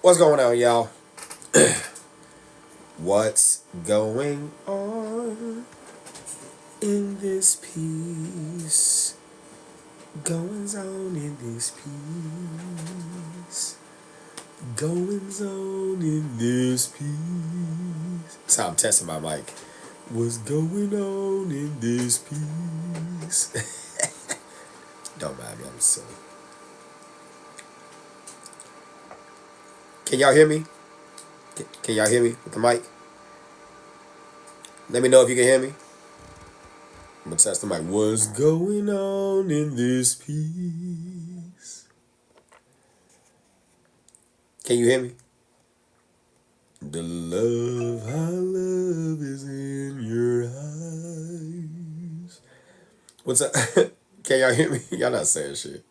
What's going on, y'all? What's going on in this piece? Goings on in this piece. Goings on in this piece. That's how I'm testing my mic. What's going on in this piece? Don't mind me, I'm silly. Can y'all hear me? Can y'all hear me with the mic? Let me know if you can hear me. I'm gonna test the mic. What's going on in this piece? Can you hear me? The love I love is in your eyes. What's up? Can y'all hear me? Y'all not saying shit.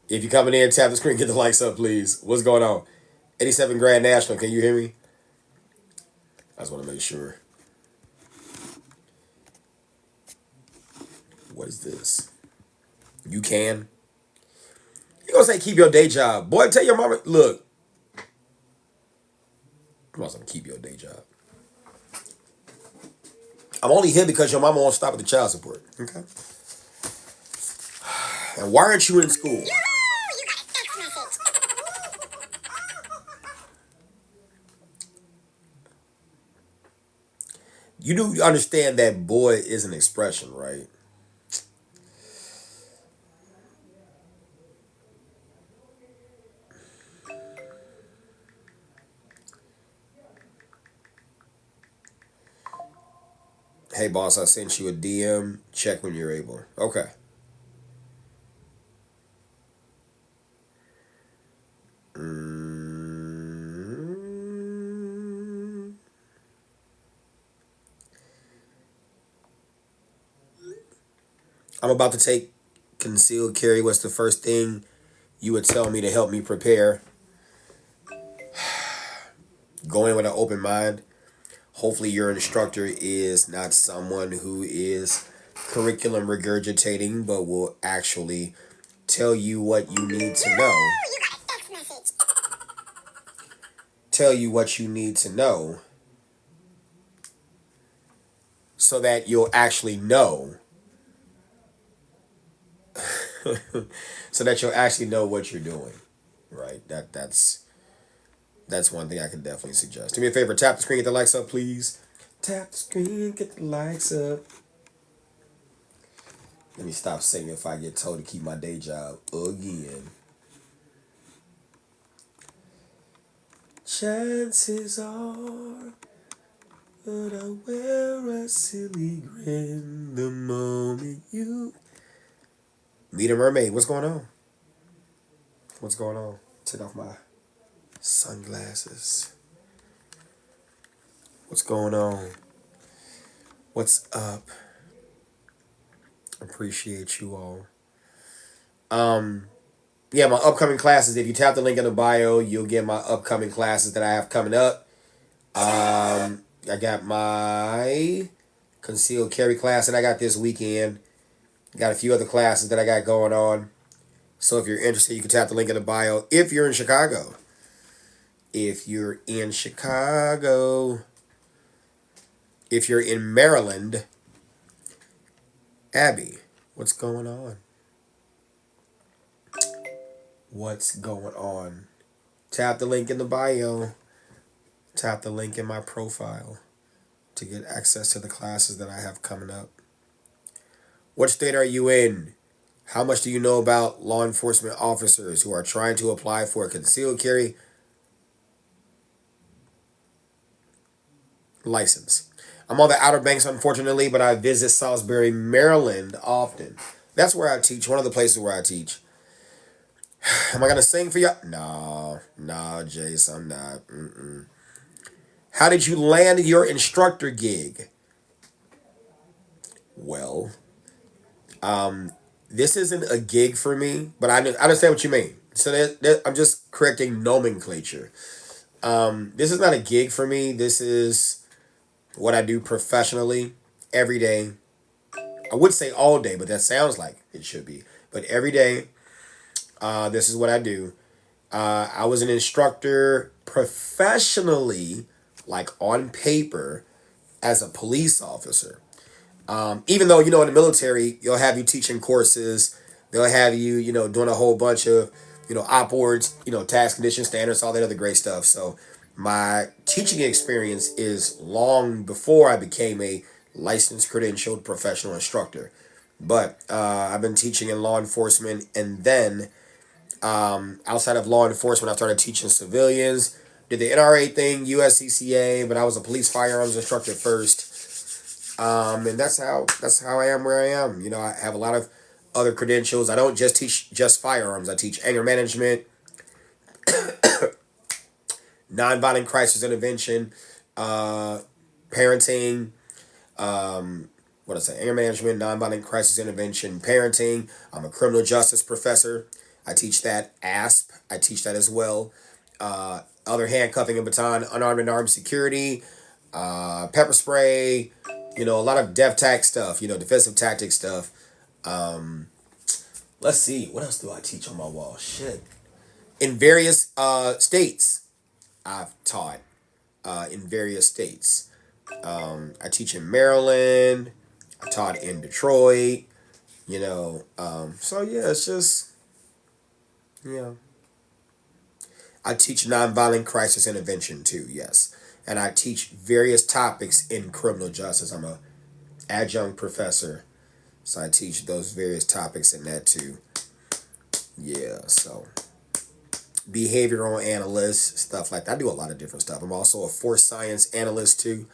If you're coming in, tap the screen, get the likes up, please. What's going on? 87 Grand National, can you hear me? I just want to make sure. What is this? You can? You gonna say keep your day job. Boy, tell your mama, look. I'm not gonna keep your day job. I'm only here because your mama won't stop at the child support. Okay? And why aren't you in school? You do understand that boy is an expression, right? Hey, boss, I sent you a DM. Check when you're able. Okay. I'm about to take concealed carry. What's the first thing you would tell me to help me prepare? Go in with an open mind. Hopefully your instructor is not someone who is curriculum regurgitating, but will actually tell you what you need to know. Tell you what you need to know so that you'll actually know. So that you'll actually know what you're doing. Right? That's one thing I can definitely suggest. Do me a favor, tap the screen, get the likes up, please. Tap the screen, get the likes up. Let me stop saying if I get told to keep my day job again. Chances are that I wear a silly grin the moment you meet a mermaid. What's going on? What's going on? Take off my sunglasses. What's going on? What's up? Appreciate you all. Yeah, my upcoming classes. If you tap the link in the bio, you'll get my upcoming classes that I have coming up. I got my concealed carry class that I got this weekend. Got a few other classes that I got going on. So if you're interested, you can tap the link in the bio. If you're in Chicago. If you're in Chicago. If you're in Maryland. Abby, what's going on? What's going on? Tap the link in the bio. Tap the link in my profile to get access to the classes that I have coming up. What state are you in? How much do you know about law enforcement officers who are trying to apply for a concealed carry license? I'm on the Outer Banks, unfortunately, but I visit Salisbury, Maryland often. That's where I teach, one of the places where I teach. Am I going to sing for you? No, Jace, I'm not. How did you land your instructor gig? Well, this isn't a gig for me, but I understand what you mean. So I'm just correcting nomenclature. This is not a gig for me. This is what I do professionally every day. I would say all day, but that sounds like it should be. But every day, this is what I do. I was an instructor professionally, like on paper, as a police officer. Even though, in the military, they'll have you teaching courses. They'll have you, doing a whole bunch of, op boards, task condition standards, all that other great stuff. So my teaching experience is long before I became a licensed, credentialed professional instructor. But I've been teaching in law enforcement, and then outside of law enforcement, I started teaching civilians. Did the NRA thing, USCCA, but I was a police firearms instructor first. And that's how I am where I am. I have a lot of other credentials. I don't just teach just firearms. I teach anger management, nonviolent crisis intervention, parenting, anger management, nonviolent crisis intervention, parenting. I'm a criminal justice professor. I teach that. ASP, I teach that as well. Other handcuffing and baton, unarmed and armed security, pepper spray, a lot of DEF-TAC stuff, defensive tactic stuff. Let's see, what else do I teach on my wall? Shit. In various states, I've taught in various states. I teach in Maryland. I taught in Detroit. So yeah, it's just, I teach nonviolent crisis intervention too, yes. And I teach various topics in criminal justice. I'm a adjunct professor, so I teach those various topics in that too. Yeah, so behavioral analyst, stuff like that. I do a lot of different stuff. I'm also a force science analyst too.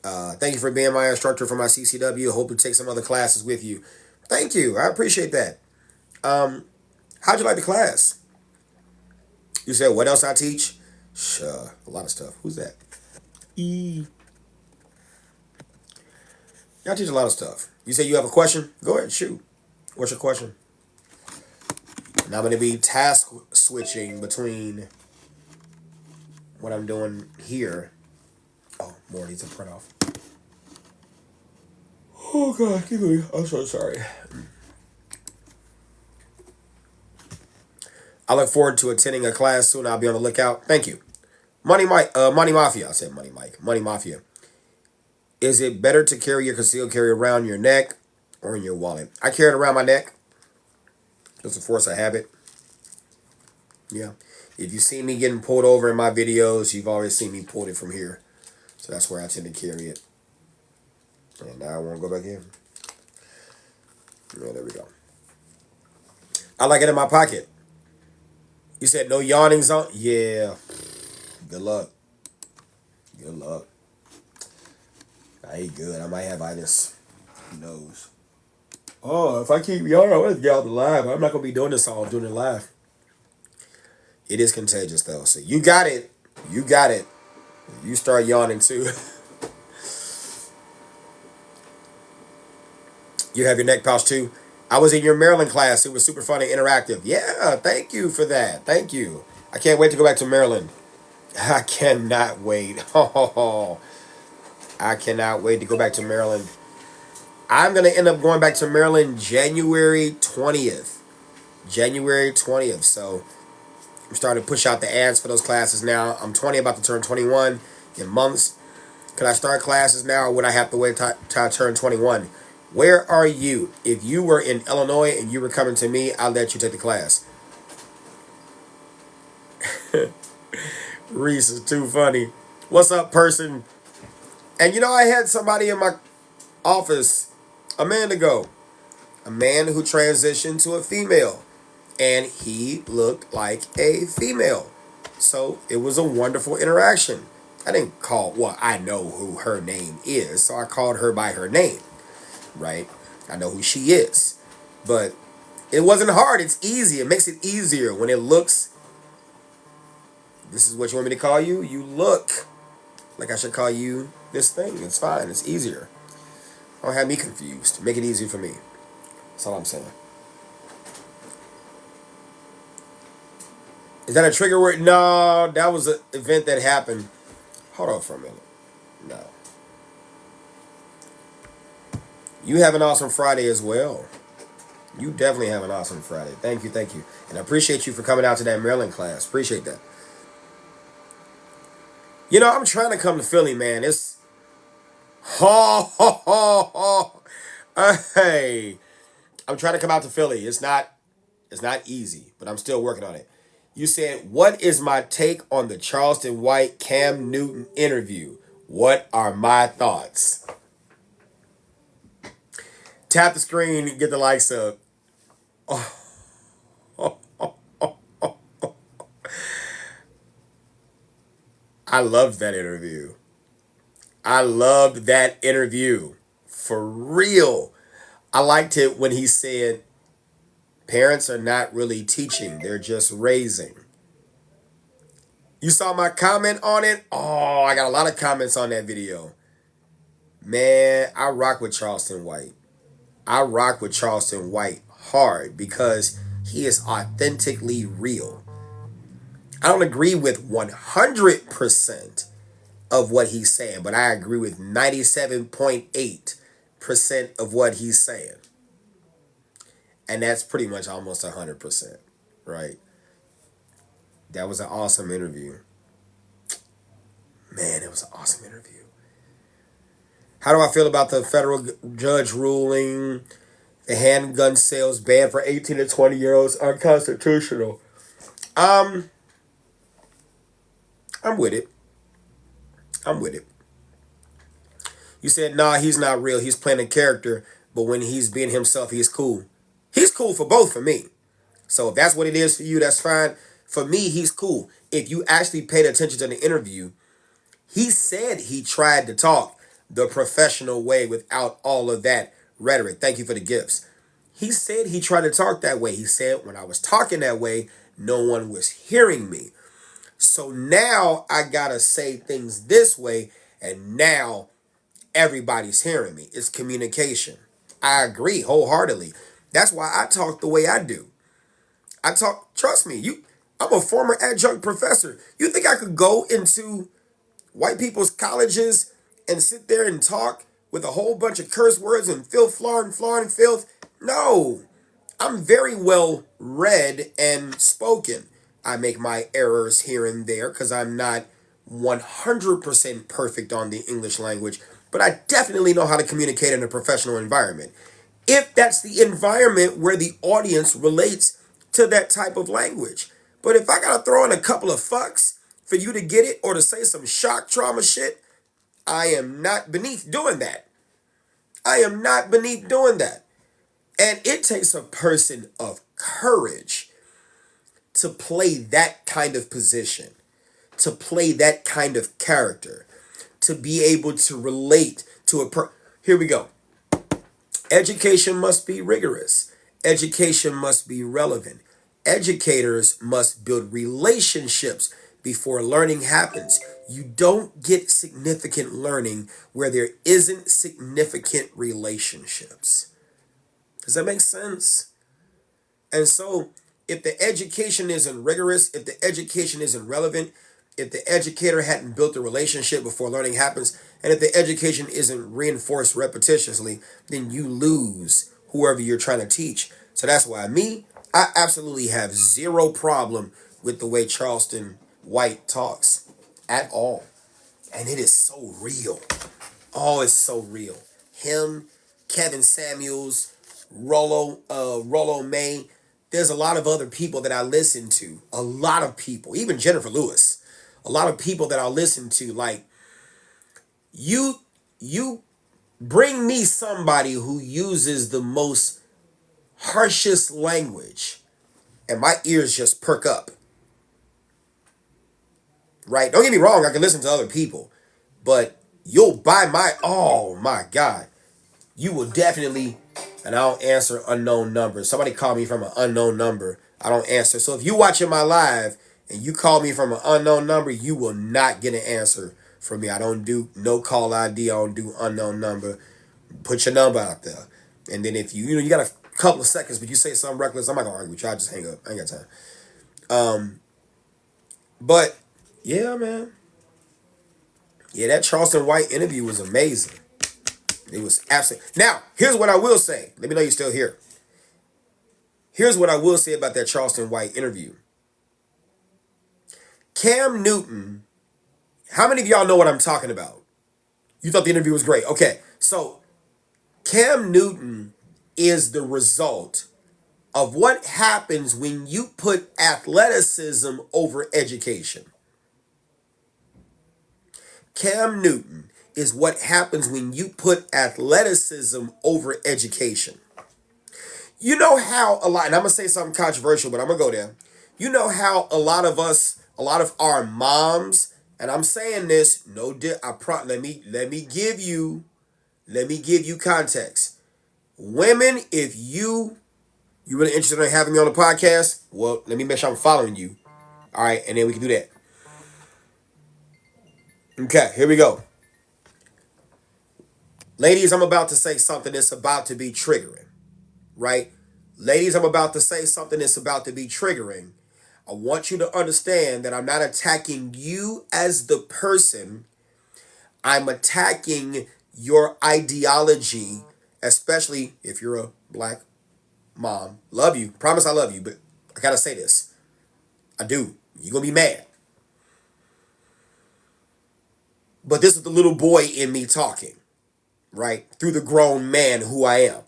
Thank you for being my instructor for my CCW. Hope to take some other classes with you. Thank you. I appreciate that. How'd you like the class? You said, what else I teach? Sure, a lot of stuff. Who's that? I teach a lot of stuff. You say you have a question? Go ahead, shoot. What's your question? And I'm going to be task switching between what I'm doing here. Oh, more needs a print off. Oh, God, keep going. I'm so sorry. I look forward to attending a class soon. I'll be on the lookout. Thank you. Money Mafia. I said Money Mike. Money Mafia. Is it better to carry your concealed carry around your neck or in your wallet? I carry it around my neck. It's a force of habit. Yeah. If you see me getting pulled over in my videos, you've already seen me pulled it from here. So that's where I tend to carry it. And now I want to go back in. Yeah, there we go. I like it in my pocket. You said no yawning zone? Yeah. Good luck. Good luck. I ain't good. I might have itis. Who knows? Oh, if I keep yawning, I'm going to get out the live. I'm not going to be doing this all doing it live. It is contagious, though. So you got it. You got it. You start yawning, too. You have your neck pouch, too. I was in your Maryland class. It was super fun and interactive. Yeah, thank you for that. Thank you. I can't wait to go back to Maryland. I cannot wait. Oh, I cannot wait to go back to Maryland. I'm going to end up going back to Maryland January 20th. January 20th. So I'm starting to push out the ads for those classes now. I'm 20, about to turn 21 in months. Could I start classes now, or would I have to wait till I turn 21? Where are you? If you were in Illinois and you were coming to me, I'll let you take the class. Reese is too funny. What's up, person? And I had somebody in my office a man ago. A man who transitioned to a female. And he looked like a female. So it was a wonderful interaction. I didn't call, I know who her name is, so I called her by her name. Right? I know who she is. But it wasn't hard. It's easy. It makes it easier when it looks. This is what you want me to call you? You look like I should call you this thing. It's fine. It's easier. Don't have me confused. Make it easier for me. That's all I'm saying. Is that a trigger word? No, that was an event that happened. Hold on for a minute. No. You have an awesome Friday as well. You definitely have an awesome Friday. Thank you, thank you. And I appreciate you for coming out to that Maryland class. Appreciate that. You know, I'm trying to come to Philly, man. It's ho ho ho ho. Hey, I'm trying to come out to Philly. It's not easy, but I'm still working on it. You said, "What is my take on the Charleston White Cam Newton interview? What are my thoughts?" Tap the screen and get the likes up. I loved that interview. I loved that interview. For real. I liked it when he said, parents are not really teaching, they're just raising. You saw my comment on it? Oh, I got a lot of comments on that video. Man, I rock with Charleston White. I rock with Charleston White hard because he is authentically real. I don't agree with 100% of what he's saying, but I agree with 97.8% of what he's saying. And that's pretty much almost 100%, right? That was an awesome interview. Man, it was an awesome interview. How do I feel about the federal judge ruling the handgun sales ban for 18 to 20-year-olds unconstitutional? I'm with it. I'm with it. You said, nah, he's not real. He's playing a character, but when he's being himself, he's cool. He's cool for both for me. So if that's what it is for you, that's fine. For me, he's cool. If you actually paid attention to the interview, he said he tried to talk the professional way without all of that rhetoric. Thank you for the gifts. He said he tried to talk that way. He said when I was talking that way, no one was hearing me. So now I gotta say things this way, and now everybody's hearing me. It's communication. I agree wholeheartedly. That's why I talk the way I do. I talk, trust me, I'm a former adjunct professor. You think I could go into white people's colleges and sit there and talk with a whole bunch of curse words and filth, flarn, filth? No. I'm very well read and spoken. I make my errors here and there because I'm not 100% perfect on the English language, but I definitely know how to communicate in a professional environment. If that's the environment where the audience relates to that type of language. But if I gotta throw in a couple of fucks for you to get it or to say some shock trauma shit, I am not beneath doing that. I am not beneath doing that. And it takes a person of courage to play that kind of position, to play that kind of character, to be able to relate to Here we go. Education must be rigorous. Education must be relevant. Educators must build relationships before learning happens. You don't get significant learning where there isn't significant relationships. Does that make sense? And so, if the education isn't rigorous, if the education isn't relevant, if the educator hadn't built a relationship before learning happens, and if the education isn't reinforced repetitiously, then you lose whoever you're trying to teach. So that's why I absolutely have zero problem with the way Charleston White talks at all. And it is so real. Oh, it's so real. Him, Kevin Samuels, Rollo May. There's a lot of other people that I listen to. A lot of people, even Jennifer Lewis. A lot of people that I listen to. Like, you bring me somebody who uses the most harshest language, and my ears just perk up. Right? Don't get me wrong, I can listen to other people, but you'll buy oh my God. You will definitely, and I don't answer unknown numbers. Somebody called me from an unknown number. I don't answer. So if you watching my live and you call me from an unknown number, you will not get an answer from me. I don't do no call ID. I don't do unknown number. Put your number out there. And then if you got a couple of seconds, but you say something reckless, I'm not going to argue with you. I just hang up. I ain't got time. But yeah, man. Yeah, that Charleston White interview was amazing. It was absolutely. Now, here's what I will say. Let me know you're still here. Here's what I will say about that Charleston White interview. Cam Newton, how many of y'all know what I'm talking about? You thought the interview was great. Okay, so Cam Newton is the result of what happens when you put athleticism over education. Cam Newton is what happens when you put athleticism over education. You know how and I'm going to say something controversial, but I'm going to go there. You know how a lot of our moms, and I'm saying this, let me give you context. Women, if you really interested in having me on the podcast, well, let me make sure I'm following you. All right, and then we can do that. Okay, here we go. Ladies, I'm about to say something that's about to be triggering, right? Ladies, I'm about to say something that's about to be triggering. I want you to understand that I'm not attacking you as the person. I'm attacking your ideology, especially if you're a black mom. Love you. Promise I love you, but I gotta say this. I do. You're gonna be mad. But this is the little boy in me talking, right? Through the grown man who I am.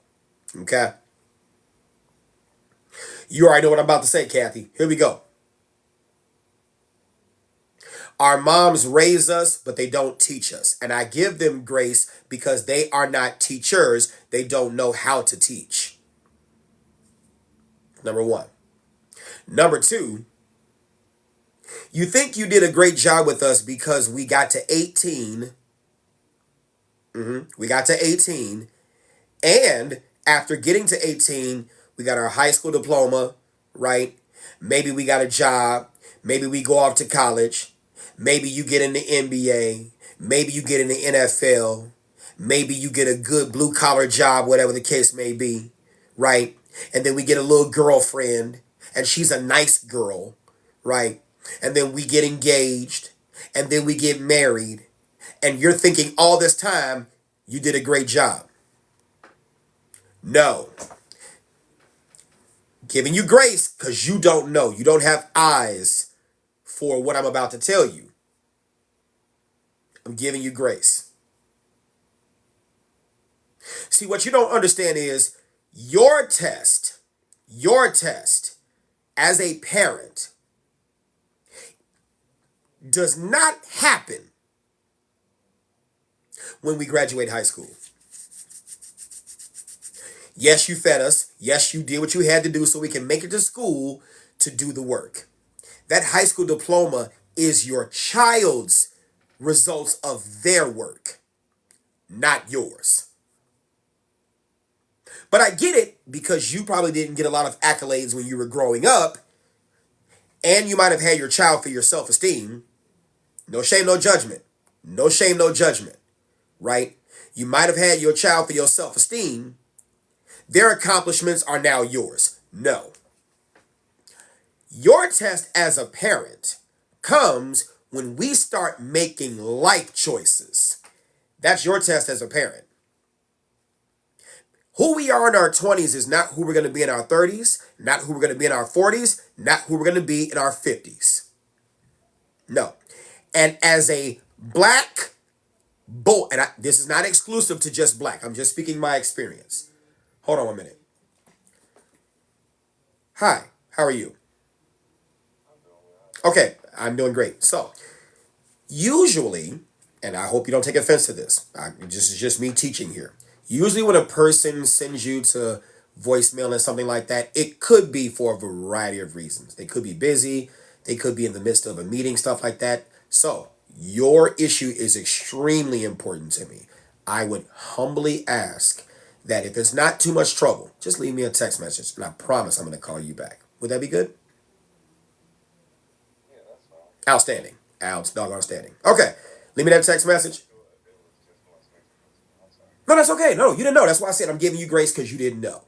Okay? You already know what I'm about to say, Kathy. Here we go. Our moms raise us, but they don't teach us. And I give them grace because they are not teachers. They don't know how to teach. Number one. Number two, you think you did a great job with us because we got to 18. We got to 18. And after getting to 18, we got our high school diploma, right? Maybe we got a job. Maybe we go off to college. Maybe you get in the NBA. Maybe you get in the NFL. Maybe you get a good blue collar job, whatever the case may be, right? And then we get a little girlfriend, and she's a nice girl, right? And then we get engaged, and then we get married, and you're thinking all this time you did a great job. No. Giving you grace because you don't know. You don't have eyes for what I'm about to tell you. I'm giving you grace. See, what you don't understand is your test as a parent does not happen when we graduate high school. Yes, you fed us. Yes, you did what you had to do so we can make it to school to do the work. That high school diploma is your child's results of their work, not yours. But I get it because you probably didn't get a lot of accolades when you were growing up, and you might have had your child for your self-esteem. No shame, no judgment. No shame, no judgment, right? You might have had your child for your self-esteem. Their accomplishments are now yours. No. Your test as a parent comes when we start making life choices. That's your test as a parent. Who we are in our 20s is not who we're going to be in our 30s, not who we're going to be in our 40s, not who we're going to be in our 50s. No. And as a black boy, and this is not exclusive to just black, I'm just speaking my experience. Hold on 1 minute. Hi, how are you? Okay, I'm doing great. So, usually, and I hope you don't take offense to this, this is just me teaching here. Usually when a person sends you to voicemail and something like that, it could be for a variety of reasons. They could be busy. They could be in the midst of a meeting, stuff like that. So your issue is extremely important to me. I would humbly ask that if it's not too much trouble, just leave me a text message, and I promise I'm going to call you back. Would that be good? Yeah, that's fine. Outstanding. Outstanding. Okay. Leave me that text message. No, that's okay. No, you didn't know. That's why I said I'm giving you grace because you didn't know.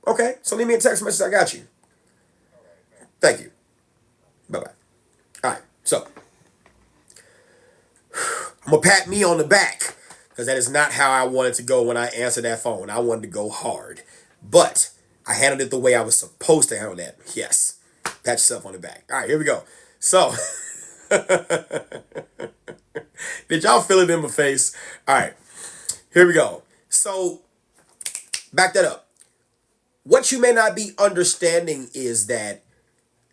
Okay, so leave me a text message. I got you. Thank you. Bye-bye. All right, so I'm going to pat me on the back because that is not how I wanted to go when I answered that phone. I wanted to go hard. But I handled it the way I was supposed to handle that. Yes. Pat yourself on the back. All right, here we go. So, did y'all feel it in my face? All right, here we go. So, back that up. What you may not be understanding is that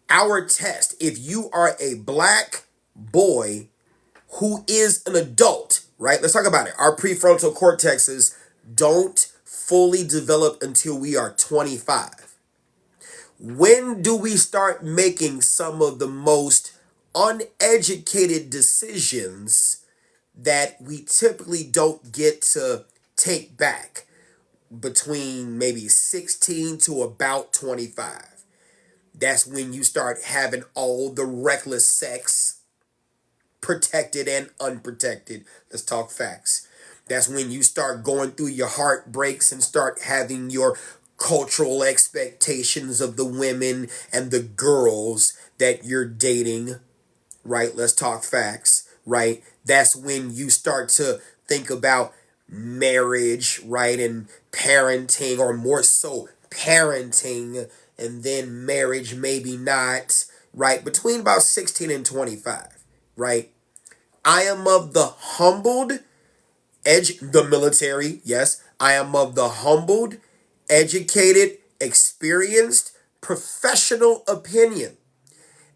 our test, if you are a black boy who is an adult, right? Let's talk about it. Our prefrontal cortexes don't fully develop until we are 25. When do we start making some of the most uneducated decisions that we typically don't get to take back? Between maybe 16 to about 25. That's when you start having all the reckless sex, protected and unprotected. Let's talk facts. That's when you start going through your heartbreaks and start having your cultural expectations of the women and the girls that you're dating, right? Let's talk facts, right? That's when you start to think about marriage, right? And parenting, or more so parenting, and then marriage, maybe not, right? Between about 16 and 25, right? I am of the humbled the military, yes. I am of the humbled, educated, experienced, professional opinion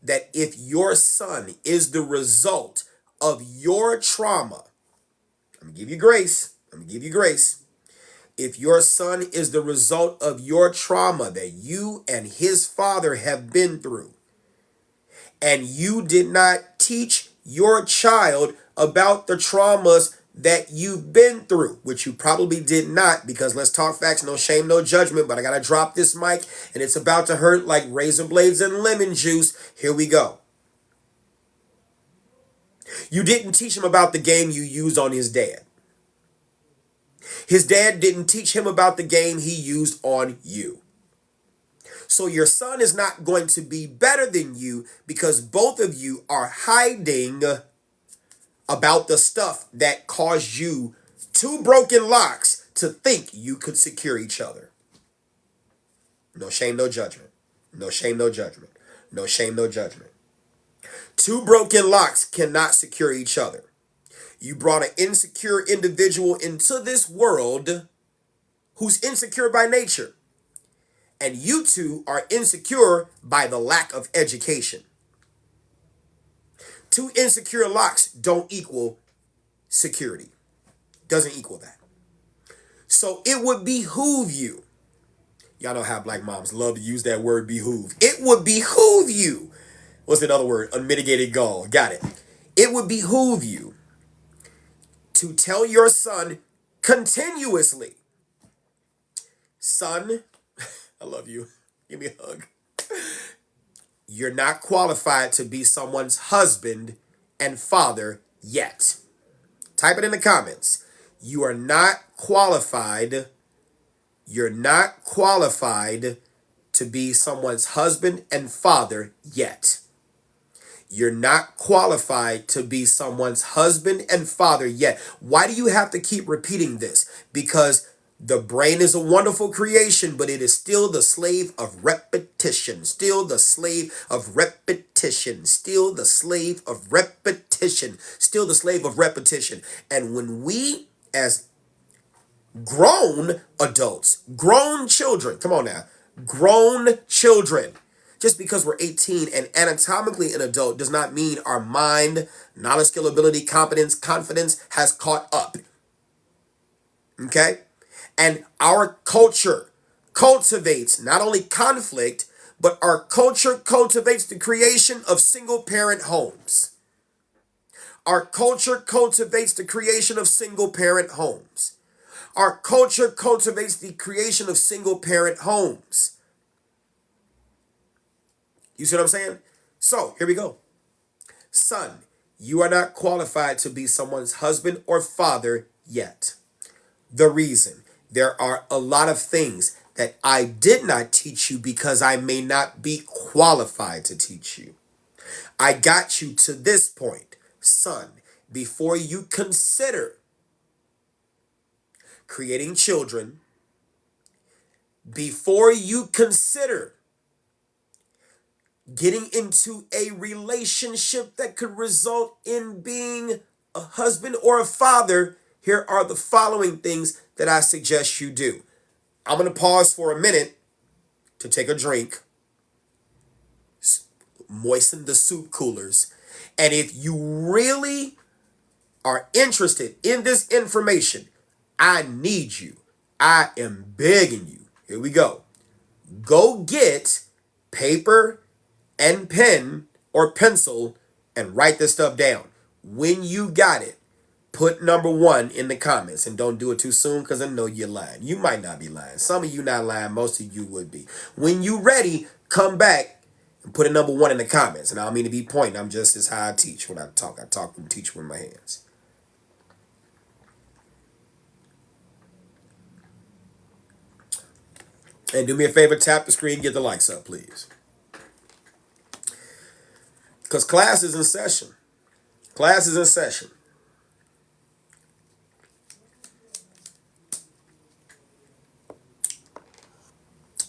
that if your son is the result of your trauma, I'm going to give you grace. I'm going to give you grace. If your son is the result of your trauma that you and his father have been through, and you did not teach your child about the traumas that you've been through, which you probably did not, because let's talk facts, no shame, no judgment, but I got to drop this mic, and it's about to hurt like razor blades and lemon juice. Here we go. You didn't teach him about the game you used on his dad. His dad didn't teach him about the game he used on you. So your son is not going to be better than you because both of you are hiding about the stuff that caused you two broken locks to think you could secure each other. No shame, no judgment. No shame, no judgment. No shame, no judgment. Two broken locks cannot secure each other. You brought an insecure individual into this world who's insecure by nature. And you two are insecure by the lack of education. Two insecure locks don't equal security. Doesn't equal that. So it would behoove you. Y'all know how black moms love to use that word behoove. It would behoove you. What's the other word? Unmitigated gall. Got it. It would behoove you to tell your son continuously, son, I love you. Give me a hug. You're not qualified to be someone's husband and father yet. Type it in the comments. You are not qualified. You're not qualified to be someone's husband and father yet. You're not qualified to be someone's husband and father yet. Why do you have to keep repeating this? Because the brain is a wonderful creation, but it is still the slave of repetition. Still the slave of repetition. Still the slave of repetition. Still the slave of repetition. And when we, as grown adults, grown children, come on now, grown children, just because we're 18 and anatomically an adult does not mean our mind, knowledge, skill, ability, competence, confidence has caught up. Okay? And our culture cultivates not only conflict, but our culture cultivates the creation of single-parent homes. Our culture cultivates the creation of single-parent homes. Our culture cultivates the creation of single-parent homes. You see what I'm saying? So, here we go. Son, you are not qualified to be someone's husband or father yet. The reason, there are a lot of things that I did not teach you because I may not be qualified to teach you. I got you to this point, son, before you consider creating children, before you consider getting into a relationship that could result in being a husband or a father, here are the following things that I suggest you do. I'm going to pause for a minute to take a drink, moisten the soup coolers, and if you really are interested in this information, I need you. I am begging you. Here we go. Go get paper and pen or pencil and write this stuff down. When you got it, put number 1 in the comments, and don't do it too soon because I know you're lying. You might not be lying. Some of you not lying. Most of you would be. When you ready, come back and put a number 1 in the comments. And I don't mean to be pointing. I'm just as how I teach when I talk. I talk and teach with my hands. And do me a favor, tap the screen, get the likes up, please. Because class is in session. Class is in session.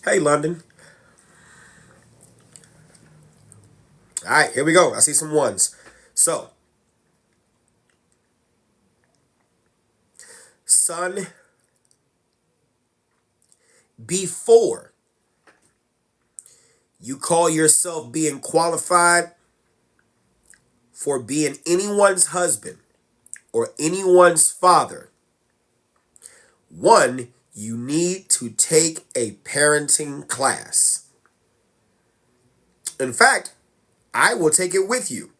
Hey, London. All right, here we go. I see some ones. So, son, before you call yourself being qualified for being anyone's husband or anyone's father, 1, you need to take a parenting class. In fact, I will take it with you.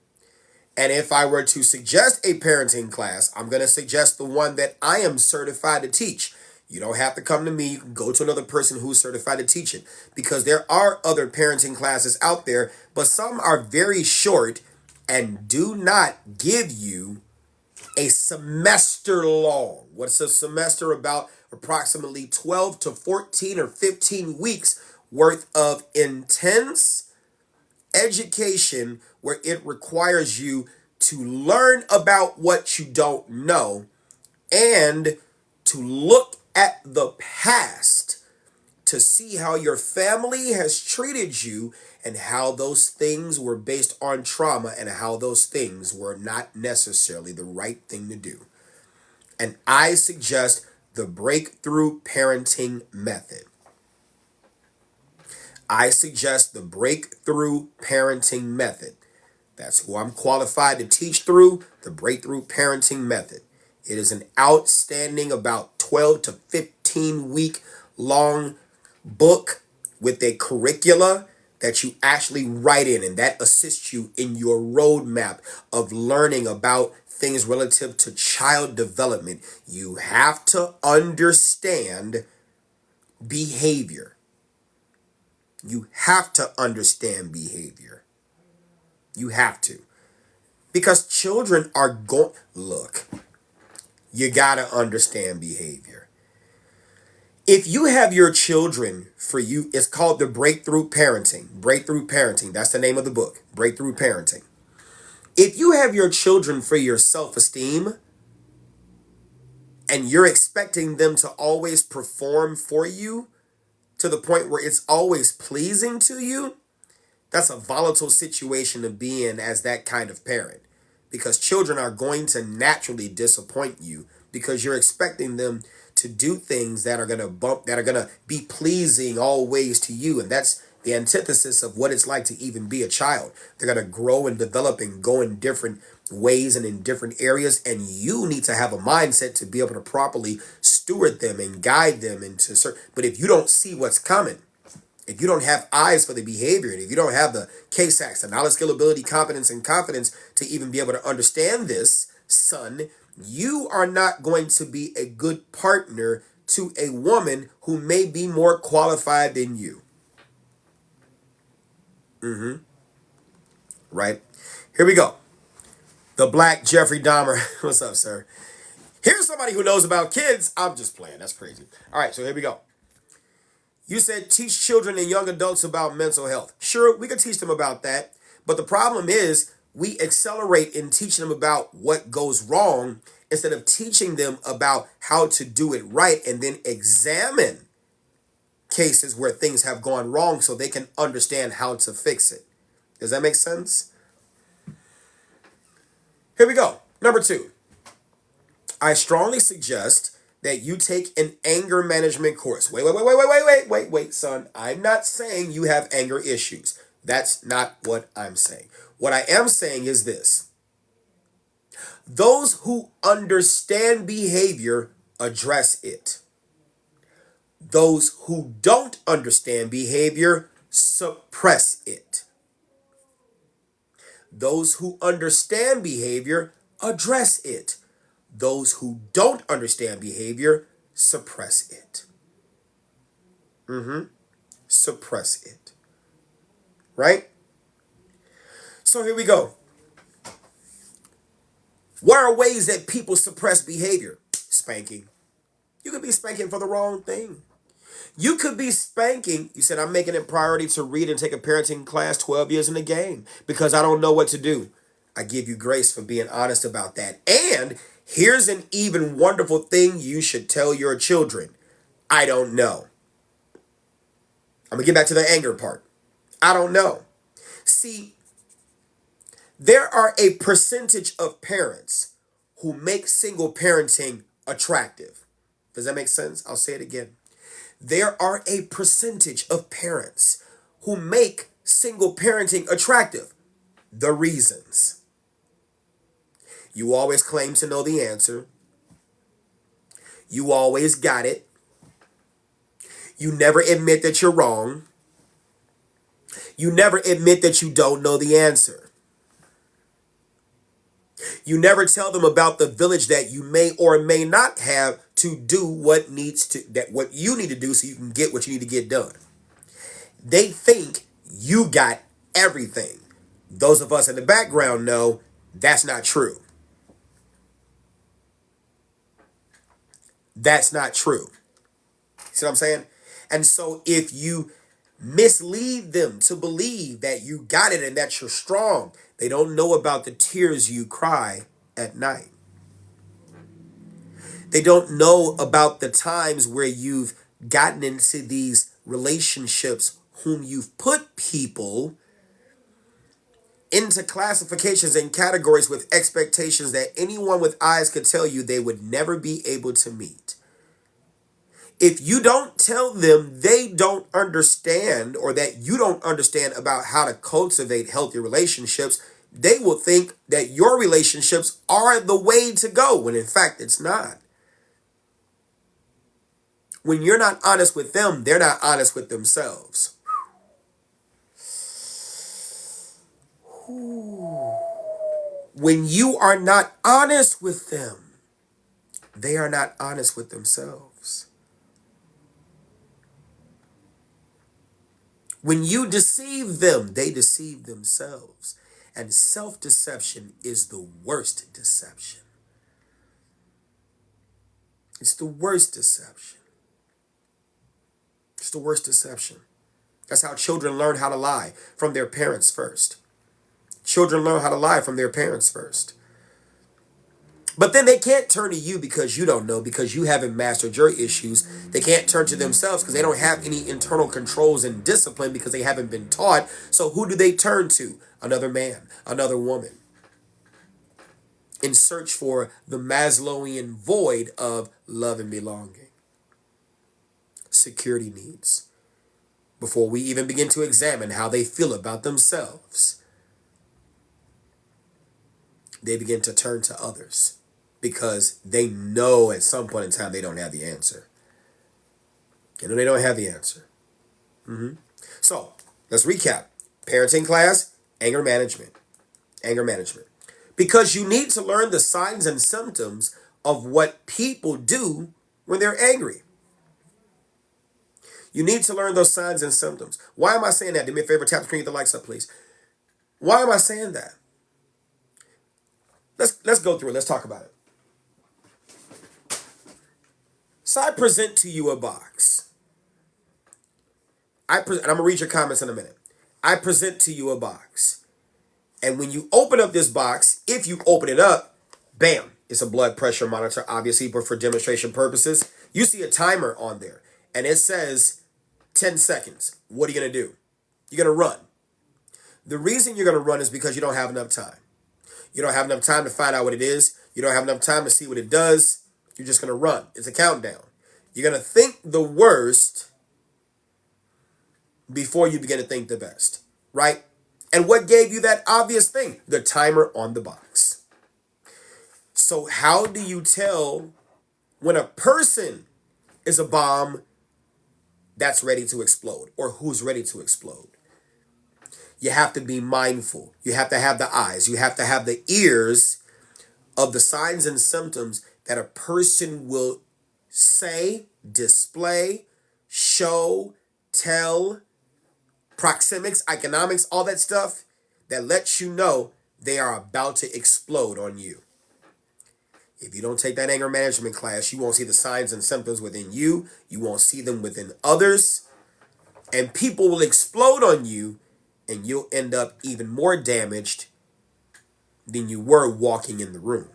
And if I were to suggest a parenting class, I'm going to suggest the one that I am certified to teach. You don't have to come to me. You can go to another person who's certified to teach it, because there are other parenting classes out there, but some are very short and do not give you a semester long. What's a semester? About approximately 12 to 14 or 15 weeks worth of intense education, where it requires you to learn about what you don't know and to look at the past to see how your family has treated you and how those things were based on trauma and how those things were not necessarily the right thing to do. And I suggest the breakthrough parenting method. I suggest the breakthrough parenting method. That's who I'm qualified to teach through, the breakthrough parenting method. It is an outstanding, about 12 to 15 week long book with a curricula that you actually write in, and that assists you in your roadmap of learning about things relative to child development. You have to understand behavior. You have to understand behavior. You have to. Because children are going... Look, you got to understand behavior. If you have your children for you, it's called the Breakthrough Parenting. Breakthrough Parenting. That's the name of the book. Breakthrough Parenting. If you have your children for your self-esteem and you're expecting them to always perform for you to the point where it's always pleasing to you, that's a volatile situation to be in as that kind of parent. Because children are going to naturally disappoint you because you're expecting them to do things that are going to be pleasing always to you. And that's the antithesis of what it's like to even be a child. They're going to grow and develop and go in different ways and in different areas. And you need to have a mindset to be able to properly steward them and guide them into certain. But if you don't see what's coming, if you don't have eyes for the behavior, and if you don't have the KSACs, the knowledge, skill, ability, competence, and confidence to even be able to understand this, son, you are not going to be a good partner to a woman who may be more qualified than you. Right? Here we go. The Black Jeffrey Dahmer. What's up, sir? Here's somebody who knows about kids. I'm just playing. That's crazy. All right, so here we go. You said teach children and young adults about mental health. Sure, we could teach them about that. But the problem is we accelerate in teaching them about what goes wrong instead of teaching them about how to do it right and then examine cases where things have gone wrong so they can understand how to fix it. Does that make sense? Here we go. Number 2. I strongly suggest that you take an anger management course. Wait, son. I'm not saying you have anger issues. That's not what I'm saying. What I am saying is this. Those who understand behavior address it. Those who don't understand behavior suppress it. Those who understand behavior address it. Those who don't understand behavior suppress it. Suppress it. Right? So here we go. What are ways that people suppress behavior? Spanking. You could be spanking for the wrong thing. You could be spanking. You said, I'm making it priority to read and take a parenting class 12 years in the game because I don't know what to do. I give you grace for being honest about that. And here's an even wonderful thing you should tell your children. I don't know. I'm going to get back to the anger part. I don't know. See, there are a percentage of parents who make single parenting attractive. Does that make sense? I'll say it again. There are a percentage of parents who make single parenting attractive. The reasons. You always claim to know the answer. You always got it. You never admit that you're wrong. You never admit that you don't know the answer. You never tell them about the village that you may or may not have to do what you need to do so you can get what you need to get done. They think you got everything. Those of us in the background know that's not true. That's not true. See what I'm saying? And so if you mislead them to believe that you got it and that you're strong, they don't know about the tears you cry at night. They don't know about the times where you've gotten into these relationships whom you've put people into classifications and categories with expectations that anyone with eyes could tell you they would never be able to meet. If you don't tell them they don't understand or that you don't understand about how to cultivate healthy relationships, they will think that your relationships are the way to go, when in fact it's not. When you're not honest with them, they're not honest with themselves. When you are not honest with them, they are not honest with themselves. When you deceive them, they deceive themselves. And self-deception is the worst deception. It's the worst deception. It's the worst deception. That's how children learn how to lie, from their parents first. Children learn how to lie from their parents first. But then they can't turn to you because you don't know, because you haven't mastered your issues. They can't turn to themselves because they don't have any internal controls and discipline because they haven't been taught. So who do they turn to? Another man, another woman. In search for the Maslowian void of love and belonging. Security needs. Before we even begin to examine how they feel about themselves, they begin to turn to others because they know at some point in time they don't have the answer. You know they don't have the answer. So, let's recap. Parenting class, anger management. Anger management. Because you need to learn the signs and symptoms of what people do when they're angry. You need to learn those signs and symptoms. Why am I saying that? Do me a favor, tap the screen, get the likes up, please. Why am I saying that? Let's go through it. Let's talk about it. So I present to you a box. And I'm going to read your comments in a minute. I present to you a box. And when you open up this box, if you open it up, bam, it's a blood pressure monitor, obviously, but for demonstration purposes, you see a timer on there. And it says 10 seconds. What are you going to do? You're going to run. The reason you're going to run is because you don't have enough time. You don't have enough time to find out what it is. You don't have enough time to see what it does. You're just going to run. It's a countdown. You're going to think the worst before you begin to think the best, right? And what gave you that obvious thing? The timer on the box. So how do you tell when a person is a bomb that's ready to explode or who's ready to explode? You have to be mindful. You have to have the eyes. You have to have the ears of the signs and symptoms that a person will say, display, show, tell, proxemics, economics, all that stuff that lets you know they are about to explode on you. If you don't take that anger management class, you won't see the signs and symptoms within you. You won't see them within others. And people will explode on you, and you'll end up even more damaged than you were walking in the room.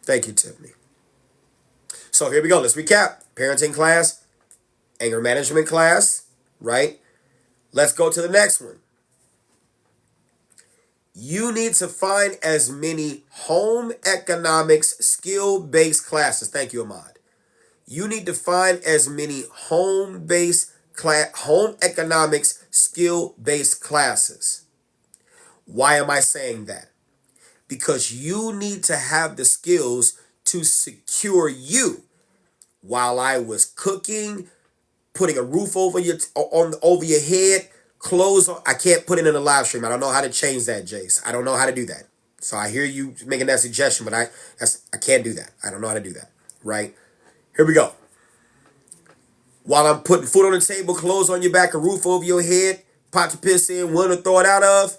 Thank you, Tiffany. So here we go. Let's recap. Parenting class, anger management class, right? Let's go to the next one. You need to find as many home economics skill-based classes. Thank you, Ahmad. You need to find as many home economics skill-based classes. Why am I saying that? Because you need to have the skills to secure you. While I was cooking, putting a roof over your head, clothes on. I can't put it in a live stream. I don't know how to change that, Jace. I don't know how to do that. So I hear you making that suggestion, but I can't do that. I don't know how to do that. Right? Here we go. While I'm putting food on the table, clothes on your back, a roof over your head, pot to piss in, one to throw it out of,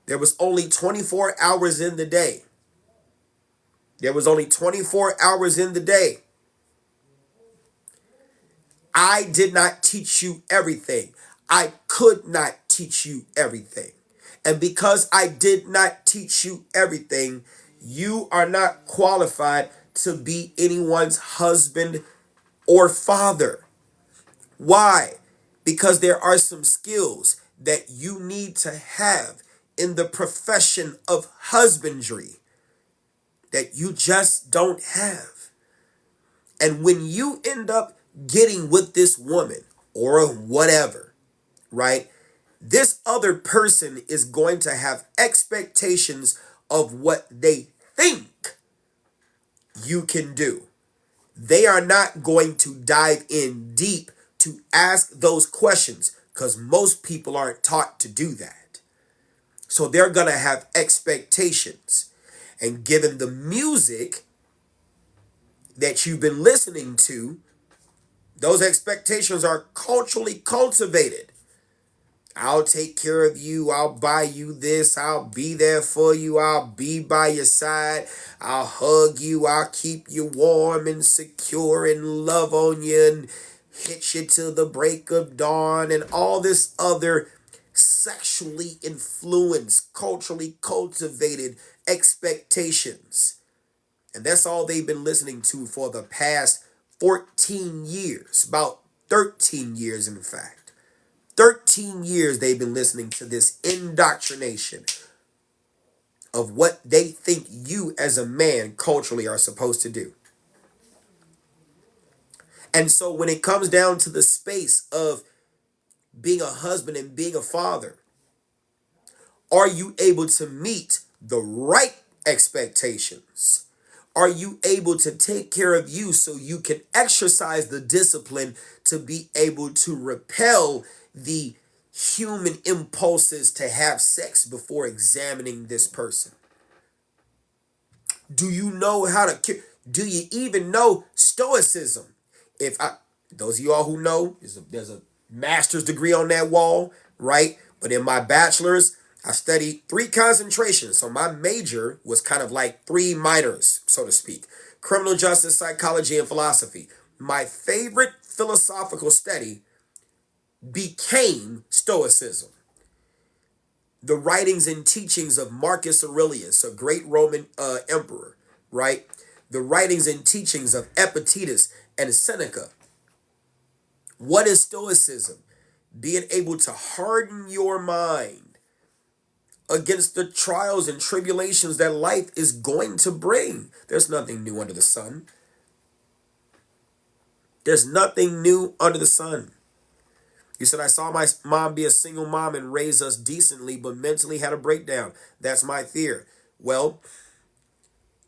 there was only 24 hours in the day. There was only 24 hours in the day. I did not teach you everything. I could not teach you everything. And because I did not teach you everything, you are not qualified to be anyone's husband or father. Why? Because there are some skills that you need to have in the profession of husbandry that you just don't have. And when you end up getting with this woman or whatever, right? This other person is going to have expectations of what they think you can do. They are not going to dive in deep to ask those questions because most people aren't taught to do that. So they're going to have expectations. And given the music that you've been listening to, those expectations are culturally cultivated. I'll take care of you. I'll buy you this. I'll be there for you. I'll be by your side. I'll hug you. I'll keep you warm and secure and love on you and hit you till the break of dawn and all this other sexually influenced, culturally cultivated expectations. And that's all they've been listening to for the past 14 years, about 13 years in fact. 13 years they've been listening to this indoctrination of what they think you as a man culturally are supposed to do. And so when it comes down to the space of being a husband and being a father, are you able to meet the right expectations? Are you able to take care of you so you can exercise the discipline to be able to repel the human impulses to have sex before examining this person? Do you know how to, do you even know stoicism? Those of y'all who know, there's a master's degree on that wall, right? But in my bachelor's, I studied 3 concentrations. So my major was kind of like 3 minors, so to speak. Criminal justice, psychology, and philosophy. My favorite philosophical study became Stoicism. The writings and teachings of Marcus Aurelius, a great Roman emperor, right? The writings and teachings of Epictetus and Seneca, What is stoicism? Being able to harden your mind against the trials and tribulations that life is going to bring. There's nothing new under the sun. There's nothing new under the sun. You said, I saw my mom be a single mom and raise us decently, but mentally had a breakdown. That's my fear. Well,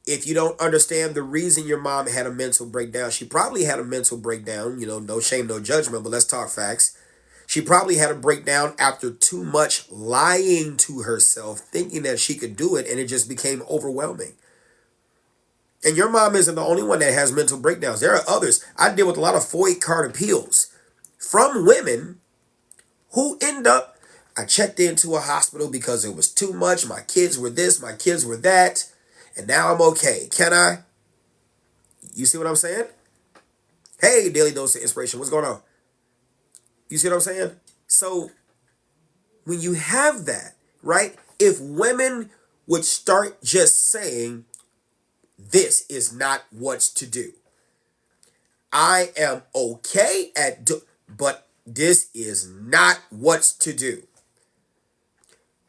if you don't understand the reason your mom had a mental breakdown, she probably had a mental breakdown, no shame, no judgment, but let's talk facts. She probably had a breakdown after too much lying to herself, thinking that she could do it, and it just became overwhelming. And your mom isn't the only one that has mental breakdowns. There are others. I deal with a lot of FOIA card appeals from women who end up, I checked into a hospital because it was too much. My kids were this, my kids were that, and now I'm okay. Can I? You see what I'm saying? Hey, Daily Dose of Inspiration, what's going on? You see what I'm saying? So when you have that, right? If women would start just saying, this is not what's to do. I am okay but this is not what's to do.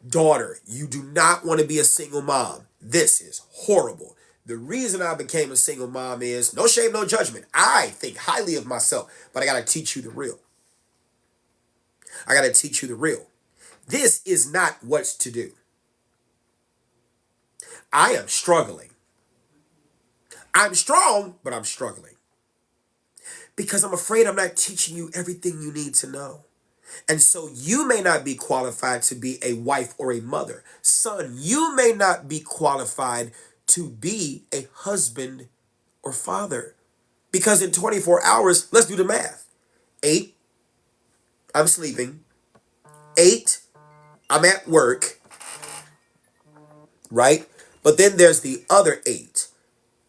Daughter, you do not want to be a single mom. This is horrible. The reason I became a single mom is, no shame, no judgment. I think highly of myself, but I got to teach you the real. I got to teach you the real. This is not what's to do. I am struggling. I'm strong, but I'm struggling. Because I'm afraid I'm not teaching you everything you need to know. And so you may not be qualified to be a wife or a mother. Son, you may not be qualified to be a husband or father. Because in 24 hours, let's do the math. 8, I'm sleeping. 8, I'm at work. Right? But then there's the other 8.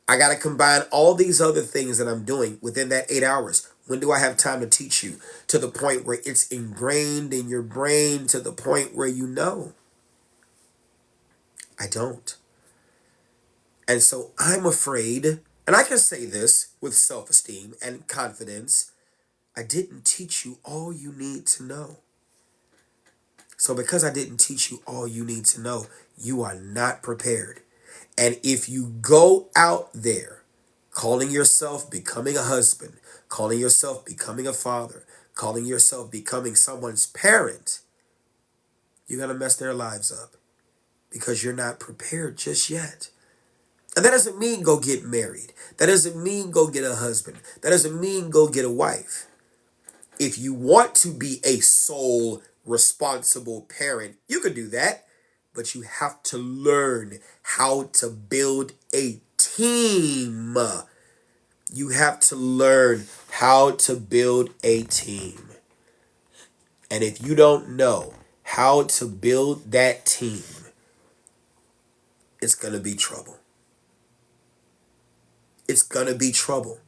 I got to combine all these other things that I'm doing within that 8 hours. When do I have time to teach you? To the point where it's ingrained in your brain, to the point where you know. I don't. And so I'm afraid, and I can say this with self-esteem and confidence, I didn't teach you all you need to know. So because I didn't teach you all you need to know, you are not prepared. And if you go out there calling yourself becoming a husband, calling yourself becoming a father, calling yourself becoming someone's parent, you're going to mess their lives up because you're not prepared just yet. And that doesn't mean go get married. That doesn't mean go get a husband. That doesn't mean go get a wife. If you want to be a sole responsible parent, you can do that. But you have to learn how to build a team. You have to learn how to build a team. And if you don't know how to build that team, it's going to be trouble. It's going to be trouble.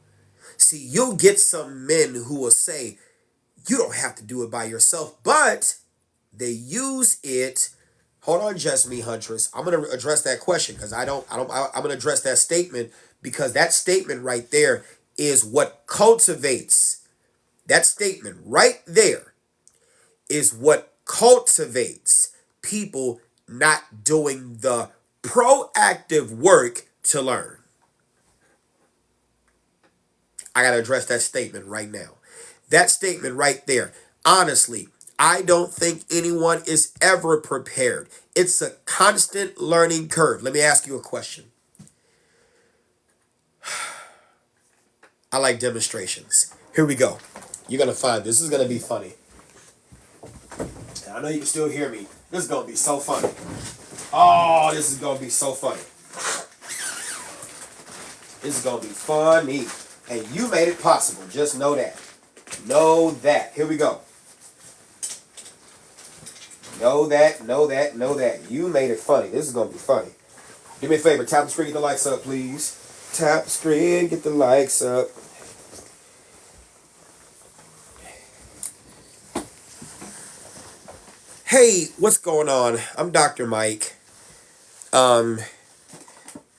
See, you'll get some men who will say, you don't have to do it by yourself, but they use it. Hold on, Just Me Huntress. I'm going to address that question because I'm going to address that statement because that statement right there is what cultivates. That statement right there is what cultivates people not doing the proactive work to learn. I got to address that statement right now. That statement right there. Honestly, I don't think anyone is ever prepared. It's a constant learning curve. Let me ask you a question. I like demonstrations. Here we go. You're going to find this is going to be funny. I know you can still hear me. This is going to be so funny. Oh, this is going to be so funny. This is going to be funny. And you made it possible. Just know that. Know that. Here we go. Know that, know that, know that. You made it funny. This is going to be funny. Do me a favor. Tap the screen, get the likes up, please. Tap the screen, get the likes up. Hey, what's going on? I'm Dr. Mike.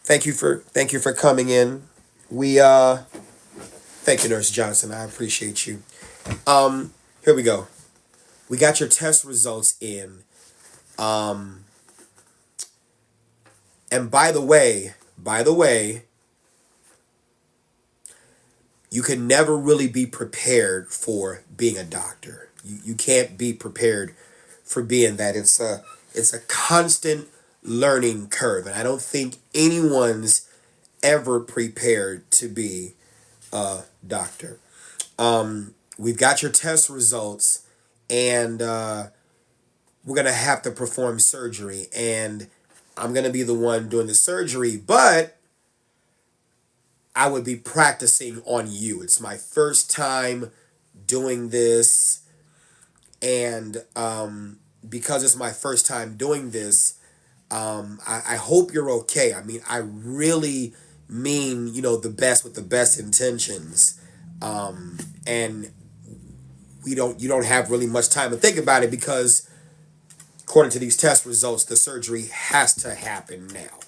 Thank you for coming in. Thank you, Nurse Johnson. I appreciate you. Here we go. We got your test results in. Um, and by the way, you can never really be prepared for being a doctor. You can't be prepared for being that. It's a constant learning curve, and I don't think anyone's ever prepared to be a doctor. We've got your test results, and we're gonna have to perform surgery, and I'm gonna be the one doing the surgery, but I would be practicing on you. It's my first time doing this, and because it's my first time doing this, I hope you're okay. I mean, I really mean, the best with the best intentions. And you don't have really much time to think about it because according to these test results, the surgery has to happen now.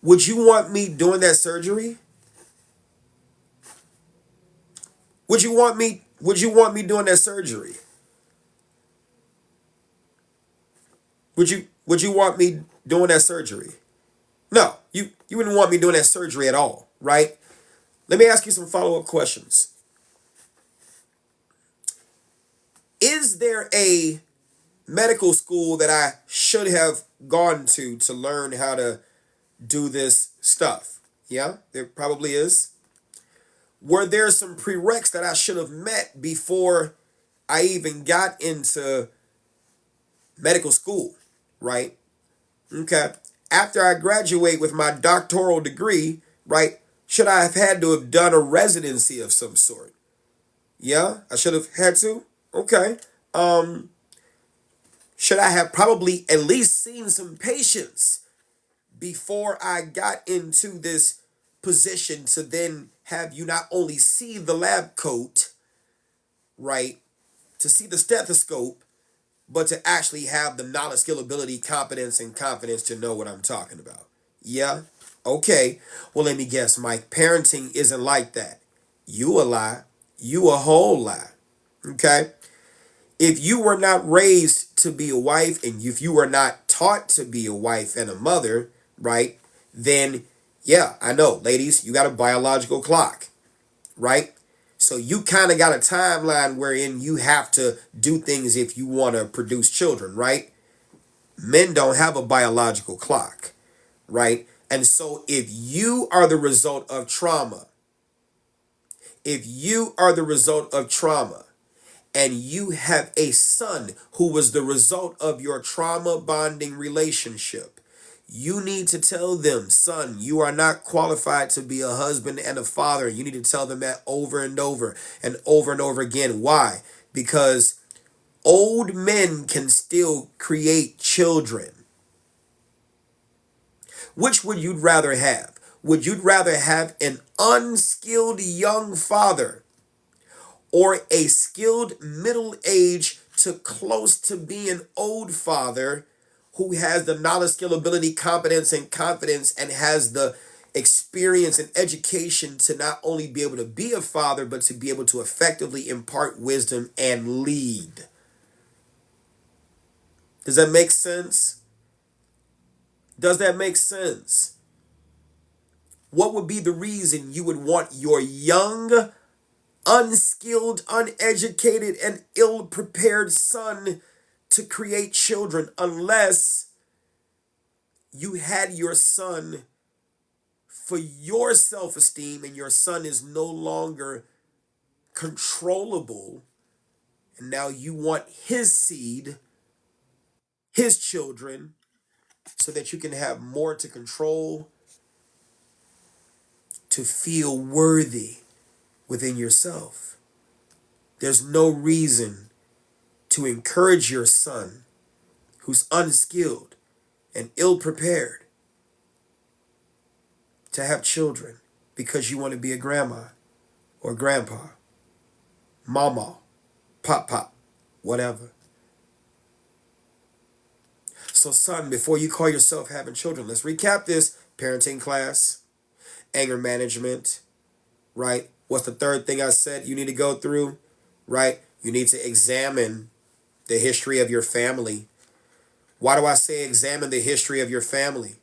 Would you want me doing that surgery? Would you want me doing that surgery? Would you want me doing that surgery? No, you wouldn't want me doing that surgery at all, right? Let me ask you some follow-up questions. Is there a medical school that I should have gone to learn how to do this stuff? Yeah, there probably is. Were there some prereqs that I should have met before I even got into medical school, right? Okay. After I graduate with my doctoral degree, right, should I have had to have done a residency of some sort? Yeah, I should have had to. Okay. Um, should I have probably at least seen some patients before I got into this position to then have you not only see the lab coat, right, to see the stethoscope, but to actually have the knowledge, skill, ability, competence, and confidence to know what I'm talking about? Yeah? Okay. Well, let me guess, Mike. Parenting isn't like that. You a lie. You a whole lie. Okay? If you were not raised to be a wife and if you were not taught to be a wife and a mother, right, then yeah, I know, ladies, you got a biological clock, right? So you kind of got a timeline wherein you have to do things if you want to produce children, right? Men don't have a biological clock, right? And so if you are the result of trauma, if you are the result of trauma, and you have a son who was the result of your trauma bonding relationship, you need to tell them, son, you are not qualified to be a husband and a father. You need to tell them that over and over and over and over again. Why? Because old men can still create children. Which would you rather have? Would you rather have an unskilled young father or a skilled middle-aged to close to being old father who has the knowledge, skill, ability, competence, and confidence and has the experience and education to not only be able to be a father, but to be able to effectively impart wisdom and lead? Does that make sense? Does that make sense? What would be the reason you would want your young, unskilled, uneducated, and ill-prepared son to create children unless you had your son for your self-esteem and your son is no longer controllable and now you want his seed, his children, so that you can have more to control, to feel worthy within yourself? There's no reason to encourage your son who's unskilled and ill-prepared to have children because you want to be a grandma or grandpa, mama, pop, whatever. So son, before you call yourself having children, let's recap this: parenting class, anger management, right? What's the third thing I said you need to go through, right? You need to examine the history of your family. Why do I say examine the history of your family?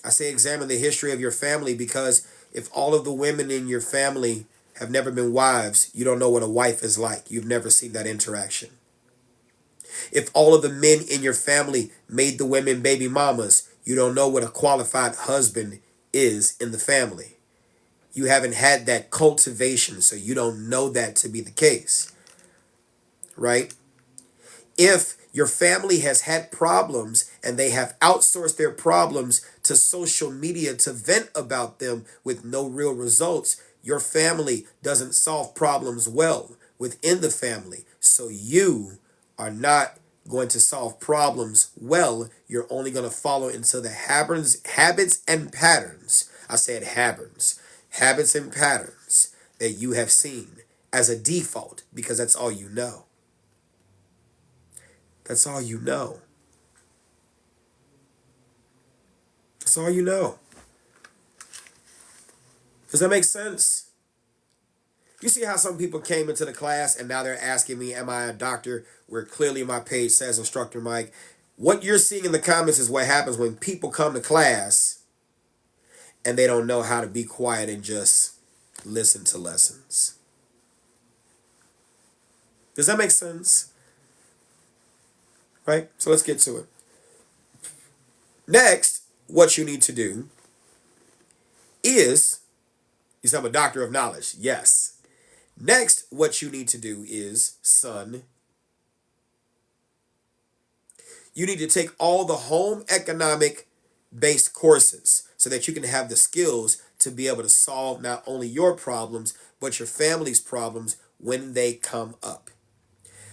I say examine the history of your family because if all of the women in your family have never been wives, you don't know what a wife is like. You've never seen that interaction. If all of the men in your family made the women baby mamas, you don't know what a qualified husband is in the family. You haven't had that cultivation, so you don't know that to be the case, right? If your family has had problems and they have outsourced their problems to social media to vent about them with no real results, your family doesn't solve problems well within the family. So you are not going to solve problems well. You're only going to follow into the habits and patterns. I said habits and patterns that you have seen as a default because that's all you know. That's all you know. That's all you know. Does that make sense? You see how some people came into the class and now they're asking me, am I a doctor? Where clearly my page says Instructor Mike. What you're seeing in the comments is what happens when people come to class and they don't know how to be quiet and just listen to lessons. Does that make sense? Right? So let's get to it. Next, what you need to do is, you say I'm a doctor of knowledge. Yes. Next, what you need to do is, son, you need to take all the home economic based courses so that you can have the skills to be able to solve not only your problems, but your family's problems when they come up.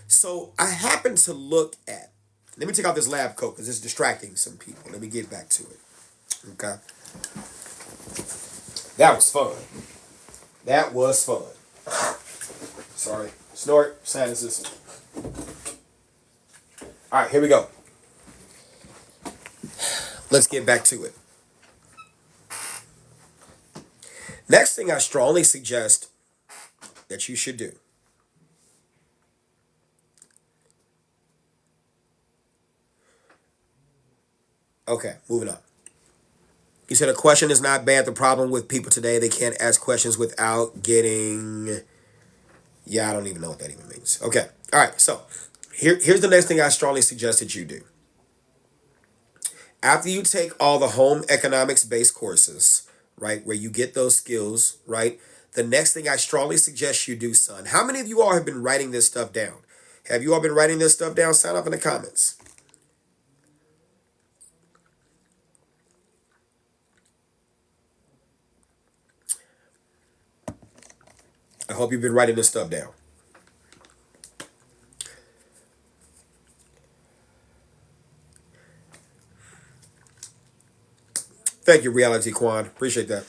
So I happen to look at, let me take off this lab coat because it's distracting some people. Let me get back to it. Okay. That was fun. That was fun. Sorry. Snort, sinuses. All right, here we go. Let's get back to it. Next thing I strongly suggest that you should do okay, moving on. You said a question is not bad. The problem with people today, they can't ask questions without getting... Yeah, I don't even know what that even means. Okay. All right. So here's the next thing I strongly suggest that you do. After you take all the home economics based courses, right, where you get those skills, right, the next thing I strongly suggest you do, son. How many of you all have been writing this stuff down? Have you all been writing this stuff down? Sign up in the comments. I hope you've been writing this stuff down. Thank you, Reality Quan. Appreciate that.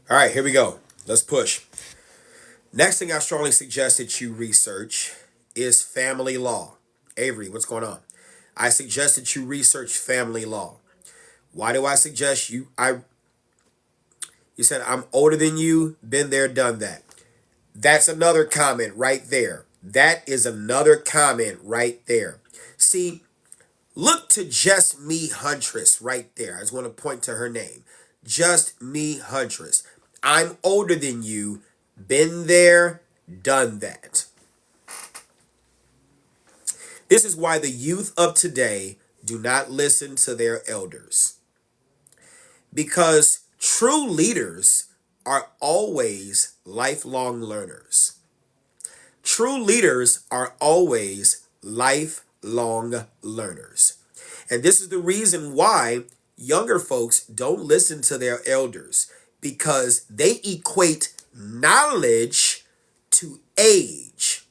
All right, here we go. Let's push. Next thing I strongly suggest that you research is family law. Avery, what's going on? I suggest that you research family law. Why do I suggest you? You said I'm older than you, been there, done that. That's another comment right there. That is another comment right there. See, look to Just Me Huntress right there. I just want to point to her name. Just Me Huntress. I'm older than you, been there, done that. This is why the youth of today do not listen to their elders. Because true leaders are always lifelong learners. True leaders are always lifelong learners. And this is the reason why younger folks don't listen to their elders, because they equate knowledge to age.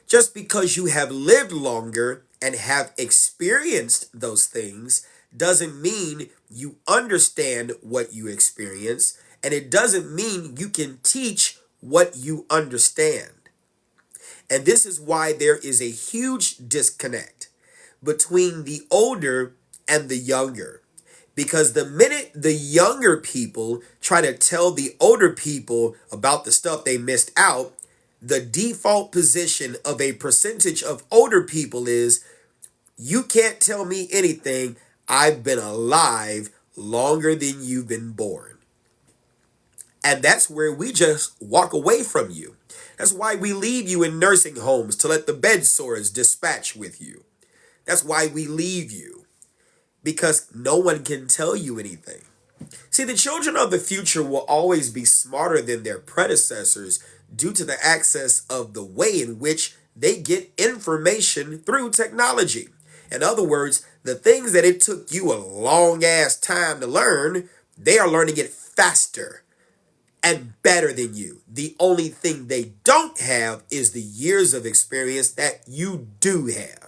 Just because you have lived longer and have experienced those things doesn't mean you understand what you experience, and it doesn't mean you can teach what you understand. And this is why there is a huge disconnect between the older and the younger, Because the minute the younger people try to tell the older people about the stuff they missed out, the default position of a percentage of older people is, you can't tell me anything. I've been alive longer than you've been born. And that's where we just walk away from you. That's why we leave you in nursing homes to let the bed sores dispatch with you. That's why we leave you. Because no one can tell you anything. See, the children of the future will always be smarter than their predecessors due to the access of the way in which they get information through technology. In other words, the things that it took you a long ass time to learn, they are learning it faster and better than you. The only thing they don't have is the years of experience that you do have.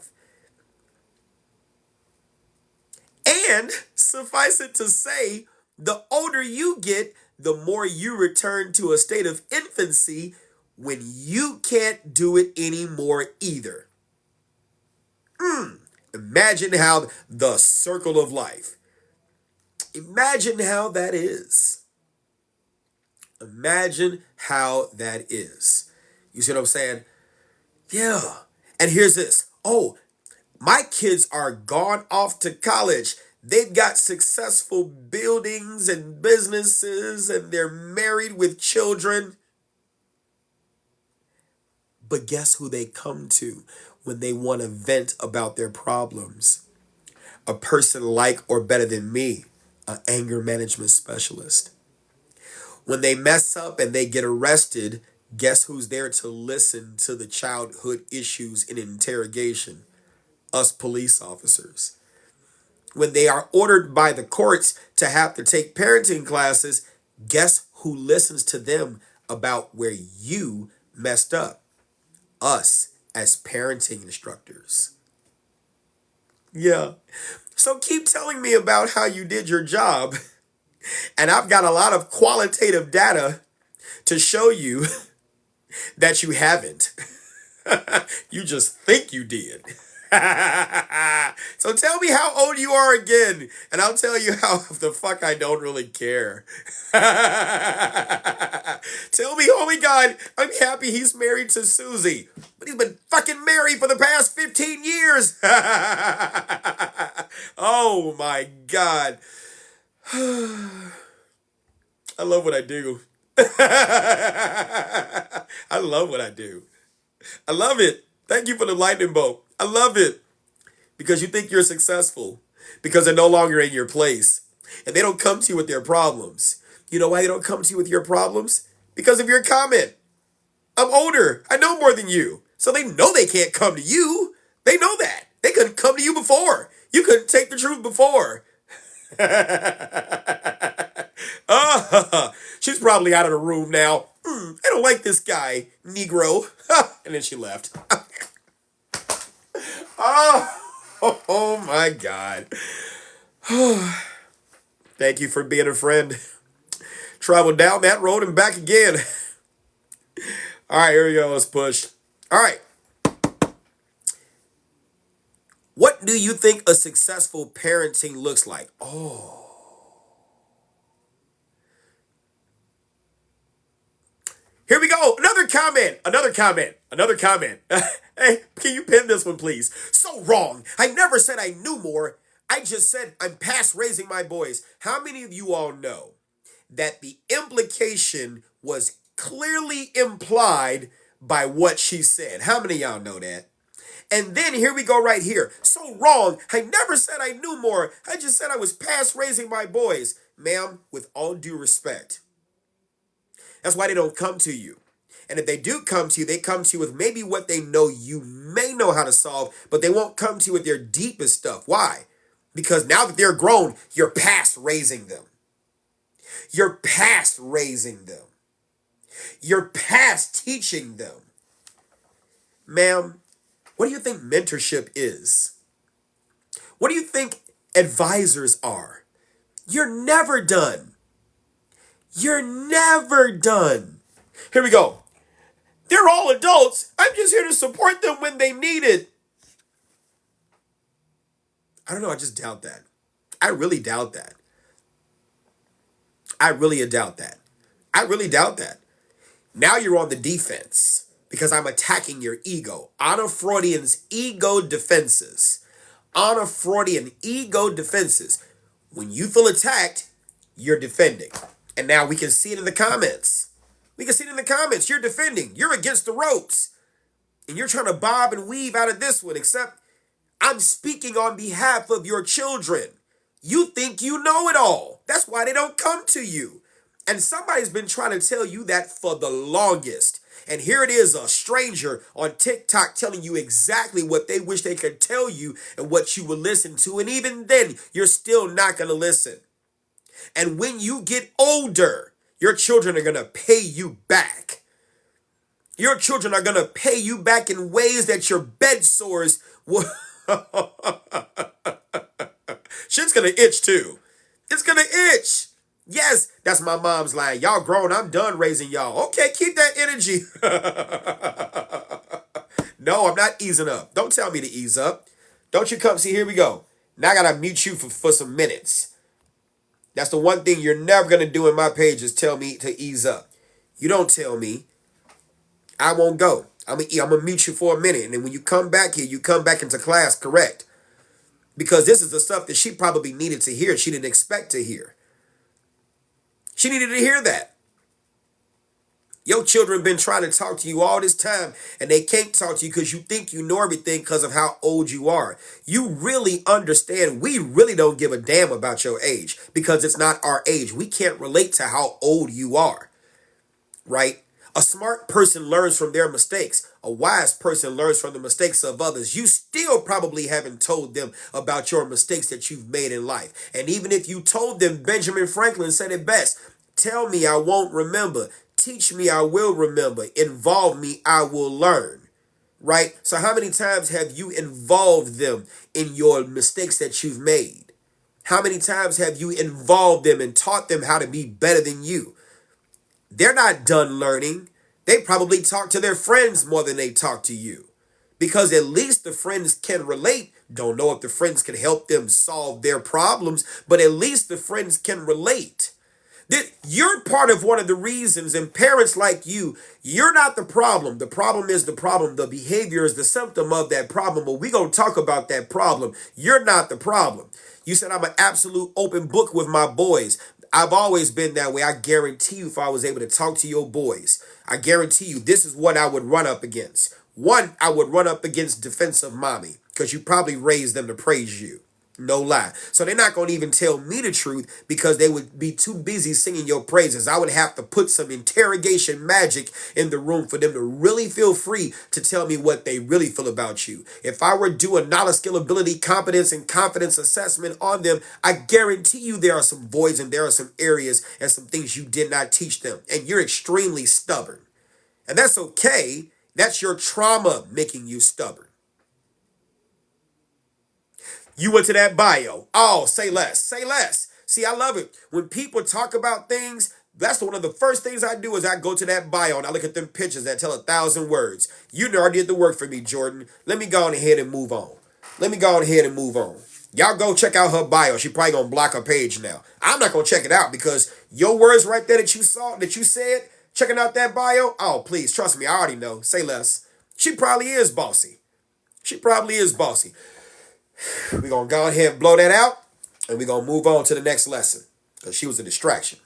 And suffice it to say, the older you get, the more you return to a state of infancy when you can't do it anymore either. Imagine how the circle of life. Imagine how that is. Imagine how that is. You see what I'm saying? Yeah. And here's this. Oh, my kids are gone off to college. They've got successful buildings and businesses, and they're married with children. But guess who they come to when they want to vent about their problems? A person like or better than me, an anger management specialist. When they mess up and they get arrested, guess who's there to listen to the childhood issues in interrogation? Us police officers. When they are ordered by the courts to have to take parenting classes, guess who listens to them about where you messed up? Us as parenting instructors. Yeah. So keep telling me about how you did your job. And I've got a lot of qualitative data to show you that you haven't. You just think you did. So tell me how old you are again, and I'll tell you how the fuck I don't really care. Tell me, oh my God, I'm happy he's married to Susie, but he's been fucking married for the past 15 years. Oh my God. I love what I do. I love what I do. I love it. Thank you for the lightning bolt. I love it. Because you think you're successful. Because they're no longer in your place. And they don't come to you with their problems. You know why they don't come to you with your problems? Because of your comment. I'm older. I know more than you. So they know they can't come to you. They know that. They couldn't come to you before. You couldn't take the truth before. She's probably out of the room now. I don't like this guy, Negro. And then she left. Oh my God. Thank you for being a friend. Travel down that road and back again. All right, here we go. Let's push. All right. What do you think a successful parenting looks like? Oh. Here we go. Another comment. Hey, can you pin this one, please? So wrong. I never said I knew more. I just said I'm past raising my boys. How many of you all know that the implication was clearly implied by what she said? How many of y'all know that? And then here we go right here. So wrong. I never said I knew more. I just said I was past raising my boys. Ma'am, with all due respect. That's why they don't come to you. And if they do come to you, they come to you with maybe what they know you may know how to solve, but they won't come to you with their deepest stuff. Why? Because now that they're grown, you're past raising them. You're past raising them. You're past teaching them. Ma'am, what do you think mentorship is? What do you think advisors are? You're never done. You're never done. Here we go. They're all adults. I'm just here to support them when they need it. I don't know. I just doubt that. I really doubt that. I really doubt that. I really doubt that. Now you're on the defense because I'm attacking your ego. Anna Freudian's ego defenses. Anna Freudian ego defenses. When you feel attacked, you're defending. And now we can see it in the comments. We can see it in the comments. You're defending. You're against the ropes. And you're trying to bob and weave out of this one, except I'm speaking on behalf of your children. You think you know it all. That's why they don't come to you. And somebody's been trying to tell you that for the longest. And here it is, a stranger on TikTok telling you exactly what they wish they could tell you and what you would listen to. And even then, you're still not going to listen. And when you get older, your children are going to pay you back. Your children are going to pay you back in ways that your bed sores will... Shit's going to itch too. It's going to itch. Yes, that's my mom's line. Y'all grown, I'm done raising y'all. Okay, keep that energy. No, I'm not easing up. Don't tell me to ease up. Don't you come, see, here we go. Now I got to mute you for some minutes. That's the one thing you're never going to do in my page is tell me to ease up. You don't tell me. I won't go. I'm going to mute you for a minute. And then when you come back here, you come back into class correct. Because this is the stuff that she probably needed to hear. She didn't expect to hear. She needed to hear that. Your children have been trying to talk to you all this time, and they can't talk to you because you think you know everything because of how old you are. You really understand. We really don't give a damn about your age because it's not our age. We can't relate to how old you are, right? A smart person learns from their mistakes. A wise person learns from the mistakes of others. You still probably haven't told them about your mistakes that you've made in life. And even if you told them, Benjamin Franklin said it best, tell me, I won't remember. Teach me, I will remember. Involve me, I will learn. Right? So how many times have you involved them in your mistakes that you've made? How many times have you involved them and taught them how to be better than you? They're not done learning. They probably talk to their friends more than they talk to you. Because at least the friends can relate. Don't know if the friends can help them solve their problems, but at least the friends can relate. You're part of one of the reasons, and parents like you're not the problem. The problem is the problem. The behavior is the symptom of that problem, but we're going to talk about that problem. You're not the problem. You said I'm an absolute open book with my boys. I've always been that way. I guarantee you if I was able to talk to your boys, I guarantee you this is what I would run up against. One, I would run up against defensive mommy because you probably raised them to praise you. No lie. So they're not going to even tell me the truth because they would be too busy singing your praises. I would have to put some interrogation magic in the room for them to really feel free to tell me what they really feel about you. If I were to do a knowledge, skill, ability, competence, and confidence assessment on them, I guarantee you there are some voids and there are some areas and some things you did not teach them. And you're extremely stubborn. And that's okay. That's your trauma making you stubborn. You went to that bio. Oh, say less. Say less. See, I love it. When people talk about things, that's one of the first things I do is I go to that bio and I look at them pictures that tell 1,000 words. You already did the work for me, Jordan. Let me go on ahead and move on. Let me go on ahead and move on. Y'all go check out her bio. She probably going to block her page now. I'm not going to check it out because your words right there that you saw, that you said, checking out that bio, oh, please, trust me, I already know. Say less. She probably is bossy. She probably is bossy. We're going to go ahead and blow that out, and we're going to move on to the next lesson because she was a distraction.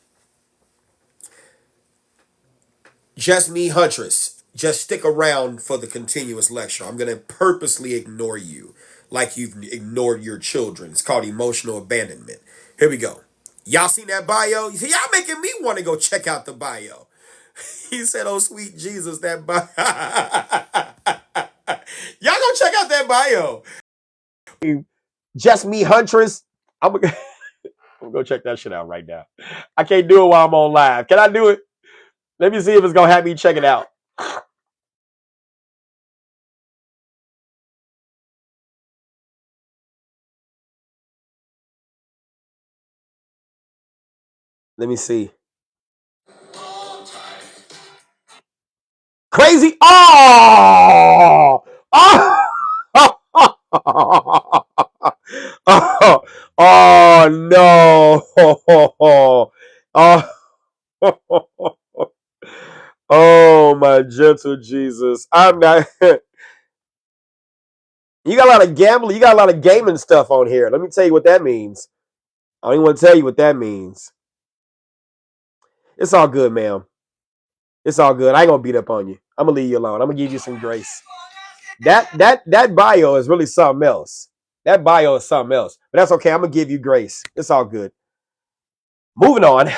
Just me, Huntress. Just stick around for the continuous lecture. I'm going to purposely ignore you like you've ignored your children. It's called emotional abandonment. Here we go. Y'all seen that bio? You see, y'all making me want to go check out the bio. He said, oh, sweet Jesus, that bio. Y'all go check out that bio. Just me, Huntress. I'm gonna go check that shit out right now. I can't do it while I'm on live. Can I do it? Let me see if it's gonna have me check it out. Let me see. Crazy. Oh! Oh! Oh, oh no. Oh, oh my gentle Jesus. I'm not you got a lot of gambling, you got a lot of gaming stuff on here. Let me tell you what that means. I don't even want to tell you what that means. It's all good, ma'am. It's all good. I ain't gonna beat up on you. I'm gonna leave you alone. I'm gonna give you some grace. That bio is really something else. That bio is something else. But that's okay. I'm gonna give you grace. It's all good. Moving on.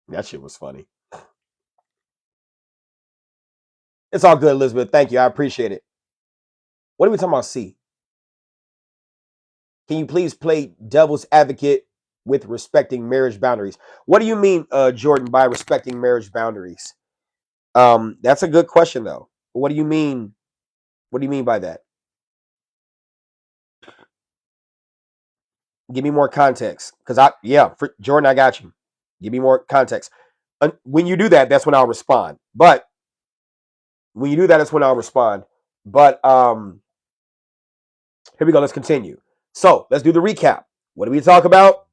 That shit was funny. It's all good, Elizabeth. Thank you. I appreciate it. What are we talking about? C. Can you please play devil's advocate with respecting marriage boundaries? What do you mean, Jordan, by respecting marriage boundaries? That's a good question though. What do you mean? What do you mean by that? Give me more context. For Jordan, I got you. Give me more context. When you do that, that's when I'll respond. But when you do that, that's when I'll respond. But here we go. Let's continue. So let's do the recap. What did we talk about?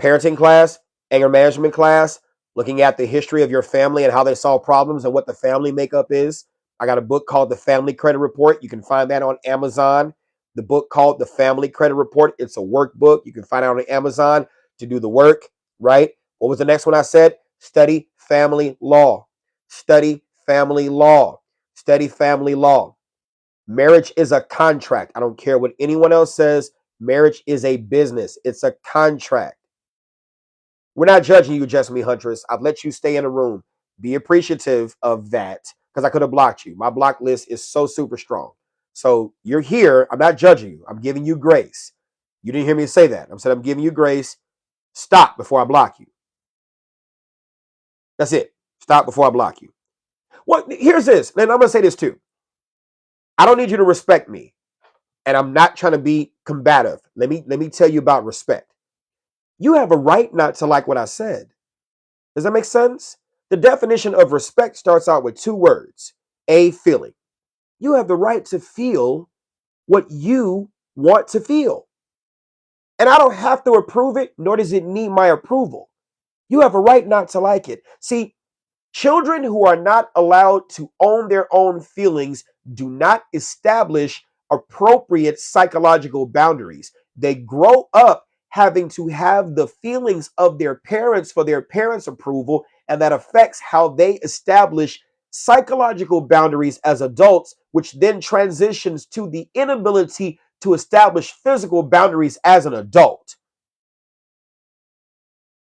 Parenting class, anger management class, looking at the history of your family and how they solve problems and what the family makeup is. I got a book called The Family Credit Report. You can find that on Amazon. The book called The Family Credit Report. It's a workbook. You can find it on Amazon to do the work, right? What was the next one I said? Study family law. Study family law. Study family law. Marriage is a contract. I don't care what anyone else says. Marriage is a business. It's a contract. We're not judging you, Just Me Huntress. I've let you stay in a room. Be appreciative of that because I could have blocked you. My block list is so super strong. So you're here. I'm not judging you. I'm giving you grace. You didn't hear me say that. I said I'm giving you grace. Stop before I block you. That's it. Stop before I block you. Well, here's this. And I'm going to say this too. I don't need you to respect me. And I'm not trying to be combative. Let me tell you about respect. You have a right not to like what I said. Does that make sense? The definition of respect starts out with two words: a feeling. You have the right to feel what you want to feel. And I don't have to approve it, nor does it need my approval. You have a right not to like it. See, children who are not allowed to own their own feelings do not establish appropriate psychological boundaries. They grow up having to have the feelings of their parents for their parents' approval, and that affects how they establish psychological boundaries as adults, which then transitions to the inability to establish physical boundaries as an adult.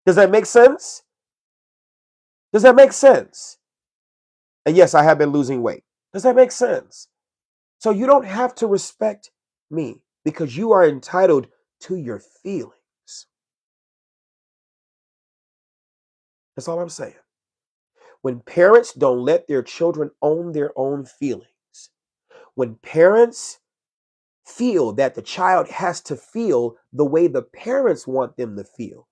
Does that make sense? Does that make sense? And yes, I have been losing weight. Does that make sense? So you don't have to respect me because you are entitled to your feelings. That's all I'm saying. When parents don't let their children own their own feelings, when parents feel that the child has to feel the way the parents want them to feel,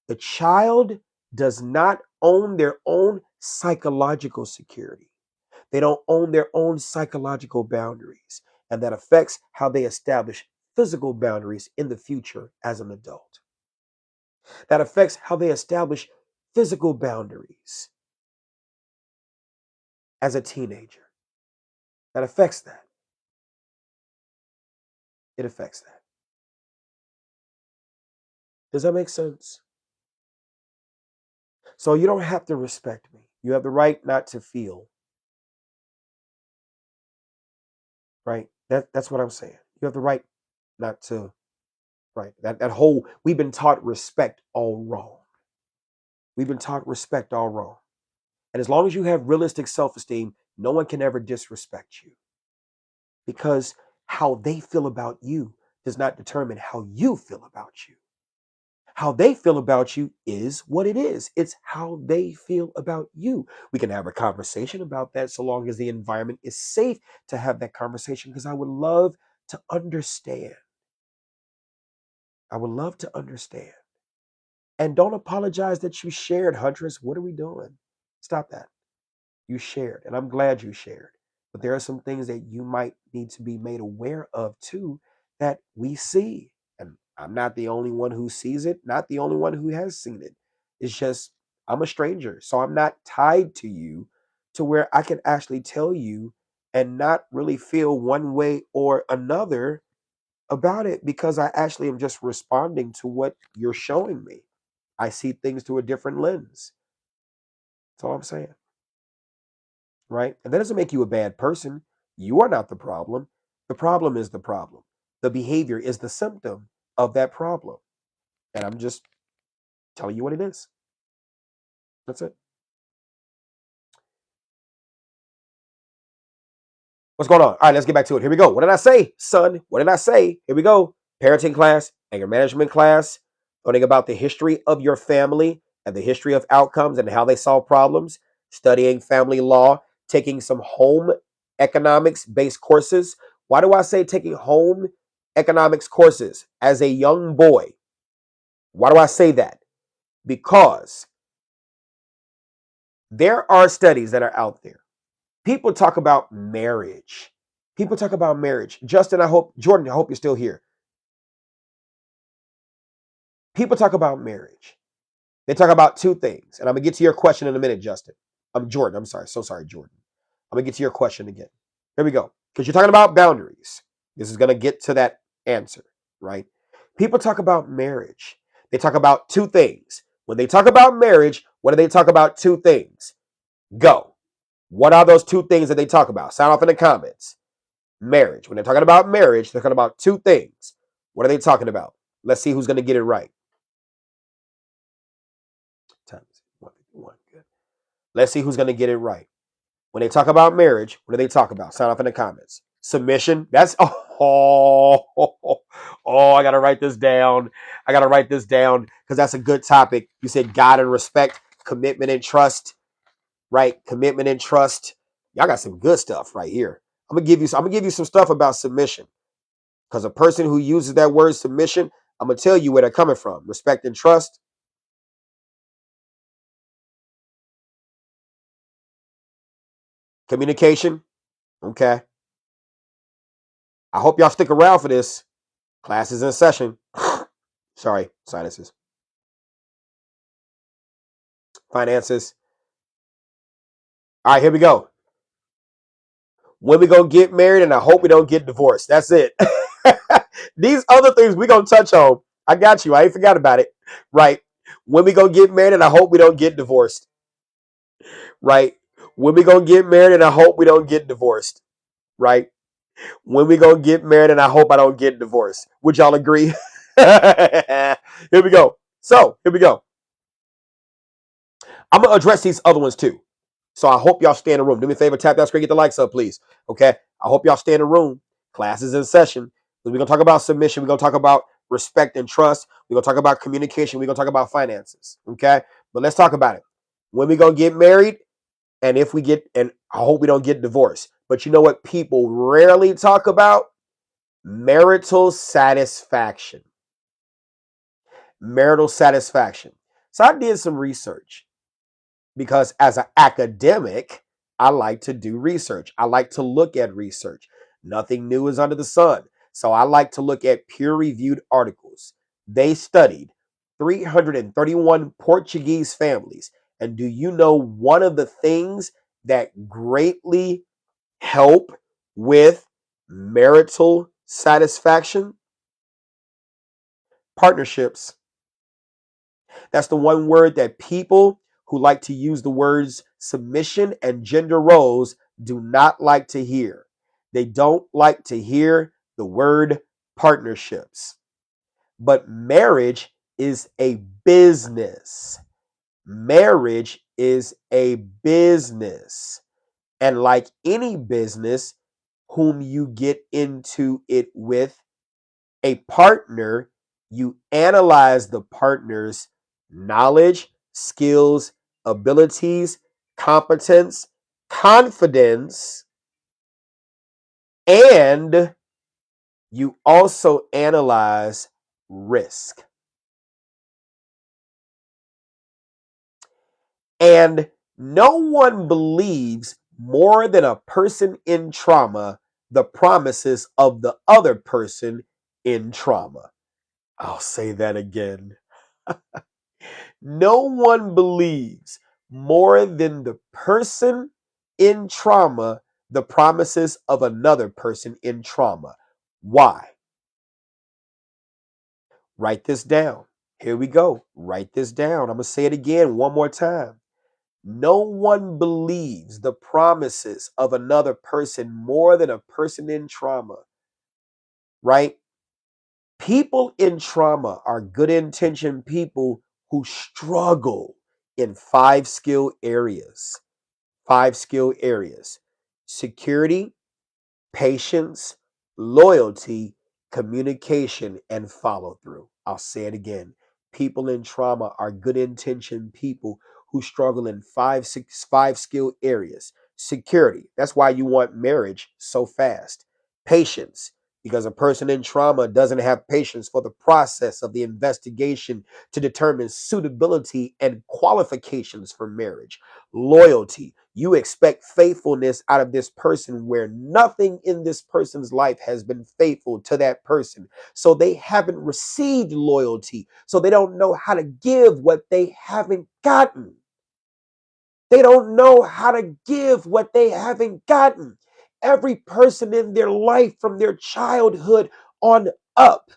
the child does not own their own psychological security. They don't own their own psychological boundaries, and that affects how they establish physical boundaries in the future as an adult. That affects how they establish physical boundaries as a teenager. That affects that. It affects that. Does that make sense? So you don't have to respect me. You have the right not to feel, right? That's what I'm saying. You have the right not to, right? That whole, we've been taught respect all wrong. We've been taught respect all wrong. And as long as you have realistic self-esteem, no one can ever disrespect you because how they feel about you does not determine how you feel about you. How they feel about you is what it is. It's how they feel about you. We can have a conversation about that so long as the environment is safe to have that conversation because I would love to understand. I would love to understand. And don't apologize that you shared, Huntress. What are we doing? Stop that. You shared, and I'm glad you shared. But there are some things that you might need to be made aware of too that we see. And I'm not the only one who sees it, not the only one who has seen it. It's just I'm a stranger. So I'm not tied to you to where I can actually tell you and not really feel one way or another about it because I actually am just responding to what you're showing me. I see things through a different lens. That's all I'm saying. Right? And that doesn't make you a bad person. You are not the problem. The problem is the problem. The behavior is the symptom of that problem. And I'm just telling you what it is. That's it. What's going on? All right, let's get back to it. Here we go. What did I say, son? What did I say? Here we go. Parenting class, anger management class, learning about the history of your family and the history of outcomes and how they solve problems, studying family law, taking some home economics based courses. Why do I say taking home economics courses as a young boy? Why do I say that? Because there are studies that are out there. People talk about marriage. People talk about marriage. Justin, Jordan, I hope you're still here. People talk about marriage. They talk about two things. And I'm going to get to your question in a minute, Justin. I'm Jordan. I'm sorry. So sorry, Jordan. I'm going to get to your question again. Here we go. Because you're talking about boundaries. This is going to get to that answer, right? People talk about marriage. They talk about two things. When they talk about marriage, what do they talk about? Two things. Go. What are those two things that they talk about? Sound off in the comments. Marriage. When they're talking about marriage, they're talking about two things. What are they talking about? Let's see who's going to get it right. Times 151. Good. Let's see who's going to get it right. When they talk about marriage, what do they talk about? Sound off in the comments. Submission. That's I gotta write this down. I gotta write this down because that's a good topic. You said God and respect, commitment and trust, right? Commitment and trust. Y'all got some good stuff right here. I'm gonna give you some stuff about submission. Because a person who uses that word submission, I'm gonna tell you where they're coming from. Respect and trust. Communication. Okay. I hope y'all stick around for this. Class is in session. Sorry, sinuses. Finances. All right, here we go. When we gonna get married, and I hope we don't get divorced. That's it. These other things we gonna touch on. I got you. I ain't forgot about it. Right. When we gonna get married, and I hope we don't get divorced. Right. When we gonna get married, and I hope we don't get divorced. Right. When we gonna get married, and I hope I don't get divorced. Would y'all agree? Here we go. So here we go. I'm gonna address these other ones too. So I hope y'all stay in the room. Do me a favor, tap that screen, get the likes up, please. Okay. I hope y'all stay in the room. Class is in session. We're gonna talk about submission. We're gonna talk about respect and trust. We're gonna talk about communication. We're gonna talk about finances. Okay. But let's talk about it. When we gonna get married, and if we get, and I hope we don't get divorced. But you know what people rarely talk about? Marital satisfaction. Marital satisfaction. So I did some research because as an academic, I like to do research. I like to look at research. Nothing new is under the sun. So I like to look at peer-reviewed articles. They studied 331 Portuguese families. And do you know one of the things that greatly help with marital satisfaction? Partnerships. That's the one word that people who like to use the words submission and gender roles do not like to hear. They don't like to hear the word partnerships. But marriage is a business. Marriage is a business. And like any business, whom you get into it with, a partner, you analyze the partner's knowledge, skills, abilities, competence, confidence, and you also analyze risk. And no one believes more than a person in trauma the promises of the other person in trauma. I'll say that again. No one believes more than the person in trauma the promises of another person in trauma. Why? Write this down. Here we go. Write this down. I'm going to say it again one more time. No one believes the promises of another person more than a person in trauma, right? People in trauma are good intentioned people who struggle in five skill areas. Five skill areas: security, patience, loyalty, communication, and follow through. I'll say it again. People in trauma are good intentioned people who struggle in five skill areas. Security, that's why you want marriage so fast. Patience, because a person in trauma doesn't have patience for the process of the investigation to determine suitability and qualifications for marriage. Loyalty, you expect faithfulness out of this person where nothing in this person's life has been faithful to that person. So they haven't received loyalty. So they don't know how to give what they haven't gotten. They don't know how to give what they haven't gotten. Every person in their life from their childhood on up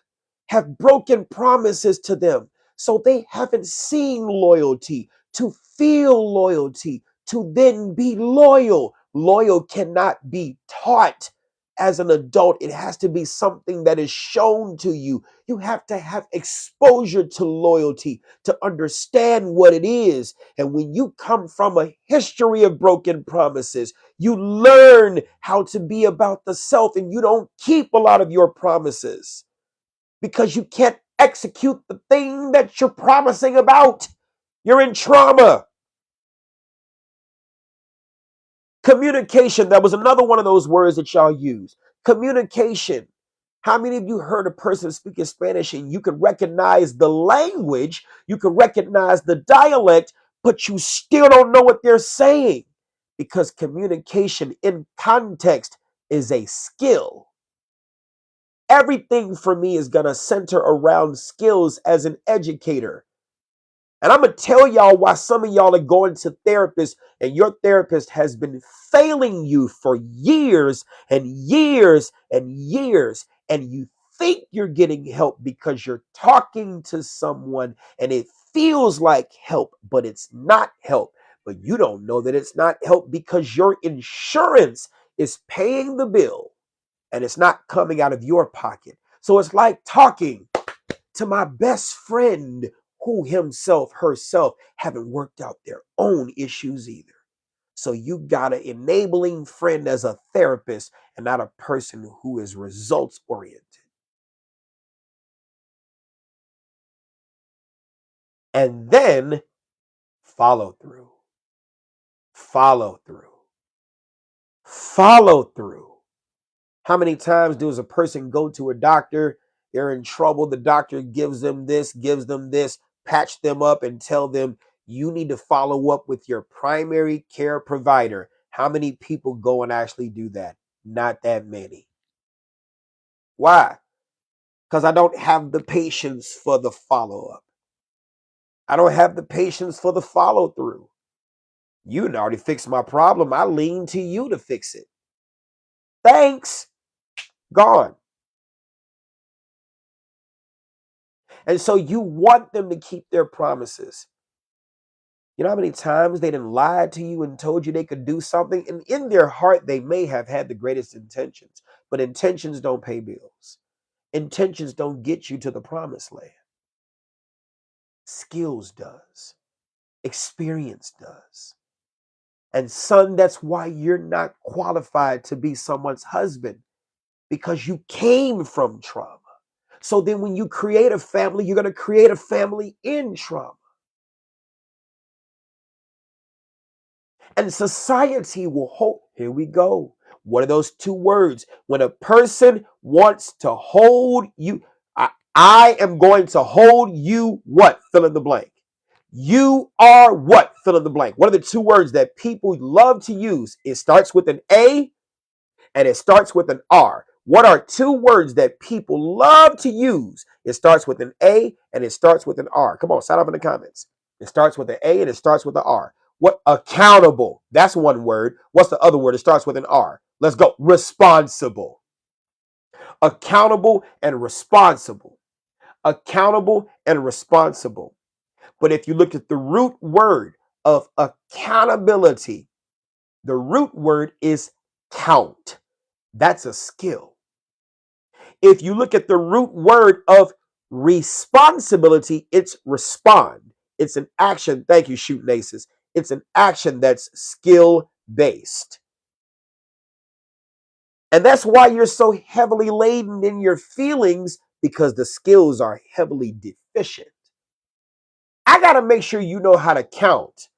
have broken promises to them. So they haven't seen loyalty, to feel loyalty, to then be loyal. Loyal cannot be taught as an adult. It has to be something that is shown to you. You have to have exposure to loyalty to understand what it is. And when you come from a history of broken promises, you learn how to be about the self and you don't keep a lot of your promises because you can't execute the thing that you're promising about. You're in trauma. Communication, that was another one of those words that y'all use. Communication. How many of you heard a person speaking Spanish and you could recognize the language, you could recognize the dialect, but you still don't know what they're saying? Because communication in context is a skill. Everything for me is going to center around skills as an educator. And I'm going to tell y'all why some of y'all are going to therapists and your therapist has been failing you for years and years and years. And you think you're getting help because you're talking to someone and it feels like help, but it's not help. But you don't know that it's not help because your insurance is paying the bill and it's not coming out of your pocket. So it's like talking to my best friend who himself, herself haven't worked out their own issues either. So you got an enabling friend as a therapist and not a person who is results oriented. And then follow through, follow through, follow through. How many times does a person go to a doctor? They're in trouble. The doctor gives them this, patch them up and tell them you need to follow up with your primary care provider. How many people go and actually do that? Not that many. Why? Because I don't have the patience for the follow up. I don't have the patience for the follow through. You had already fixed my problem. I lean to you to fix it. Thanks. Gone. And so you want them to keep their promises. You know how many times they done lied to you and told you they could do something? And in their heart, they may have had the greatest intentions, but intentions don't pay bills. Intentions don't get you to the promised land. Skills does. Experience does. And son, that's why you're not qualified to be someone's husband because you came from trauma. So then when you create a family, you're going to create a family in trauma. And society will hold. Here we go. What are those two words? When a person wants to hold you, I am going to hold you what? Fill in the blank. You are what? Fill in the blank. What are the two words that people love to use? It starts with an A and it starts with an R. What are two words that people love to use? It starts with an A and it starts with an R. Come on, shout out in the comments. It starts with an A and it starts with an R. What? Accountable. That's one word. What's the other word? It starts with an R. Let's go. Responsible. Accountable and responsible. Accountable and responsible. But if you look at the root word of accountability, the root word is count. That's a skill. If you look at the root word of responsibility, it's respond. It's an action. Thank you, Shooting Aces. It's an action that's skill based. And that's why you're so heavily laden in your feelings, because the skills are heavily deficient. I got to make sure you know how to count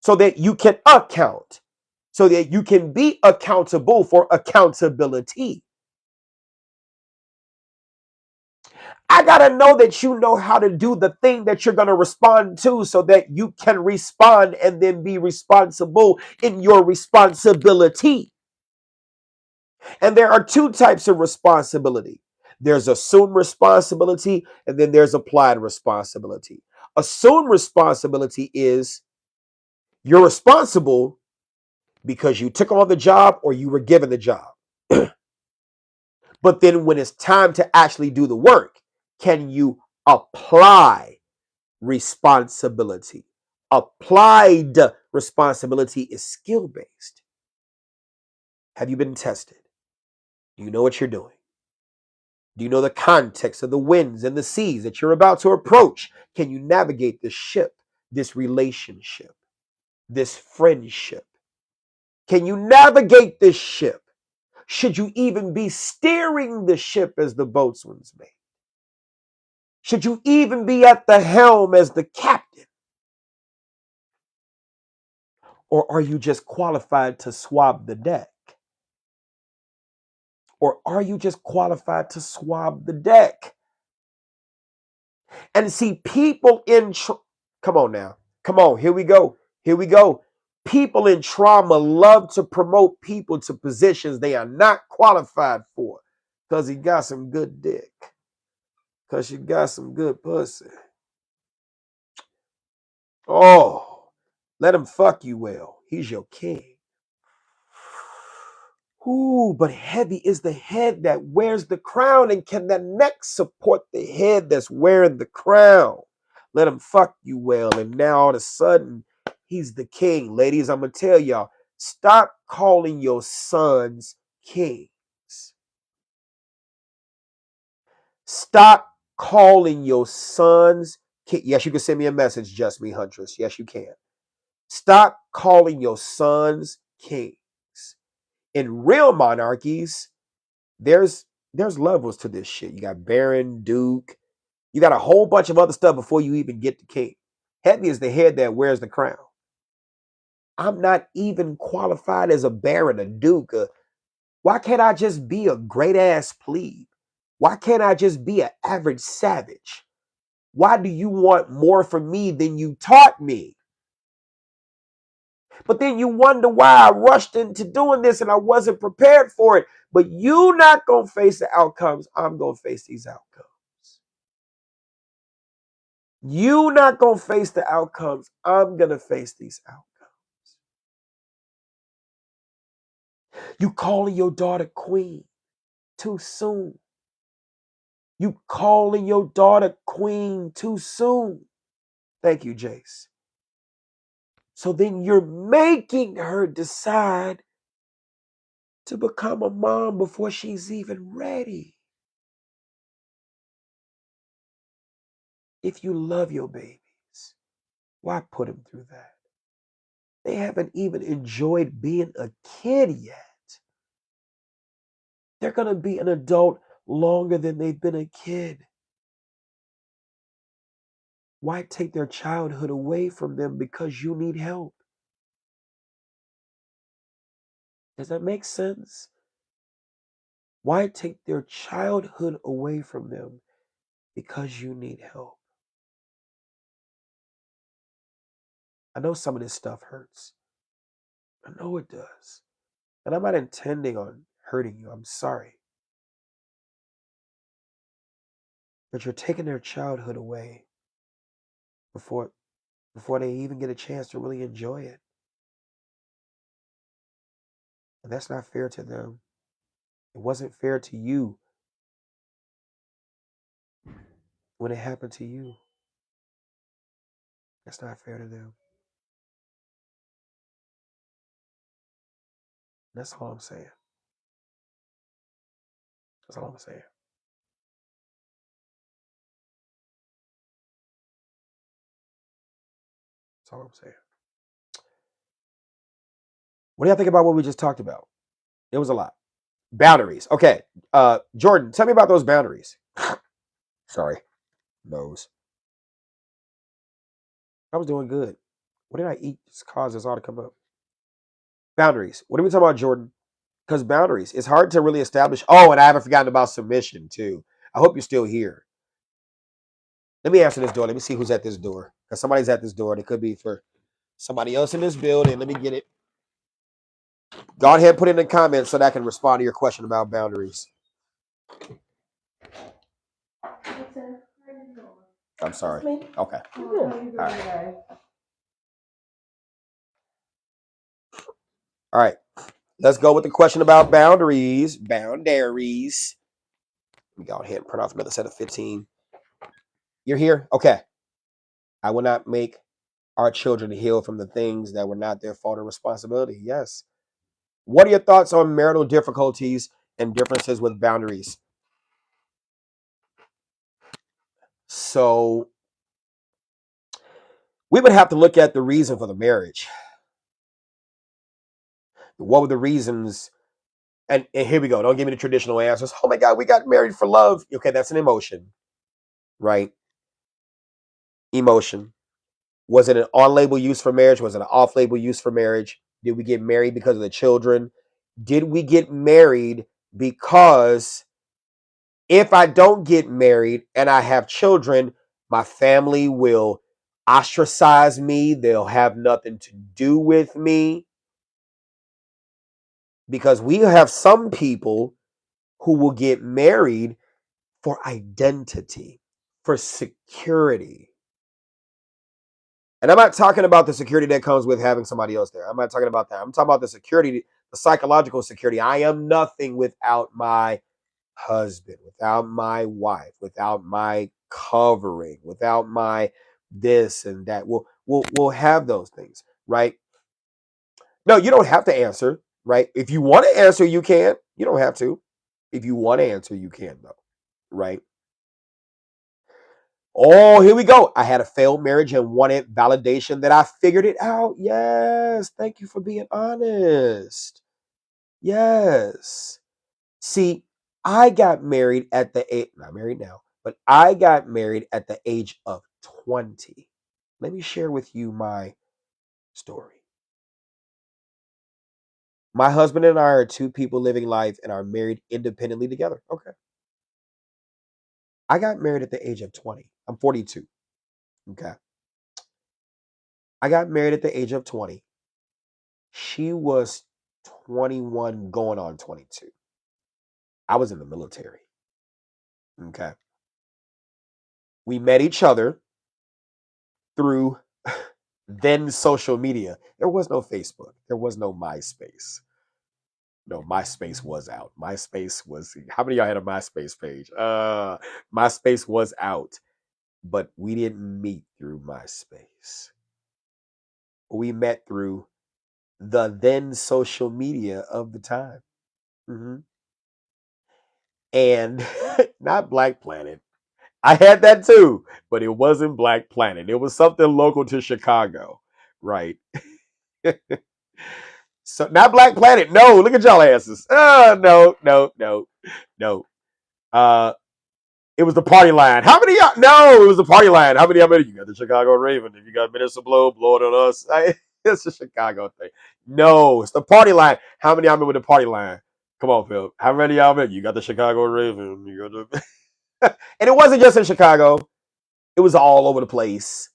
so that you can account, so that you can be accountable for accountability. I got to know that you know how to do the thing that you're going to respond to so that you can respond and then be responsible in your responsibility. And there are two types of responsibility. There's assumed responsibility and then there's applied responsibility. Assumed responsibility is you're responsible because you took on the job or you were given the job. But then when it's time to actually do the work, can you apply responsibility? Applied responsibility is skill based. Have you been tested? Do you know what you're doing? Do you know the context of the winds and the seas that you're about to approach? Can you navigate this ship, this relationship, this friendship? Can you navigate this ship? Should you even be steering the ship as the boatswain's mate? Should you even be at the helm as the captain? Or are you just qualified to swab the deck? Or are you just qualified to swab the deck? And see, people in come on now. Come on, here we go. Here we go. People in trauma love to promote people to positions they are not qualified for because he got some good dick. Because you got some good pussy. Oh, let him fuck you well. He's your king. Ooh, but heavy is the head that wears the crown, and can the neck support the head that's wearing the crown? Let him fuck you well, and now all of a sudden, he's the king. Ladies, I'm going to tell y'all, stop calling your sons kings. Stop calling your sons king. Yes, you can send me a message, Just Me Huntress. Yes, you can. Stop calling your sons kings. In real monarchies, there's levels to this shit. You got Baron, Duke. You got a whole bunch of other stuff before you even get to king. Heavy is the head that wears the crown. I'm not even qualified as a baron, a duke. Why can't I just be a great ass plebe? Why can't I just be an average savage? Why do you want more from me than you taught me? But then you wonder why I rushed into doing this and I wasn't prepared for it. But you not going to face the outcomes. I'm going to face these outcomes. You not going to face the outcomes. I'm going to face these outcomes. You calling your daughter queen too soon. You calling your daughter queen too soon. Thank you, Jace. So then you're making her decide to become a mom before she's even ready. If you love your babies, why put them through that? They haven't even enjoyed being a kid yet. They're going to be an adult longer than they've been a kid. Why take their childhood away from them because you need help? Does that make sense? Why take their childhood away from them because you need help? I know some of this stuff hurts. I know it does. And I'm not intending on hurting you. I'm sorry. But you're taking their childhood away before they even get a chance to really enjoy it. And that's not fair to them. It wasn't fair to you when it happened to you. That's not fair to them. That's all I'm saying. That's all I'm saying. That's all I'm saying. What do y'all think about what we just talked about? It was a lot. Boundaries. Okay. Jordan, tell me about those boundaries. Sorry. Nose. I was doing good. What did I eat? This caused this all to come up. Boundaries. What are we talking about, Jordan? Because boundaries. It's hard to really establish. Oh, and I haven't forgotten about submission, too. I hope you're still here. Let me answer this door. Let me see who's at this door. Because somebody's at this door. And it could be for somebody else in this building. Let me get it. Go ahead and put it in the comments so that I can respond to your question about boundaries. I'm sorry. Okay. All right. All right. Let's go with the question about boundaries. Boundaries. Let me go ahead and print off another set of 15. You're here? Okay. I will not make our children heal from the things that were not their fault or responsibility. Yes. What are your thoughts on marital difficulties and differences with boundaries? So we would have to look at the reason for the marriage. What were the reasons? And here we go. Don't give me the traditional answers. Oh my God, we got married for love. Okay, that's an emotion, right? Emotion. Was it an on-label use for marriage? Was it an off-label use for marriage? Did we get married because of the children? Did we get married because if I don't get married and I have children, my family will ostracize me. They'll have nothing to do with me. Because we have some people who will get married for identity, for security. And I'm not talking about the security that comes with having somebody else there. I'm not talking about that. I'm talking about the security, the psychological security. I am nothing without my husband, without my wife, without my covering, without my this and that. We'll have those things, right? No, you don't have to answer, right? If you want to answer, you can. You don't have to. If you want to answer, you can, though, right? Oh, here we go. I had a failed marriage and wanted validation that I figured it out. Yes. Thank you for being honest. Yes. See, I got married at the age, not married now, but I got married at the age of 20. Let me share with you my story. My husband and I are two people living life and are married independently together. Okay. I got married at the age of 20. I'm 42. Okay. I got married at the age of 20. She was 21 going on 22. I was in the military. Okay. We met each other through then social media. There was no Facebook. There was no MySpace. No, MySpace was out. MySpace was, how many of y'all had a MySpace page? MySpace was out, but we didn't meet through MySpace. We met through the then social media of the time. Mm-hmm. And not Black Planet. I had that too, but it wasn't Black Planet. It was something local to Chicago, right? So not Black Planet. No, look at y'all asses. No. It was the party line. How many y'all? No, it was the party line. How many y'all made? You got the Chicago Raven. If you got minutes to blow it on us. It's a Chicago thing. No, it's the party line. How many y'all remember the party line? Come on, Phil. How many y'all remember? You got the Chicago Raven. You got the and it wasn't just in Chicago. It was all over the place,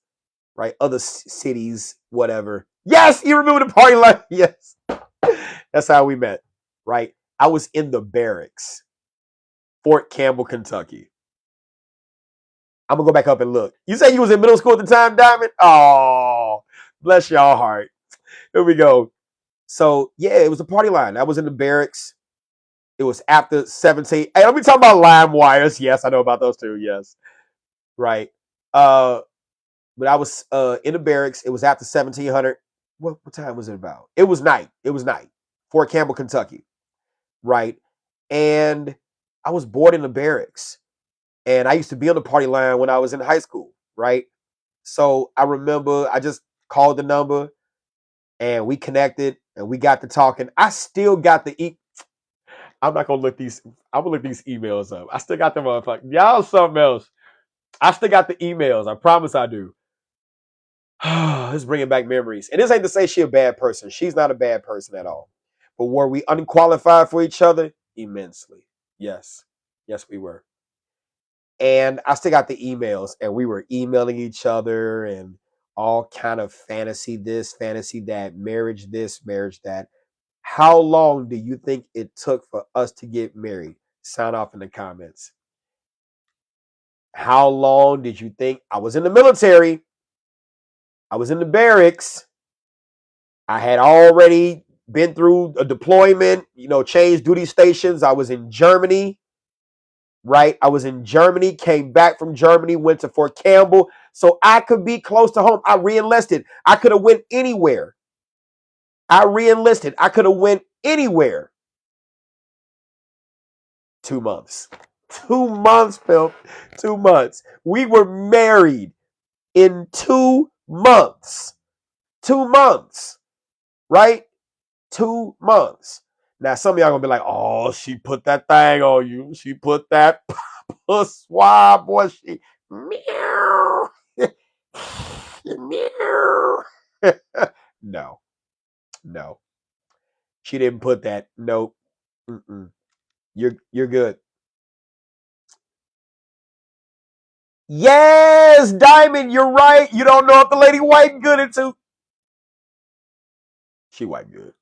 right? Other cities, whatever. Yes, you remember the party line. Yes. That's how we met, right? I was in the barracks, Fort Campbell, Kentucky. I'm gonna go back up and look. You say you was in middle school at the time, Diamond? Oh, bless y'all heart. Here we go. So yeah, it was a party line. I was in the barracks. It was after 17. Hey, let me talk about lime wires. Yes, I know about those too. Yes. Right. Uh, but I was in the barracks. It was after 1700. What time was it about? It was night. It was night. Fort Campbell, Kentucky. Right. And I was bored in the barracks. And I used to be on the party line when I was in high school. Right. So I remember I just called the number and we connected and we got to talking. I still got the I'm not gonna look these. I'm gonna look these emails up. I still got them motherfuckers. Y'all something else. I still got the emails. I promise I do. It's bringing back memories. And this ain't to say she a bad person. She's not a bad person at all. But were we unqualified for each other? Immensely. Yes. Yes, we were. And I still got the emails, and we were emailing each other and all kind of fantasy this, fantasy that, marriage this, marriage that. How long do you think it took for us to get married? Sound off in the comments. How long did you think? I was in the military? I was in the barracks. I had already been through a deployment, changed duty stations. I was in Germany, right? I was in Germany, came back from Germany, went to Fort Campbell so I could be close to home. I re-enlisted. I could have went anywhere. I re-enlisted. I could have went anywhere. 2 months. 2 months, Phil. 2 months. We were married in 2 months. 2 months, right? 2 months. Now, some of y'all gonna be like, oh, she put that thing on you. She put that swab, boy. She meow. Meow. No, no. She didn't put that. Nope. Mm-mm. You're good. Yes, Diamond, you're right. You don't know if the lady white good into. She white good.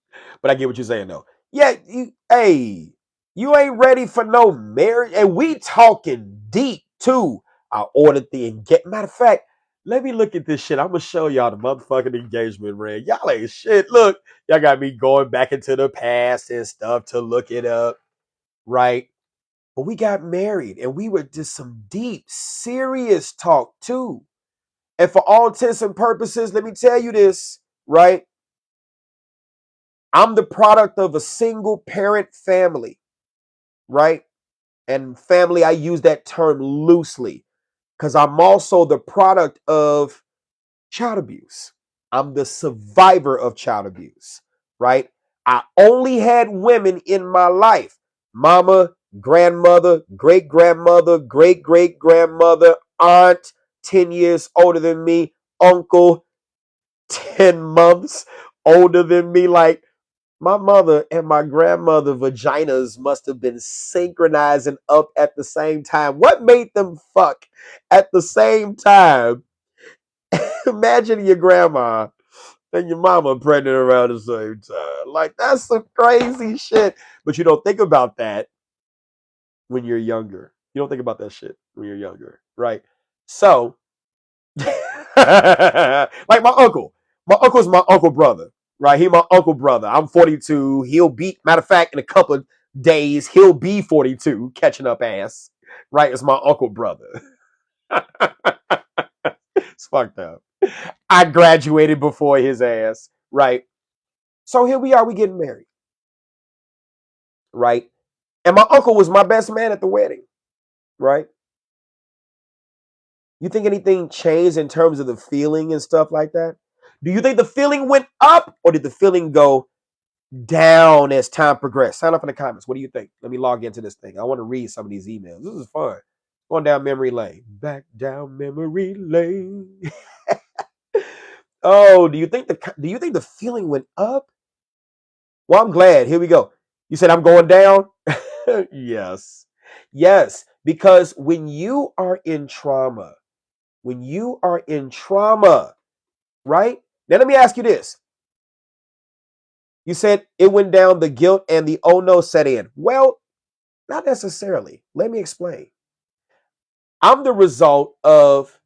But I get what you're saying though. Yeah, you ain't ready for no marriage. And we talking deep too. I ordered the engagement. Matter of fact, let me look at this shit. I'm gonna show y'all the motherfucking engagement ring. Y'all ain't shit. Look, y'all got me going back into the past and stuff to look it up, right? But we got married and we were just some deep, serious talk too. And for all intents and purposes, let me tell you this, right? I'm the product of a single parent family, right? And family, I use that term loosely because I'm also the product of child abuse. I'm the survivor of child abuse, right? I only had women in my life: mama, grandmother, great grandmother, great great grandmother, aunt, 10 years older than me, uncle, 10 months older than me. Like, my mother and my grandmother vaginas must have been synchronizing up at the same time. What made them fuck at the same time? Imagine your grandma and your mama pregnant around the same time. Like, that's some crazy shit. But you don't think about that when you're younger. You don't think about that shit when you're younger, right? So, like my uncle. My uncle's my uncle brother, right? He my uncle brother. I'm 42. He'll be, matter of fact, in a couple of days, he'll be 42, catching up ass. Right? It's my uncle brother. It's fucked up. I graduated before his ass, right? So here we are, we getting married, right? And my uncle was my best man at the wedding, right? You think anything changed in terms of the feeling and stuff like that? Do you think the feeling went up or did the feeling go down as time progressed? Sign up in the comments. What do you think? Let me log into this thing. I want to read some of these emails. This is fun. Going down memory lane. Back down memory lane. Oh, do you think the feeling went up? Well, I'm glad. Here we go. You said I'm going down? Yes. Yes, because when you are in trauma, right? Now let me ask you this. You said it went down, the guilt and the oh no set in. Well, not necessarily. Let me explain. I'm the result of,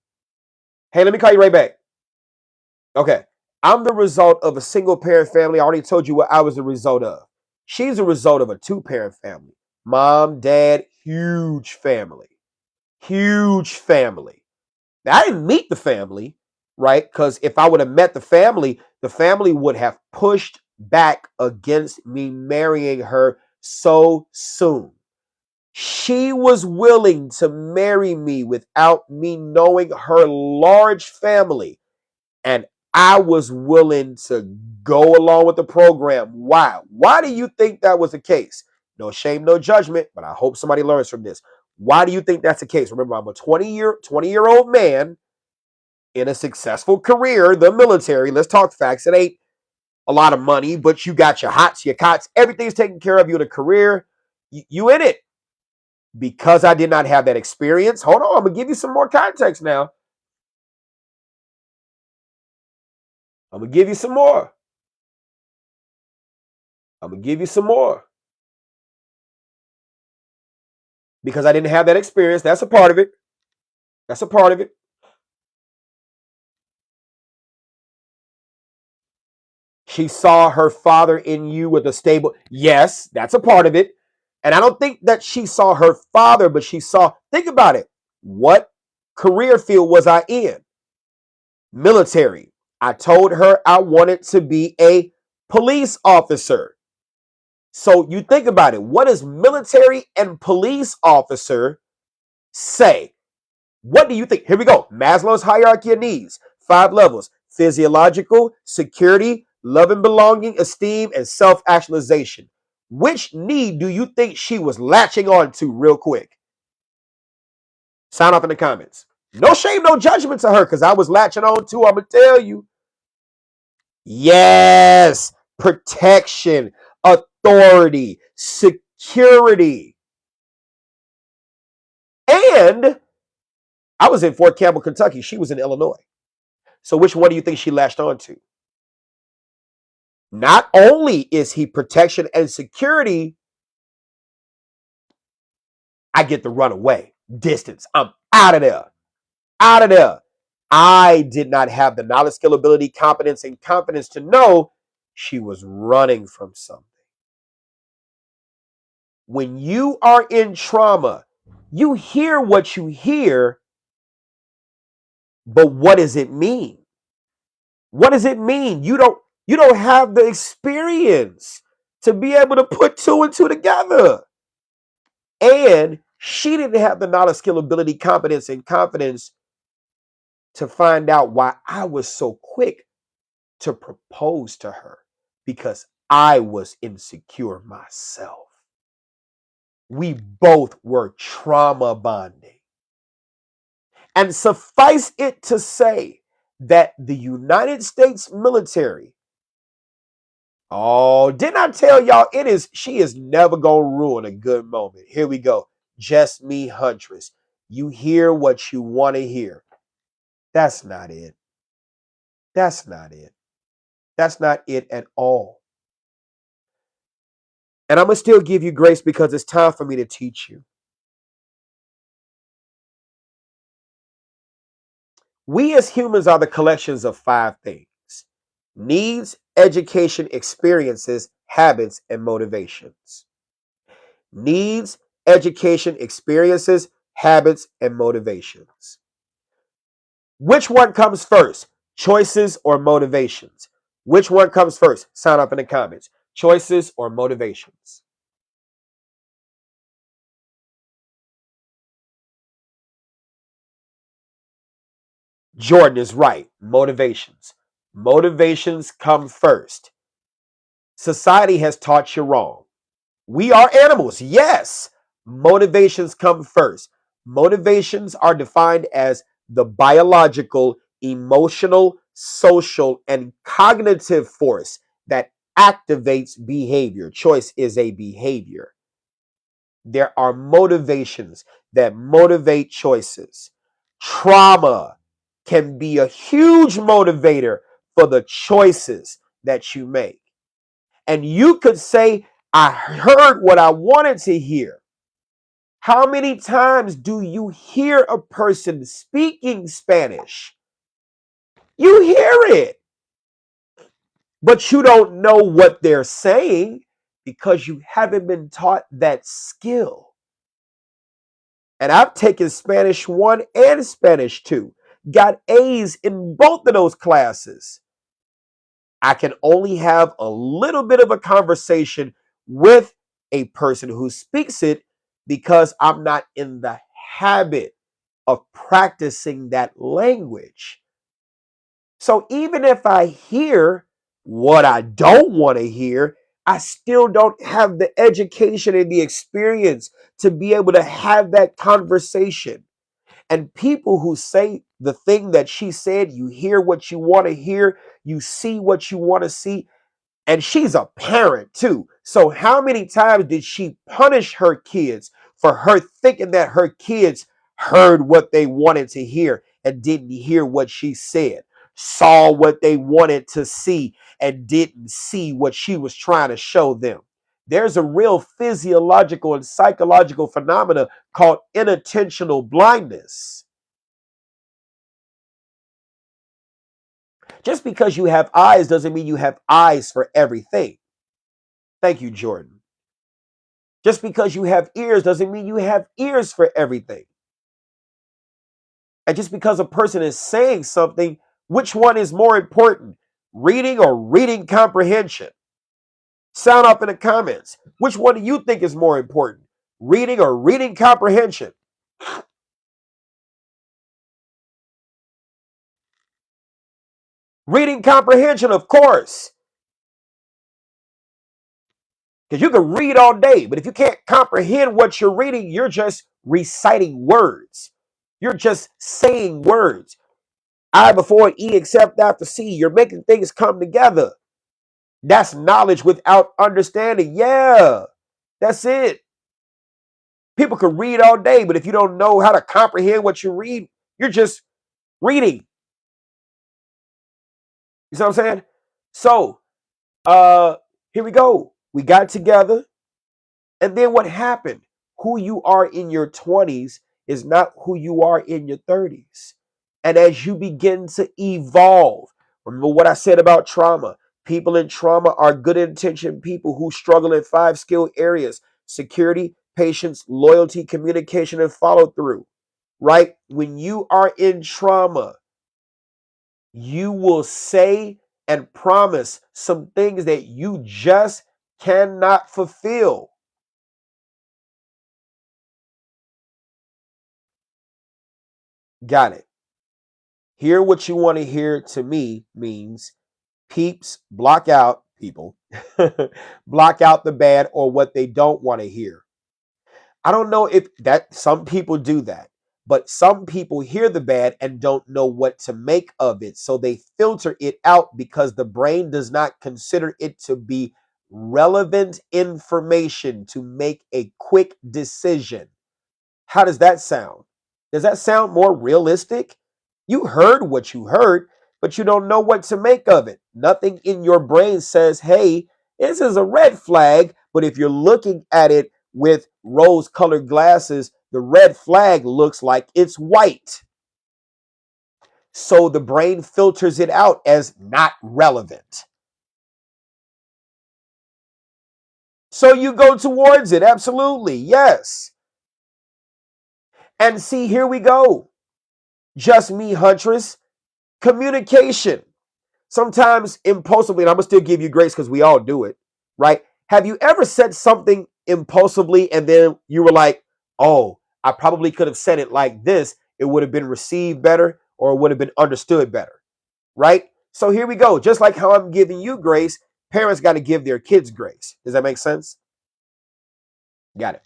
hey, let me call you right back. Okay. I'm the result of a single parent family. I already told you what I was the result of. She's a result of a two-parent family. Mom, dad, huge family. Huge family. Now, I didn't meet the family, right? Because if I would have met the family would have pushed back against me marrying her so soon. She was willing to marry me without me knowing her large family. And I was willing to go along with the program. Why? Why do you think that was the case? No shame, no judgment, but I hope somebody learns from this. Why do you think that's the case? Remember, I'm a 20-year-old man in a successful career, the military. Let's talk facts. It ain't a lot of money, but you got your hots, your cots, everything's taken care of you in a career. You in it. Because I did not have that experience. Hold on, I'm gonna give you some more context now. I'm gonna give you some more. I'm gonna give you some more. Because I didn't have that experience. That's a part of it. That's a part of it. She saw her father in you with a stable. Yes, that's a part of it. And I don't think that she saw her father, but she saw, think about it. What career field was I in? Military. I told her I wanted to be a police officer. So you think about it. What does military and police officer say? What do you think? Here we go. Maslow's hierarchy of needs. 5 levels: physiological, security, love and belonging, esteem, and self-actualization. Which need do you think she was latching on to real quick? Sign off in the comments. No shame, no judgment to her, because I was latching on to, I'm going to tell you. Yes. Protection, authority, security. And I was in Fort Campbell, Kentucky. She was in Illinois. So which one do you think she latched on to? Not only is he protection and security, I get to run away. Distance. I'm out of there. Out of there. I did not have the knowledge, skill, ability, competence, and confidence to know she was running from something. When you are in trauma, you hear what you hear, but what does it mean? What does it mean? You don't have the experience to be able to put two and two together. And she didn't have the knowledge, skill, ability, competence, and confidence to find out why I was so quick to propose to her, because I was insecure myself. We both were trauma bonding. And suffice it to say that the United States military, oh, didn't I tell y'all she is never gonna ruin a good moment. Here we go. Just me, Huntress. You hear what you want to hear. That's not it. That's not it. That's not it at all. And I'm going to still give you grace because it's time for me to teach you. We as humans are the collections of 5 things: needs, education, experiences, habits, and motivations. Needs, education, experiences, habits, and motivations. Which one comes first? Choices or motivations? Which one comes first? Sign up in the comments. Choices or motivations? Jordan is right. Motivations. Motivations come first. Society has taught you wrong. We are animals. Yes. Motivations come first. Motivations are defined as the biological, emotional, social, and cognitive force that activates behavior. Choice is a behavior. There are motivations that motivate choices. Trauma can be a huge motivator for the choices that you make. And you could say, I heard what I wanted to hear. How many times do you hear a person speaking Spanish? You hear it, but you don't know what they're saying because you haven't been taught that skill. And I've taken Spanish 1 and Spanish 2, got A's in both of those classes. I can only have a little bit of a conversation with a person who speaks it because I'm not in the habit of practicing that language. So even if I hear what I don't want to hear, I still don't have the education and the experience to be able to have that conversation. And people who say the thing that she said, you hear what you want to hear, you see what you want to see, and she's a parent too. So how many times did she punish her kids for her thinking that her kids heard what they wanted to hear and didn't hear what she said, saw what they wanted to see and didn't see what she was trying to show them? There's a real physiological and psychological phenomena called inattentional blindness. Just because you have eyes doesn't mean you have eyes for everything. Thank you, Jordan. Just because you have ears doesn't mean you have ears for everything. And just because a person is saying something, which one is more important, reading or reading comprehension? Sound up in the comments. Which one do you think is more important, reading or reading comprehension? Reading comprehension, of course, because you can read all day, but if you can't comprehend what you're reading, you're just reciting words. You're just saying words. I before E except after C. You're making things come together. That's knowledge without understanding. Yeah, that's it. People can read all day, but if you don't know how to comprehend what you read, you're just reading. You see what I'm saying? So, uh, here we go. We got together, and then what happened? Who you are in your 20s is not who you are in your 30s. And as you begin to evolve, remember what I said about trauma. People in trauma are good intentioned people who struggle in 5 skill areas: security, patience, loyalty, communication, and follow through. Right? When you are in trauma, you will say and promise some things that you just cannot fulfill. Got it. Hear what you want to hear to me means peeps, block out people, block out the bad or what they don't want to hear. I don't know if that some people do that, but some people hear the bad and don't know what to make of it. So they filter it out because the brain does not consider it to be relevant information to make a quick decision. How does that sound? Does that sound more realistic? You heard what you heard, but you don't know what to make of it. Nothing in your brain says, hey, this is a red flag. But if you're looking at it with rose colored glasses, the red flag looks like it's white. So the brain filters it out as not relevant. So you go towards it. Absolutely. Yes. And see, here we go. Just me, Huntress. Communication. Sometimes impulsively, and I'm gonna still give you grace because we all do it, right? Have you ever said something impulsively and then you were like, oh, I probably could have said it like this. It would have been received better or it would have been understood better, right? So here we go. Just like how I'm giving you grace, parents got to give their kids grace. Does that make sense? Got it.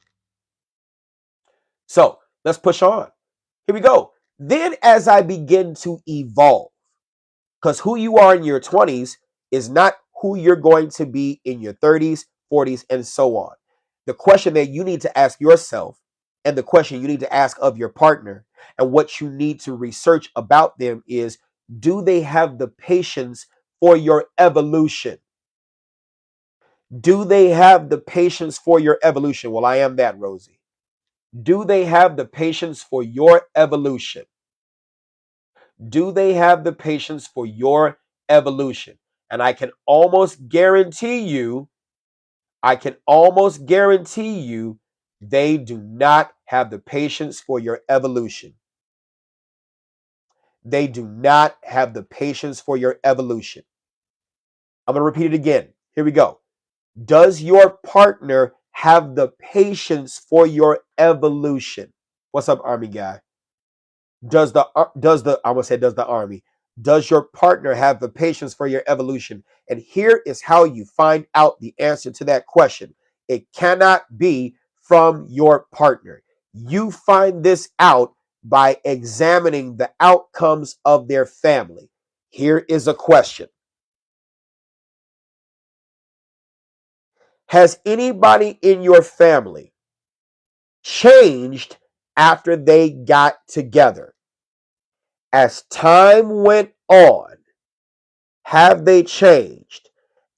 So let's push on. Here we go. Then as I begin to evolve, because who you are in your 20s is not who you're going to be in your 30s, 40s, and so on. The question that you need to ask yourself, and the question you need to ask of your partner, and what you need to research about them is, do they have the patience for your evolution? Do they have the patience for your evolution? Well, I am that, Rosie. Do they have the patience for your evolution? Do they have the patience for your evolution? And I can almost guarantee you, they do not have the patience for your evolution. They do not have the patience for your evolution. I'm going to repeat it again. Here we go. Does your partner have the patience for your evolution? What's up, Army guy? Does the Army? Does your partner have the patience for your evolution? And here is how you find out the answer to that question. It cannot be from your partner. You find this out by examining the outcomes of their family. Here is a question. Has anybody in your family changed after they got together? As time went on, have they changed?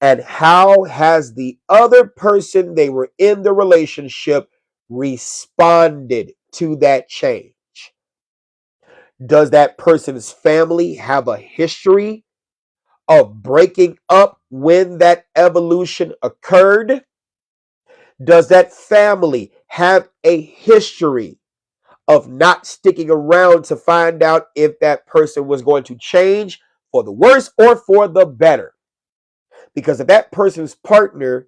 And how has the other person they were in the relationship responded to that change? Does that person's family have a history of breaking up when that evolution occurred? Does that family have a history of not sticking around to find out if that person was going to change for the worse or for the better? Because if that person's partner,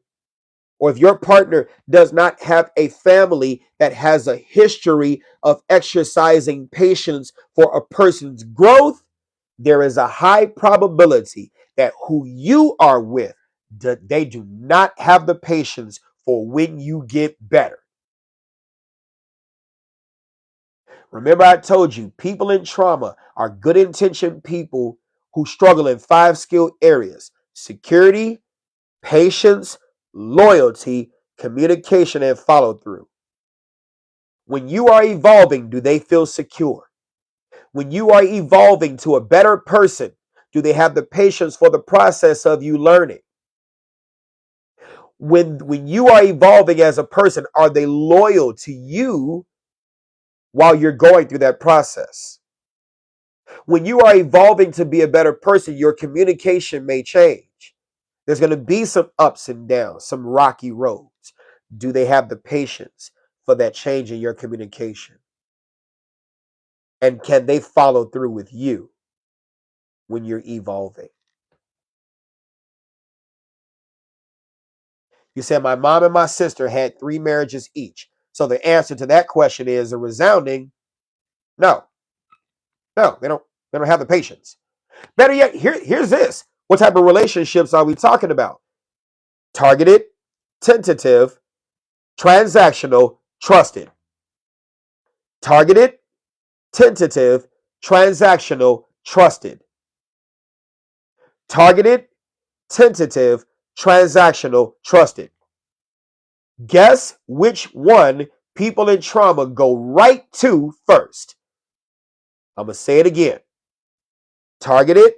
or if your partner does not have a family that has a history of exercising patience for a person's growth, there is a high probability that who you are with, that they do not have the patience for when you get better. Remember, I told you, people in trauma are good intentioned people who struggle in 5 skill areas: security, patience, loyalty, communication, and follow through. When you are evolving, do they feel secure? When you are evolving to a better person, do they have the patience for the process of you learning? When you are evolving as a person, are they loyal to you while you're going through that process? When you are evolving to be a better person, your communication may change. There's going to be some ups and downs, some rocky roads. Do they have the patience for that change in your communication? And can they follow through with you when you're evolving? You said my mom and my sister had 3 marriages each. So the answer to that question is a resounding no. No, they don't have the patience. Better yet, here's this. What type of relationships are we talking about? Targeted, tentative, transactional, trusted. Targeted, tentative, transactional, trusted. Targeted, tentative, transactional, trusted. Guess which one people in trauma go right to first? I'm going to say it again. Targeted,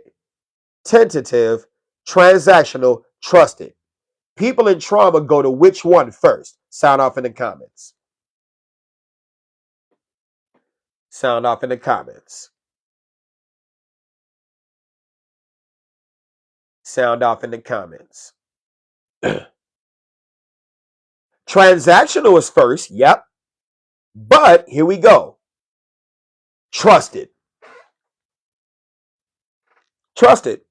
tentative, transactional, trusted. People in trauma go to which one first? Sound off in the comments. Sound off in the comments. Sound off in the comments. Transactional is first, yep. But here we go. Trusted. Trusted.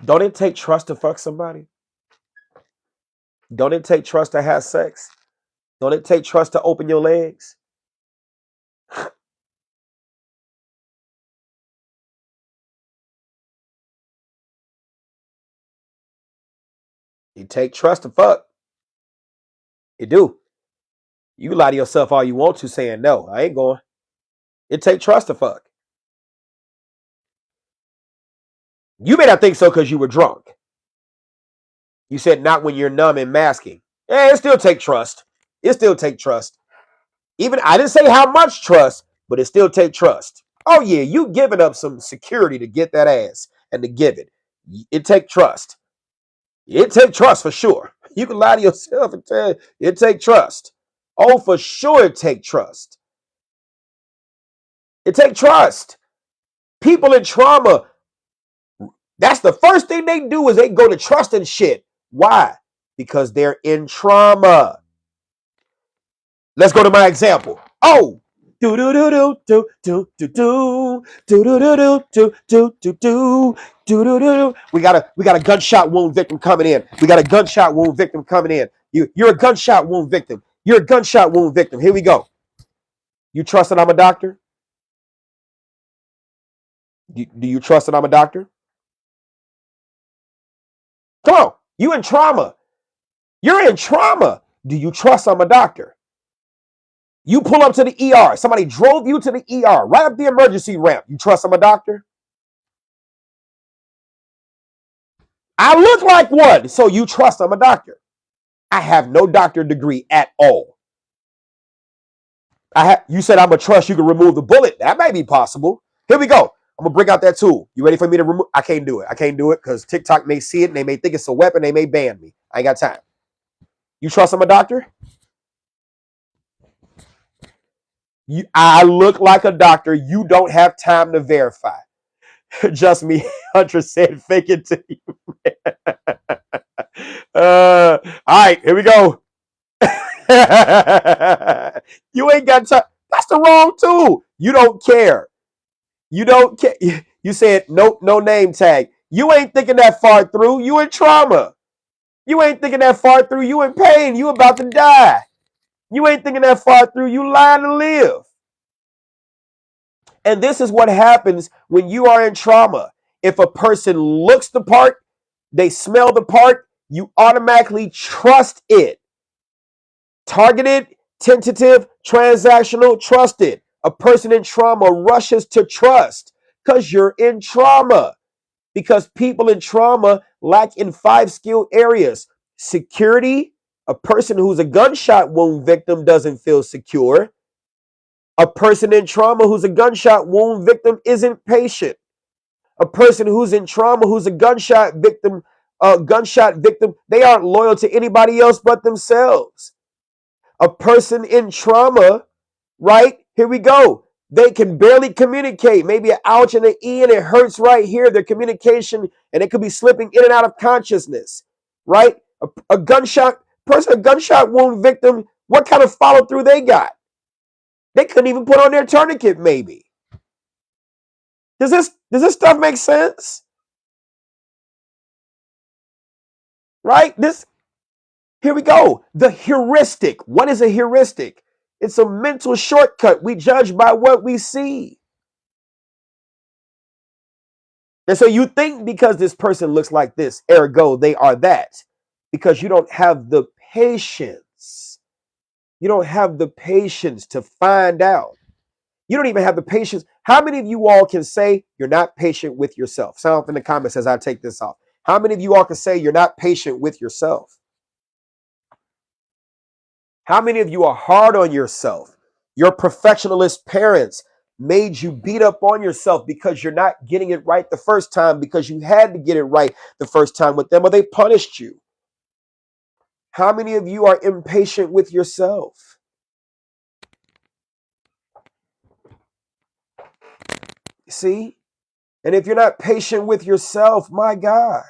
Don't it take trust to fuck somebody? Don't it take trust to have sex? Don't it take trust to open your legs? You take trust to fuck. You do. You can lie to yourself all you want to saying no. I ain't going. It take trust to fuck. You may not think so because you were drunk. You said not when you're numb and masking. Yeah, it still take trust. It still take trust. Even I didn't say how much trust, but it still take trust. Oh yeah, you giving up some security to get that ass and to give it. It take trust. It take trust for sure. You can lie to yourself and tell it take trust. Oh, for sure it take trust. It take trust. People in trauma, that's the first thing they do is they go to trust and shit. Why? Because they're in trauma. Let's go to my example. Oh, do do do do do do do do do do do do do do do do do. We got a gunshot wound victim coming in. We got a gunshot wound victim coming in. You're a gunshot wound victim. You're a gunshot wound victim. Here we go. You trust that I'm a doctor? Do you trust that I'm a doctor? Come on. You in trauma. You're in trauma. Do you trust I'm a doctor? You pull up to the ER. Somebody drove you to the ER, right up the emergency ramp. You trust I'm a doctor? I look like one, so you trust I'm a doctor. I have no doctor degree at all. You said I'm gonna trust you can remove the bullet. That may be possible. Here we go. I'm gonna bring out that tool. You ready for me to remove? I can't do it. I can't do it because TikTok may see it and they may think it's a weapon. They may ban me. I ain't got time. You trust I'm a doctor? I look like a doctor. You don't have time to verify. Just me. Hunter said, fake it to you. All right, here we go. You ain't got time. That's the wrong tool. You don't care. You don't care. You said no name tag. You ain't thinking that far through. You in trauma. You ain't thinking that far through. You in pain. You about to die. You ain't thinking that far through. You lying to live. And this is what happens when you are in trauma. If a person looks the part, they smell the part, you automatically trust it. Targeted, tentative, transactional, trusted. A person in trauma rushes to trust because you're in trauma. Because people in trauma lack in 5 skill areas. Security, a person who's a gunshot wound victim doesn't feel secure. A person in trauma who's a gunshot wound victim isn't patient. A person who's in trauma who's a gunshot victim, they aren't loyal to anybody else but themselves. A person in trauma, right? Here we go. They can barely communicate. Maybe an ouch and an E and it hurts right here. Their communication and it could be slipping in and out of consciousness, right? A gunshot wound victim, what kind of follow through they got? They couldn't even put on their tourniquet, maybe. Does this stuff make sense? Right? Here we go. The heuristic. What is a heuristic? It's a mental shortcut. We judge by what we see. And so you think because this person looks like this, ergo they are that. Because you don't have the patience. You don't have the patience to find out. You don't even have the patience. How many of you all can say you're not patient with yourself? Sound off in the comments as I take this off. How many of you all can say you're not patient with yourself? How many of you are hard on yourself? Your perfectionist parents made you beat up on yourself because you're not getting it right the first time because you had to get it right the first time with them or they punished you. How many of you are impatient with yourself? See? And if you're not patient with yourself, my God,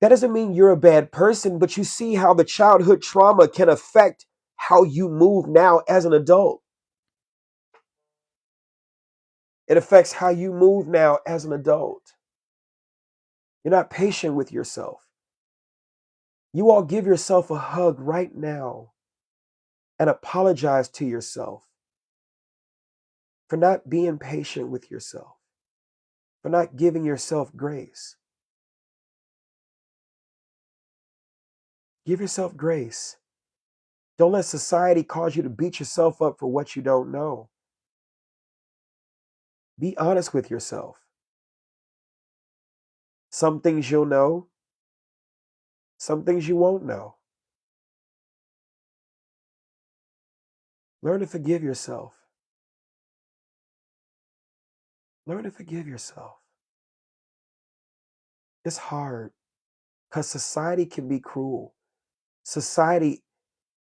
that doesn't mean you're a bad person, but you see how the childhood trauma can affect how you move now as an adult. It affects how you move now as an adult. You're not patient with yourself. You all give yourself a hug right now and apologize to yourself for not being patient with yourself, for not giving yourself grace. Give yourself grace. Don't let society cause you to beat yourself up for what you don't know. Be honest with yourself. Some things you'll know, some things you won't know. Learn to forgive yourself. Learn to forgive yourself. It's hard because society can be cruel. Society,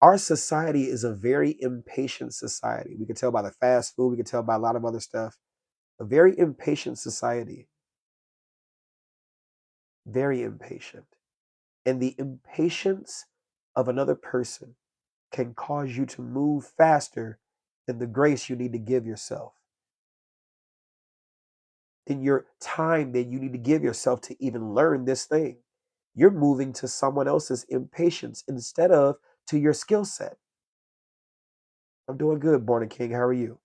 our society is a very impatient society. We can tell by the fast food, we can tell by a lot of other stuff. A very impatient society, very impatient. And the impatience of another person can cause you to move faster than the grace you need to give yourself, in your time that you need to give yourself to even learn this thing. You're moving to someone else's impatience instead of to your skill set. I'm doing good, Born and King. How are you?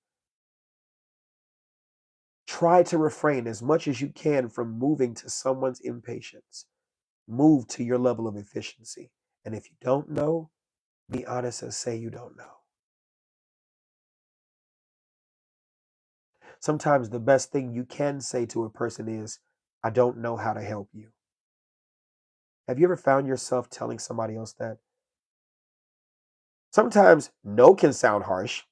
Try to refrain as much as you can from moving to someone's impatience. Move to your level of efficiency. And if you don't know, be honest and say you don't know. Sometimes the best thing you can say to a person is, I don't know how to help you. Have you ever found yourself telling somebody else that? Sometimes no can sound harsh.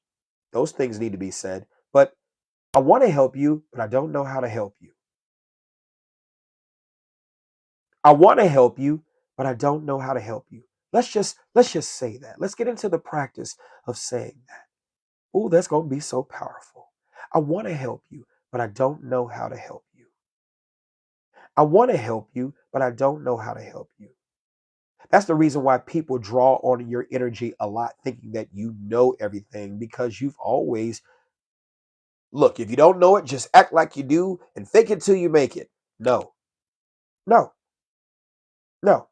Those things need to be said. But I want to help you, but I don't know how to help you. I want to help you, but I don't know how to help you. Let's just say that. Let's get into the practice of saying that. Oh, that's going to be so powerful. I want to help you, but I don't know how to help you. I want to help you, but I don't know how to help you. That's the reason why people draw on your energy a lot, thinking that you know everything, because you've always, look, if you don't know it, just act like you do and fake it till you make it. No, no, no,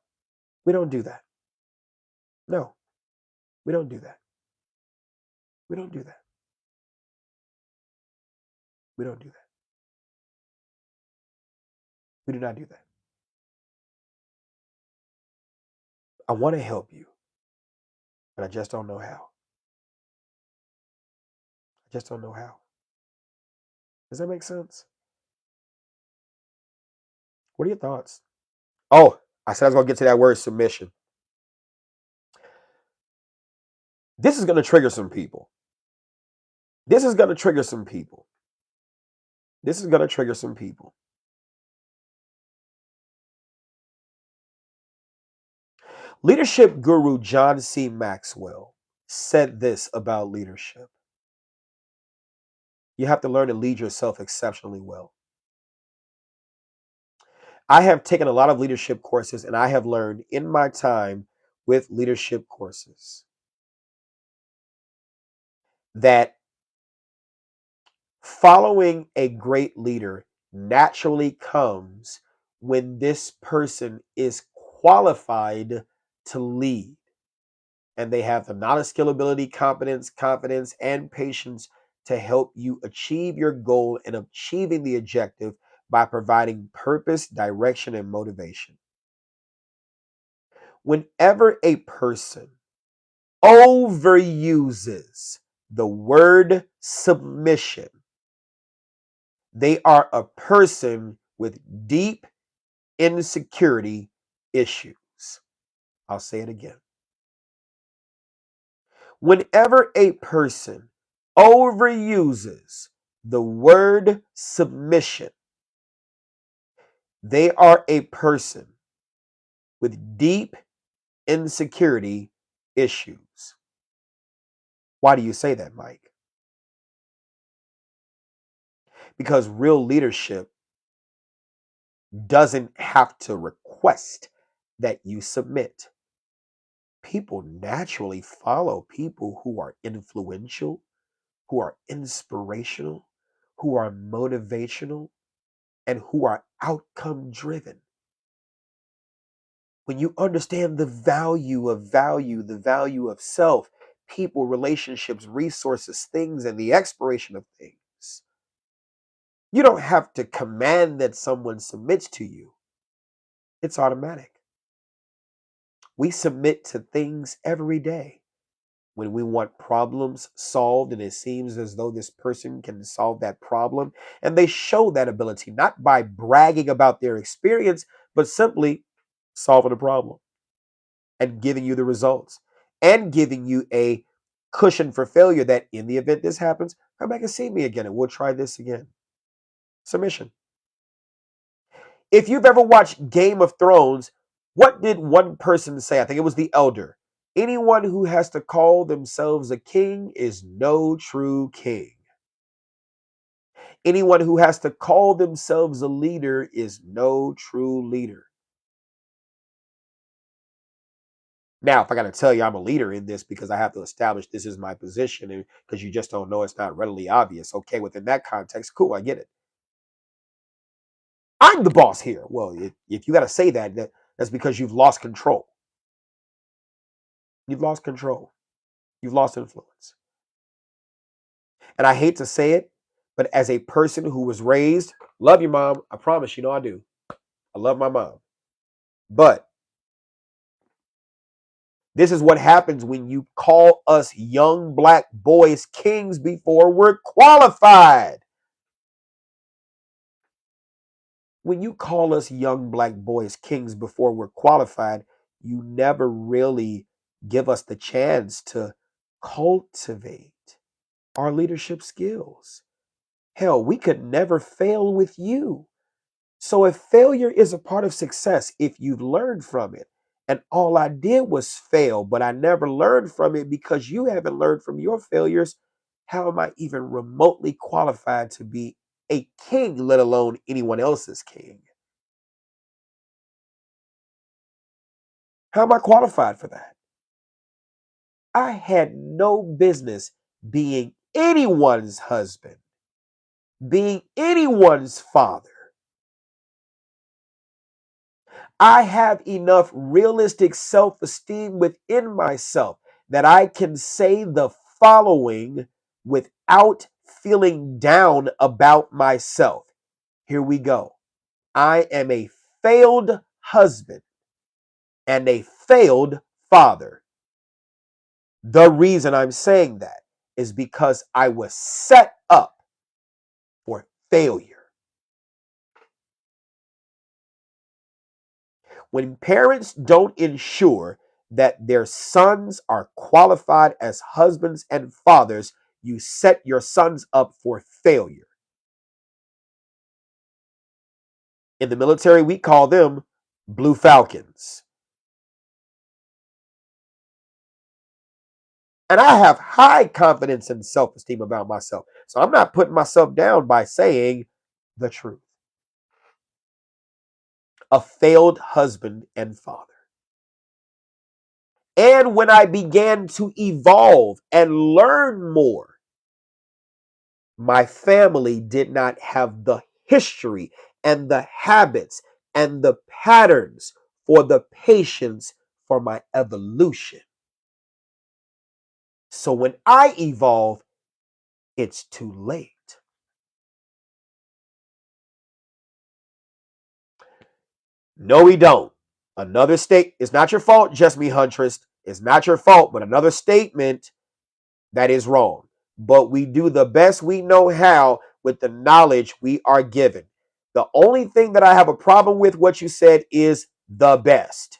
we don't do that. No, we don't do that. We don't do that. We don't do that. We do not do that. I want to help you, but I just don't know how. I just don't know how. Does that make sense? What are your thoughts? Oh, I said I was going to get to that word submission. This is going to trigger some people. This is going to trigger some people. This is going to trigger some people. Leadership guru John C. Maxwell said this about leadership. You have to learn to lead yourself exceptionally well. I have taken a lot of leadership courses, and I have learned in my time with leadership courses that following a great leader naturally comes when this person is qualified to lead, and they have the knowledge, skill, ability, competence, confidence, and patience to help you achieve your goal and achieving the objective by providing purpose, direction, and motivation. Whenever a person overuses the word submission, they are a person with deep insecurity issues. I'll say it again. Whenever a person overuses the word submission, they are a person with deep insecurity issues. Why do you say that, Mike? Because real leadership doesn't have to request that you submit. People naturally follow people who are influential, who are inspirational, who are motivational, and who are outcome driven. When you understand the value of self, people, relationships, resources, things, and the expiration of things, you don't have to command that someone submits to you. It's automatic. We submit to things every day. When we want problems solved and it seems as though this person can solve that problem, and they show that ability not by bragging about their experience, but simply solving a problem and giving you the results and giving you a cushion for failure, that in the event this happens, come back and see me again and we'll try this again. Submission. If you've ever watched Game of Thrones, what did one person say? I think it was the elder. Anyone who has to call themselves a king is no true king. Anyone who has to call themselves a leader is no true leader. Now, if I got to tell you I'm a leader in this because I have to establish this is my position and because you just don't know, it's not readily obvious. Okay, within that context, cool, I get it. I'm the boss here. Well, if you got to say that, that's because you've lost control. You've lost control. You've lost influence. And I hate to say it, but as a person who was raised, love you, mom. I promise you know I do. I love my mom. But this is what happens when you call us young black boys kings before we're qualified. When you call us young black boys kings before we're qualified, you never really give us the chance to cultivate our leadership skills. Hell, we could never fail with you. So if failure is a part of success, if you've learned from it, and all I did was fail, but I never learned from it because you haven't learned from your failures, how am I even remotely qualified to be a king, let alone anyone else's king? How am I qualified for that? I had no business being anyone's husband, being anyone's father. I have enough realistic self esteem within myself that I can say the following without feeling down about myself. Here we go. I am a failed husband and a failed father. The reason I'm saying that is because I was set up for failure. When parents don't ensure that their sons are qualified as husbands and fathers, you set your sons up for failure. In the military, we call them Blue Falcons. And I have high confidence and self esteem about myself. So I'm not putting myself down by saying the truth. A failed husband and father. And when I began to evolve and learn more, my family did not have the history and the habits and the patterns for the patience for my evolution. So when I evolve, it's too late. No, we don't. Another state, it's not your fault, Just Me Huntress. It's not your fault, but another statement that is wrong. But we do the best we know how with the knowledge we are given. The only thing that I have a problem with what you said is the best.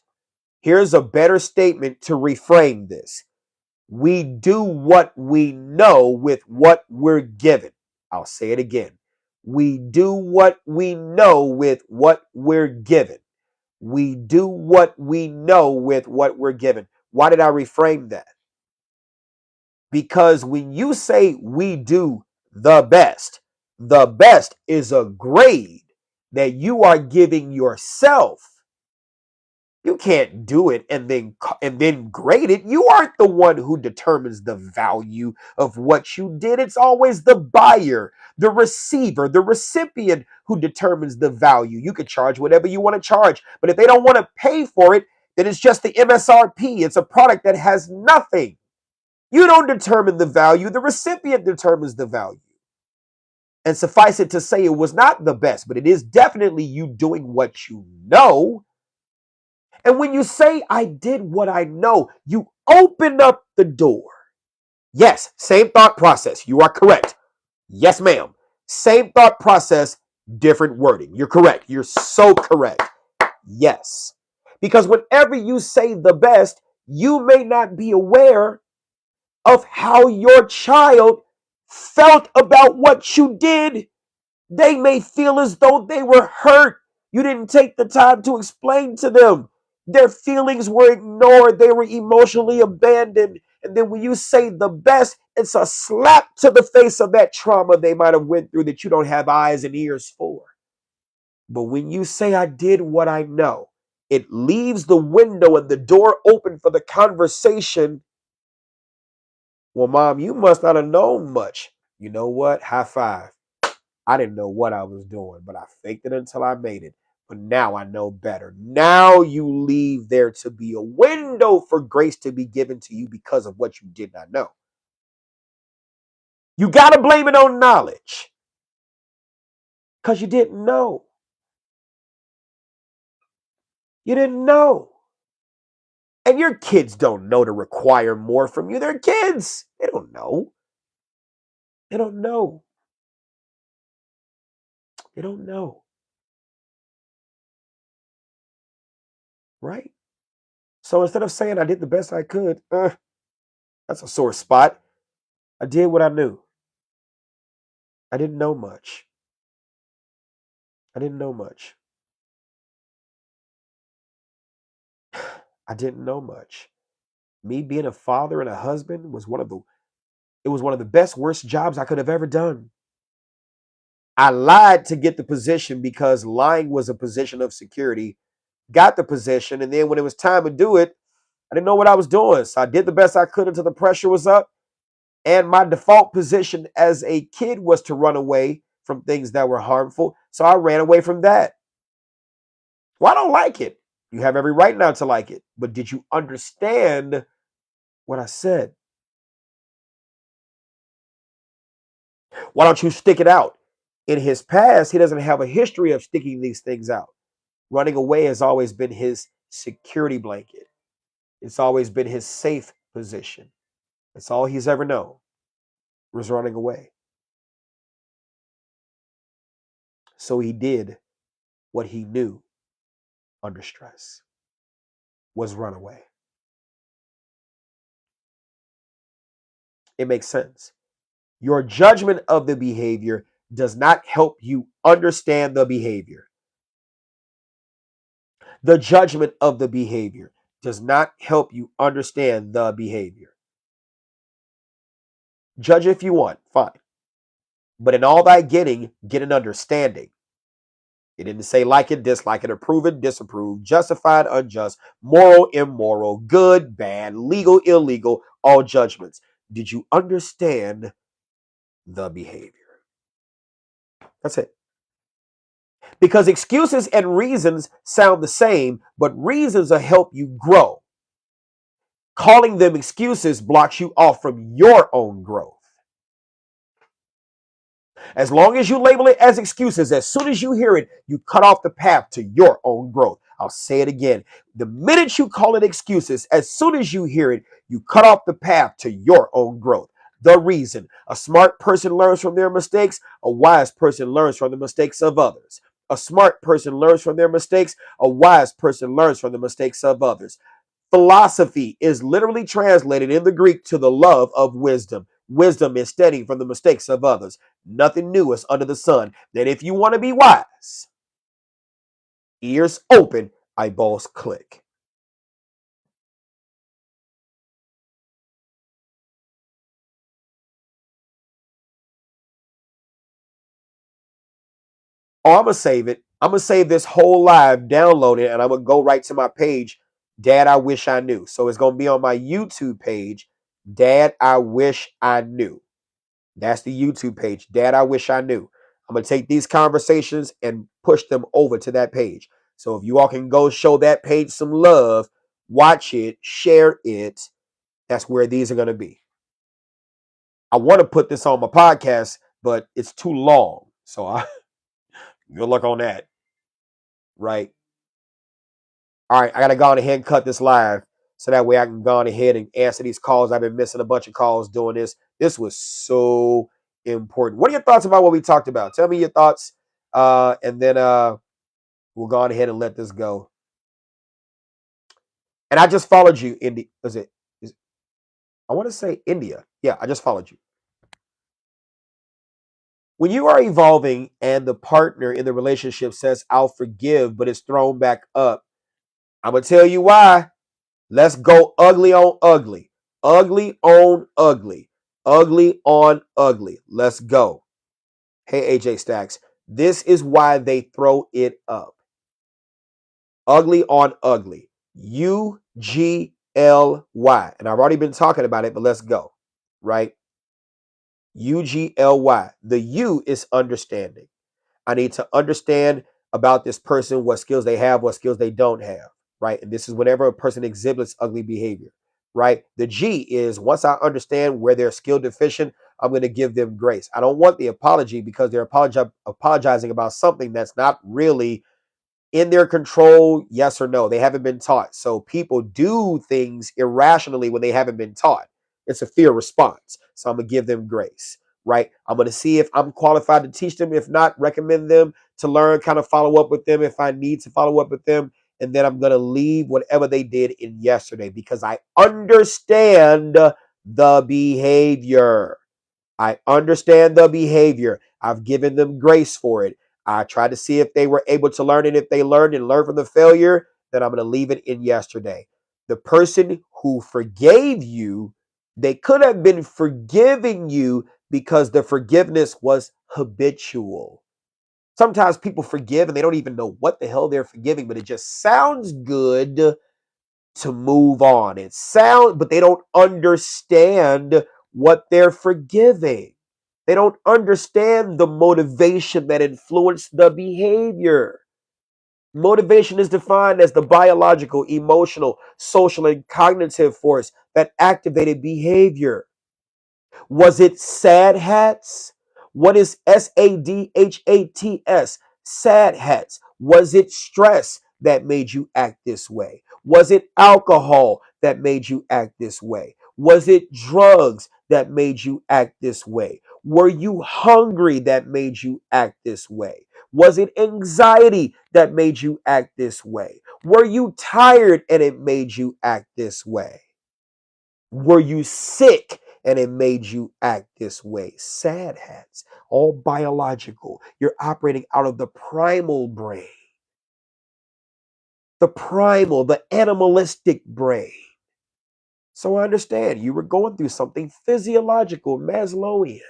Here's a better statement to reframe this. We do what we know with what we're given. I'll say it again. We do what we know with what we're given. We do what we know with what we're given. Why did I reframe that? Because when you say we do the best is a grade that you are giving yourself. You can't do it and then grade it. You aren't the one who determines the value of what you did. It's always the buyer, the receiver, the recipient who determines the value. You could charge whatever you want to charge, but if they don't want to pay for it, then it's just the MSRP. It's a product that has nothing. You don't determine the value, the recipient determines the value. And suffice it to say, it was not the best, but it is definitely you doing what you know. And when you say, I did what I know, you open up the door. Yes, same thought process. You are correct. Yes, ma'am. Same thought process, different wording. You're correct. You're so correct. Yes. Because whenever you say the best, you may not be aware of how your child felt about what you did. They may feel as though they were hurt. You didn't take the time to explain to them. Their feelings were ignored. They were emotionally abandoned. And then when you say the best, it's a slap to the face of that trauma they might have went through that you don't have eyes and ears for. But when you say I did what I know, it leaves the window and the door open for the conversation. Well, mom, you must not have known much. You know what? High five. I didn't know what I was doing, but I faked it until I made it. But now I know better. Now you leave there to be a window for grace to be given to you because of what you did not know. You got to blame it on knowledge because you didn't know. You didn't know. And your kids don't know to require more from you. They're kids. They don't know. They don't know. They don't know. Right? So instead of saying I did the best I could, that's a sore spot. I did what I knew. I didn't know much. I didn't know much. I didn't know much. Me being a father and a husband was one of the best worst jobs I could have ever done. I lied to get the position because lying was a position of security. Got the position, and then when it was time to do it, I didn't know what I was doing. So I did the best I could until the pressure was up. And my default position as a kid was to run away from things that were harmful. So I ran away from that. Well, I don't like it. You have every right not to like it. But did you understand what I said? Why don't you stick it out? In his past, he doesn't have a history of sticking these things out. Running away has always been his security blanket. It's always been his safe position. That's all he's ever known was running away. So he did what he knew under stress was run away. It makes sense. Your judgment of the behavior does not help you understand the behavior. The judgment of the behavior does not help you understand the behavior. Judge if you want, fine. But in all thy getting, get an understanding. It didn't say like it, dislike it, approve it, disapprove, justified, unjust, moral, immoral, good, bad, legal, illegal, all judgments. Did you understand the behavior? That's it. Because excuses and reasons sound the same, but reasons will help you grow. Calling them excuses blocks you off from your own growth. As long as you label it as excuses, as soon as you hear it, you cut off the path to your own growth. I'll say it again. The minute you call it excuses, as soon as you hear it, you cut off the path to your own growth. The reason a smart person learns from their mistakes, a wise person learns from the mistakes of others. A smart person learns from their mistakes, a wise person learns from the mistakes of others. Philosophy is literally translated in the Greek to the love of wisdom. Wisdom is studying from the mistakes of others. Nothing new is under the sun. That if you want to be wise, ears open, eyeballs click. Oh, I'm going to save it. I'm going to save this whole live, download it, and I'm going to go right to my page, Dad, I Wish I Knew. So it's going to be on my YouTube page, Dad, I Wish I Knew. That's the YouTube page. Dad, I Wish I Knew. I'm going to take these conversations and push them over to that page. So if you all can go show that page some love, watch it, share it, that's where these are going to be. I want to put this on my podcast, but it's too long. So good luck on that. Right. All right. I got to go on ahead and cut this live so that way I can go on ahead and answer these calls. I've been missing a bunch of calls doing this. This was so important. What are your thoughts about what we talked about? Tell me your thoughts. And then we'll go on ahead and let this go. And I just followed you, India. I want to say India. Yeah, I just followed you. When you are evolving and the partner in the relationship says, I'll forgive, but it's thrown back up, I'm going to tell you why. Let's go ugly on ugly, ugly on ugly, ugly on ugly. Let's go. Hey, AJ Stacks, this is why they throw it up. Ugly on ugly. UGLY. And I've already been talking about it, but let's go. Right? UGLY. The U is understanding. I need to understand about this person, what skills they have, what skills they don't have, right? And this is whenever a person exhibits ugly behavior, right? The G is once I understand where they're skill deficient, I'm going to give them grace. I don't want the apology because they're apologizing about something that's not really in their control, yes or no. They haven't been taught. So people do things irrationally when they haven't been taught. It's a fear response. So I'm going to give them grace, right? I'm going to see if I'm qualified to teach them. If not, recommend them to learn, kind of follow up with them if I need to follow up with them. And then I'm going to leave whatever they did in yesterday because I understand the behavior. I understand the behavior. I've given them grace for it. I tried to see if they were able to learn, and if they learned and learned from the failure, then I'm going to leave it in yesterday. The person who forgave you, they could have been forgiving you because the forgiveness was habitual. Sometimes people forgive and they don't even know what the hell they're forgiving, but it just sounds good to move on. It sounds, but they don't understand what they're forgiving. They don't understand the motivation that influenced the behavior. Motivation is defined as the biological, emotional, social, and cognitive force that activated behavior. Was it sad hats? What is SADHATS? Sad hats. Was it stress that made you act this way? Was it alcohol that made you act this way? Was it drugs that made you act this way? Were you hungry that made you act this way? Was it anxiety that made you act this way? Were you tired and it made you act this way? Were you sick and it made you act this way? Sad hats, all biological. You're operating out of the primal brain, the primal, the animalistic brain. So I understand you were going through something physiological, Maslowian.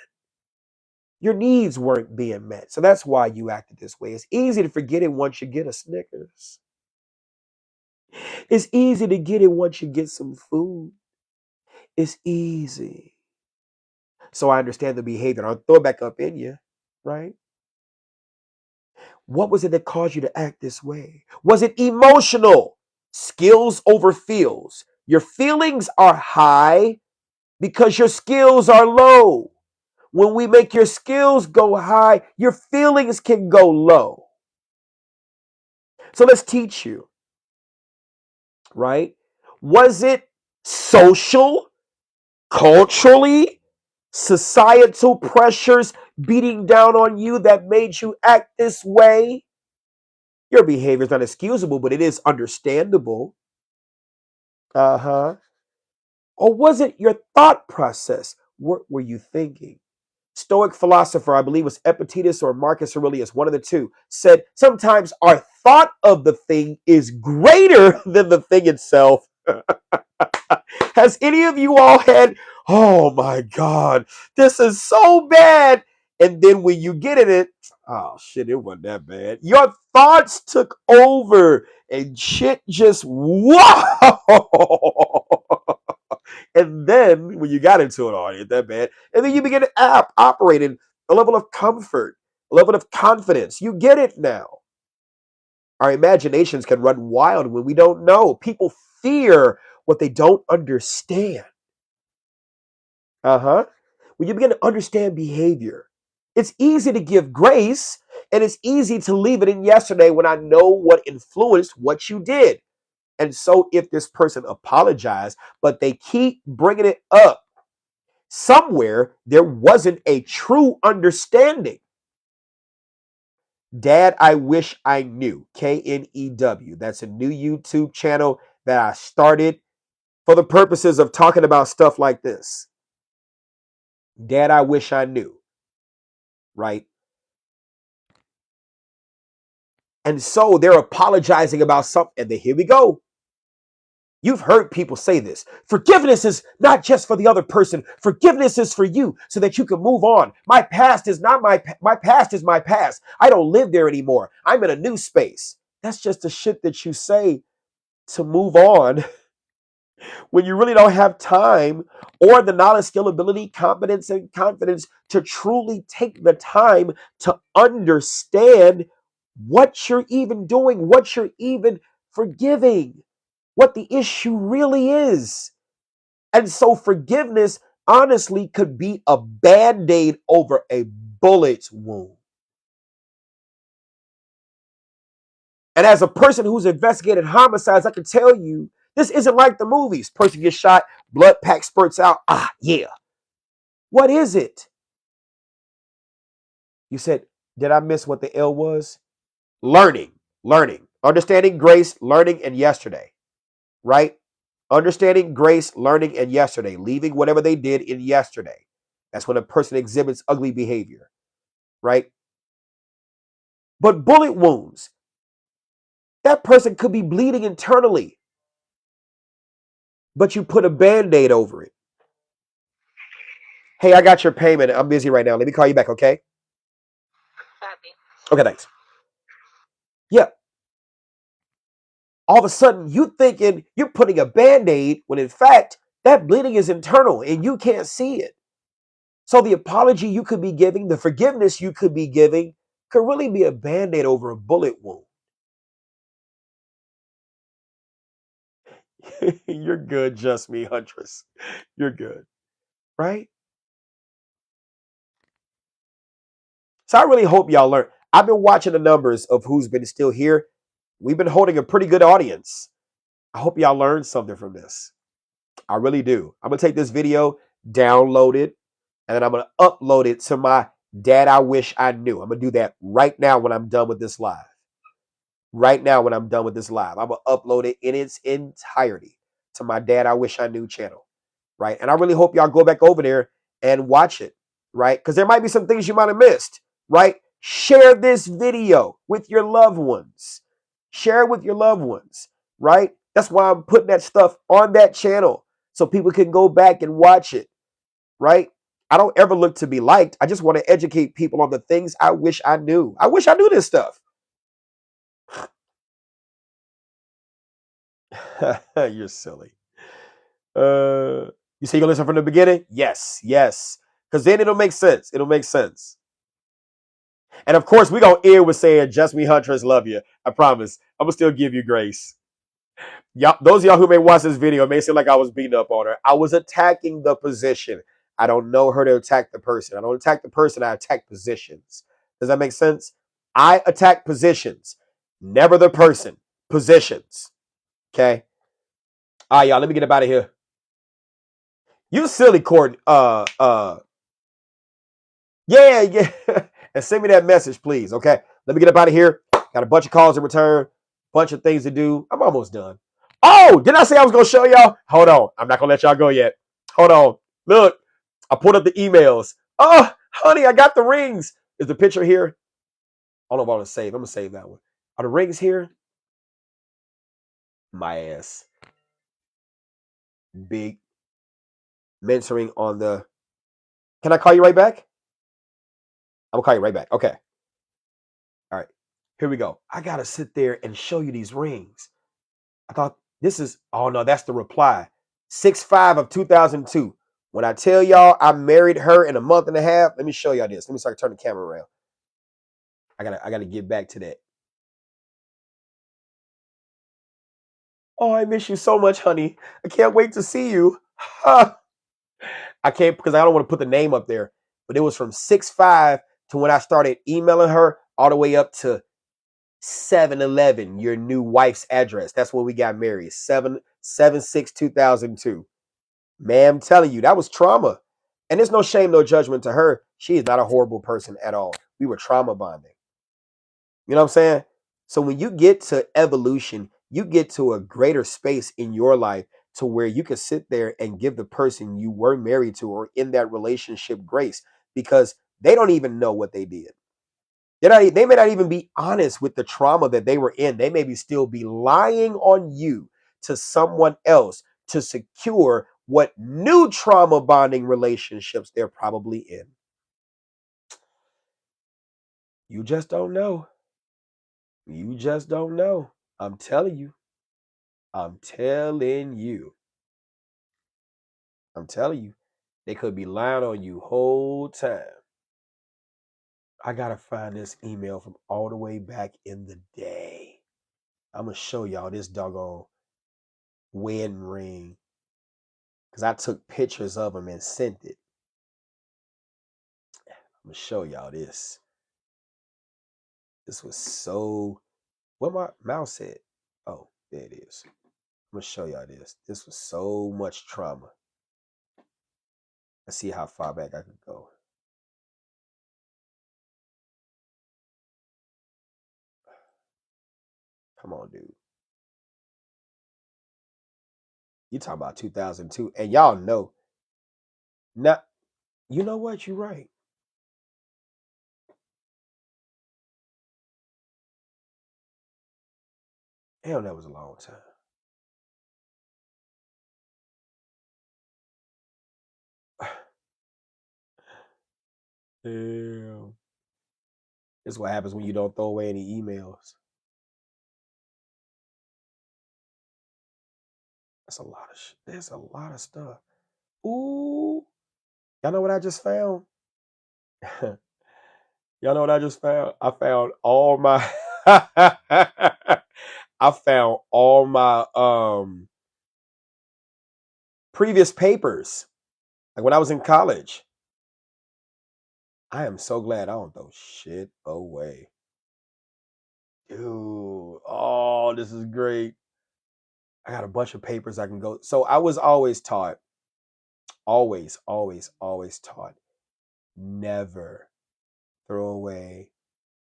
Your needs weren't being met. So that's why you acted this way. It's easy to forget it once you get a Snickers. It's easy to get it once you get some food. It's easy. So I understand the behavior. I'll throw it back up in you, right? What was it that caused you to act this way? Was it emotional? Skills over feels. Your feelings are high because your skills are low. When we make your skills go high, your feelings can go low. So let's teach you, right? Was it social, culturally, societal pressures beating down on you that made you act this way? Your behavior is not excusable, but it is understandable. Uh-huh. Or was it your thought process? What were you thinking? Stoic philosopher, I believe it was Epictetus or Marcus Aurelius, one of the two, said sometimes our thought of the thing is greater than the thing itself. Has any of you all had, oh my God, this is so bad? And then when you get in it, oh shit, it wasn't that bad. Your thoughts took over and shit just, wow. And then when you got into it, oh, it ain't that bad. And then you begin to operate in a level of comfort, a level of confidence. You get it now. Our imaginations can run wild when we don't know. People fear what they don't understand. Uh-huh. When you begin to understand behavior, it's easy to give grace and it's easy to leave it in yesterday when I know what influenced what you did. And so if this person apologized, but they keep bringing it up, somewhere there wasn't a true understanding. Dad, I wish I knew. KNEW. That's a new YouTube channel that I started for the purposes of talking about stuff like this. Dad, I wish I knew. right? And so they're apologizing about something. And then here we go. You've heard people say this. Forgiveness is not just for the other person. Forgiveness is for you so that you can move on. My past is not my past is my past. I don't live there anymore. I'm in a new space. That's just the shit that you say to move on when you really don't have time or the knowledge, skill, ability, competence, and confidence to truly take the time to understand what you're even doing, what you're even forgiving, what the issue really is. And so forgiveness honestly could be a band-aid over a bullet wound. And as a person who's investigated homicides, I can tell you this isn't like the movies. Person gets shot, blood pack spurts out. Ah, yeah. What is it? You said, did I miss what the L was? Learning, understanding, grace, learning, and yesterday, right? Understanding, grace, learning, and yesterday, leaving whatever they did in yesterday. That's when a person exhibits ugly behavior, right? But bullet wounds, that person could be bleeding internally, but you put a band aid over it. Hey, I got your payment. I'm busy right now. Let me call you back, okay? Okay, thanks. Yeah. All of a sudden, you thinking you're putting a band aid when in fact, that bleeding is internal and you can't see it. So the apology you could be giving, the forgiveness you could be giving, could really be a band aid over a bullet wound. You're good, just me, Huntress. You're good, right? So I really hope y'all learn. I've been watching the numbers of who's been still here. We've been holding a pretty good audience. I hope y'all learned something from this. I really do. I'm gonna take this video, download it, and then I'm gonna upload it to my Dad I Wish I Knew. I'm gonna do that right now when I'm done with this live. Right now when I'm done with this live, I'm gonna upload it in its entirety to my Dad I Wish I Knew channel. Right. And I really hope y'all go back over there and watch it. Right. Because there might be some things you might have missed. Right. Share this video with your loved ones. Share it with your loved ones. Right. That's why I'm putting that stuff on that channel so people can go back and watch it. Right. I don't ever look to be liked. I just want to educate people on the things I wish I knew. I wish I knew this stuff. You're silly. You say you're gonna listen from the beginning? Yes, yes. Because then it'll make sense. It'll make sense. And of course, we're gonna end with saying, just me, Huntress, love you. I promise. I'm gonna still give you grace. Y'all, those of y'all who may watch this video, it may seem like I was beating up on her. I was attacking the position. I don't know her to attack the person. I don't attack the person, I attack positions. Does that make sense? I attack positions, never the person. Positions. Okay. All right, y'all. Let me get up out of here. You silly, Courtney. Yeah, yeah. And send me that message, please. Okay. Let me get up out of here. Got a bunch of calls to return, bunch of things to do. I'm almost done. Oh, did I say I was gonna show y'all? Hold on. I'm not gonna let y'all go yet. Hold on. Look, I pulled up the emails. Oh, honey, I got the rings. Is the picture here? I don't know if I want to save. I'm gonna save that one. Are the rings here? My ass. Big mentoring on the. Can I call you right back? I'm gonna call you right back. Okay. All right. Here we go. I gotta sit there and show you these rings. I thought this is, oh no, that's the reply. 6/5 of 2002. When I tell y'all I married her in a month and a half, let me show y'all this. Let me start turning the camera around. I gotta get back to that. Oh, I miss you so much, honey. I can't wait to see you. I can't because I don't want to put the name up there. But it was from 6/5 to when I started emailing her all the way up to 7/11, your new wife's address. That's where we got married. 7/6/2002. Man, I'm telling you, that was trauma. And there's no shame, no judgment to her. She is not a horrible person at all. We were trauma bonding. You know what I'm saying? So when you get to evolution, you get to a greater space in your life to where you can sit there and give the person you were married to or in that relationship grace. Because They don't even know what they did. They may not even be honest with the trauma that they were in. They may be still be lying on you to someone else to secure what new trauma bonding relationships they're probably in. You just don't know. You just don't know. I'm telling you. I'm telling you. I'm telling you. They could be lying on you whole time. I gotta find this email from all the way back in the day. I'm gonna show y'all this doggone wedding ring because I took pictures of them and sent it. I'm gonna show y'all this. This was so. What my mouse at? Oh, there it is. I'm gonna show y'all this. This was so much trauma. Let's see how far back I could go. Come on, dude. You talking about 2002, and y'all know. Now, you know what? You're right. Damn, that was a long time. Damn. This is what happens when you don't throw away any emails. That's a lot of there's a lot of stuff. Ooh. Y'all know what I just found? Y'all know what I just found? I found all my I found all my previous papers. Like when I was in college. I am so glad I don't throw shit away. Dude, oh, this is great. I got a bunch of papers I can go. So I was always taught, always taught, never throw away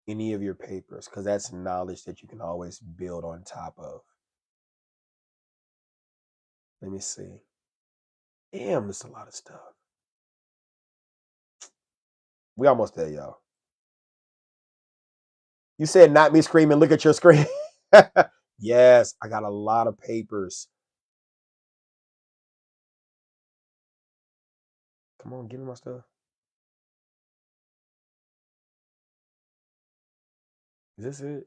any of your papers because that's knowledge that you can always build on top of. Let me see. Damn, there's a lot of stuff. We almost there, y'all. You said not me screaming, look at your screen. Yes, I got a lot of papers. Come on, give me my stuff. Is this it?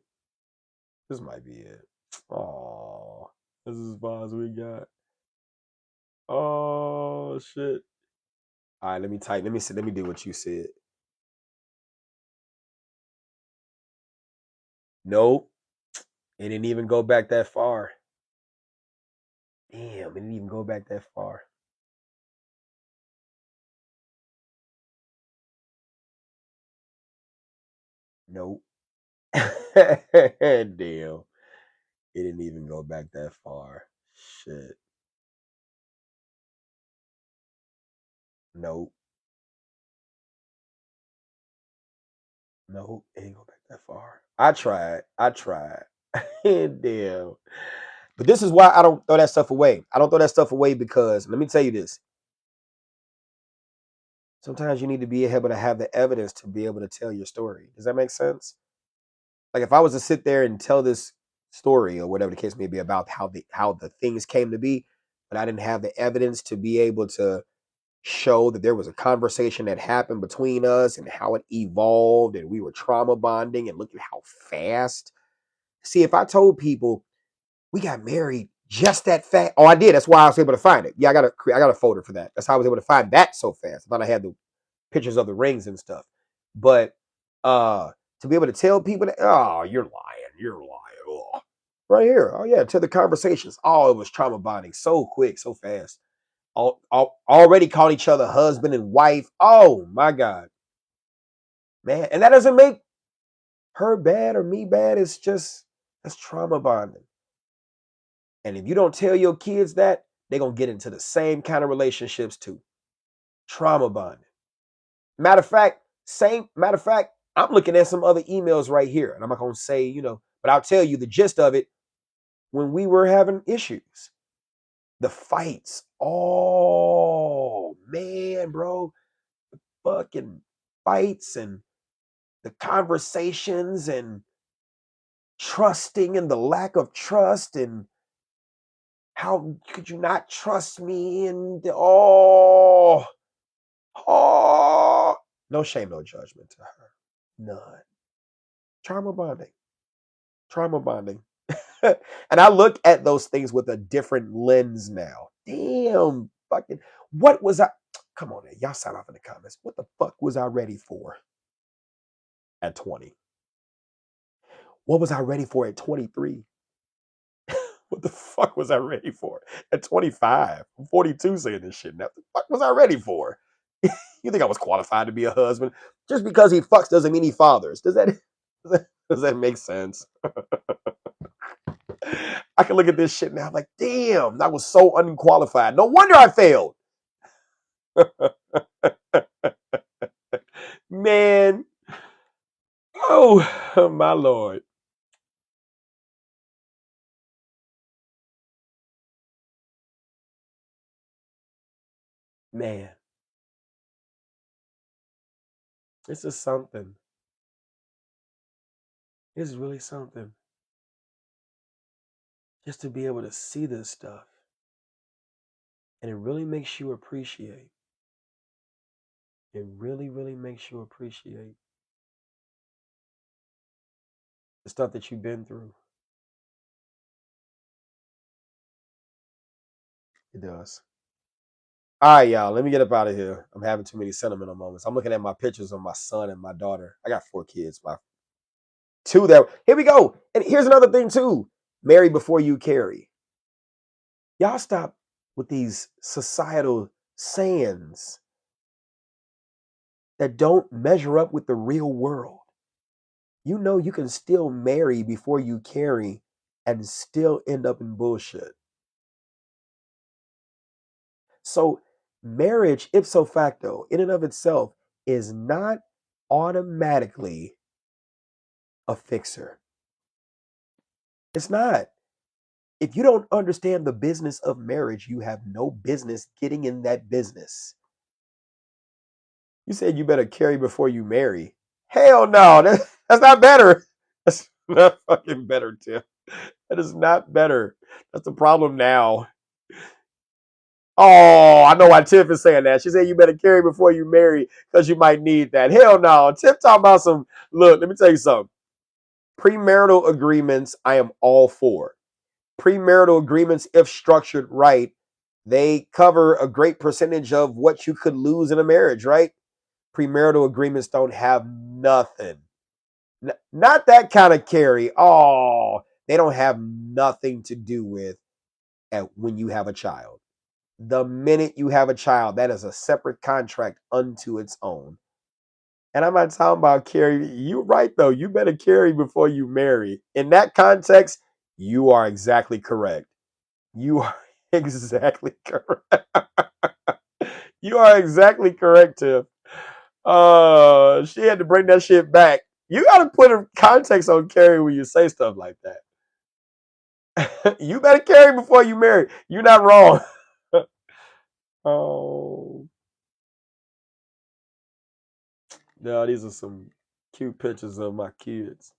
This might be it. Oh, this is as far as we got. Oh shit. All right, let me type. Let me see. Let me do what you said. Nope. It didn't even go back that far. Damn, it didn't even go back that far. Nope. Damn. It didn't even go back that far. Shit. Nope. Nope. It didn't go back that far. I tried. Damn. But this is why I don't throw that stuff away. I don't throw that stuff away because let me tell you this. Sometimes you need to be able to have the evidence to be able to tell your story. Does that make sense? Like if I was to sit there and tell this story or whatever the case may be about how the things came to be, but I didn't have the evidence to be able to show that there was a conversation that happened between us and how it evolved and we were trauma bonding and look at how fast. See, if I told people we got married just that fast, oh, I did. That's why I was able to find it. Yeah, I got a folder for that. That's how I was able to find that so fast. I thought I had the pictures of the rings and stuff. But to be able to tell people that, oh, you're lying. Oh. Right here. Oh yeah, to the conversations. Oh, it was trauma bonding so quick, so fast. Already called each other husband and wife. Oh my God. Man. And that doesn't make her bad or me bad. It's just that's trauma bonding. And if you don't tell your kids that, they're gonna get into the same kind of relationships too. Trauma bonding. Matter of fact, I'm looking at some other emails right here, and I'm not gonna say, but I'll tell you the gist of it. When we were having issues, the fights. Oh man, bro, fucking fights and the conversations and trusting and the lack of trust and how could you not trust me and oh, no shame, no judgment to her. None. Trauma bonding. Trauma bonding. And I look at those things with a different lens now. Damn, fucking, what was I? Come on, y'all sound off in the comments. What the fuck was I ready for at 20? What was I ready for at 23? What the fuck was I ready for at 25? I'm 42 saying this shit now. What the fuck was I ready for? You think I was qualified to be a husband? Just because he fucks doesn't mean he fathers. Does that make sense? I can look at this shit now. I'm like, damn, I was so unqualified. No wonder I failed. Man. Oh, my Lord. Man. This is something. This is really something. Just to be able to see this stuff. And it really makes you appreciate. It really, really makes you appreciate the stuff that you've been through. It does. All right, y'all. Let me get up out of here. I'm having too many sentimental moments. I'm looking at my pictures of my son and my daughter. I got 4 kids. My 2 that. Here we go. And here's another thing too. Marry before you carry. Y'all stop with these societal sayings that don't measure up with the real world. You know you can still marry before you carry and still end up in bullshit. So marriage, ipso facto, in and of itself, is not automatically a fixer. It's not. If you don't understand the business of marriage, you have no business getting in that business. You said you better carry before you marry. Hell no, that's not better. That's not fucking better, Tim. That is not better. That's the problem now. Oh, I know why Tiff is saying that. She said you better carry before you marry because you might need that. Hell no. Tiff talking about some, look, let me tell you something. Premarital agreements, I am all for. Premarital agreements, if structured right, they cover a great percentage of what you could lose in a marriage, right? Premarital agreements don't have nothing. Not that kind of carry. Oh, they don't have nothing to do with when you have a child. The minute you have a child, that is a separate contract unto its own. And I'm not talking about carry. You're right, though. You better carry before you marry. In that context, you are exactly correct. You are exactly correct. You are exactly correct, Tiff. She had to bring that shit back. You got to put a context on carry when you say stuff like that. You better carry before you marry. You're not wrong. Oh. No, these are some cute pictures of my kids.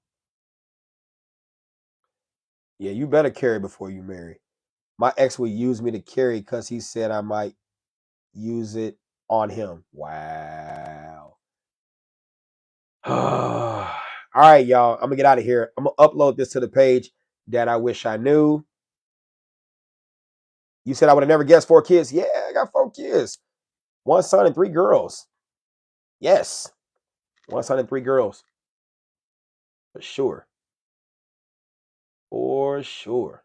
Yeah, you better carry before you marry. My ex would use me to carry because he said I might use it on him. Wow. All right, y'all. I'm gonna get out of here. I'm gonna upload this to the page that I wish I knew. You said I would have never guessed 4 kids. Yeah, I got 4 kids. 1 son and 3 girls. Yes. 1 son and 3 girls. For sure. For sure.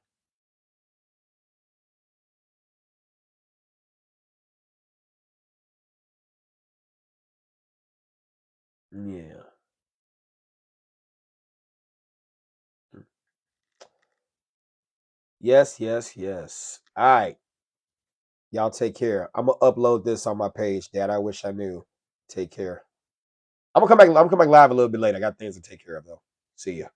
Yeah. Yes, yes, yes. All right. Y'all take care. I'm gonna upload this on my page, Dad. I wish I knew. Take care. I'm gonna come back live a little bit later. I got things to take care of though. See ya.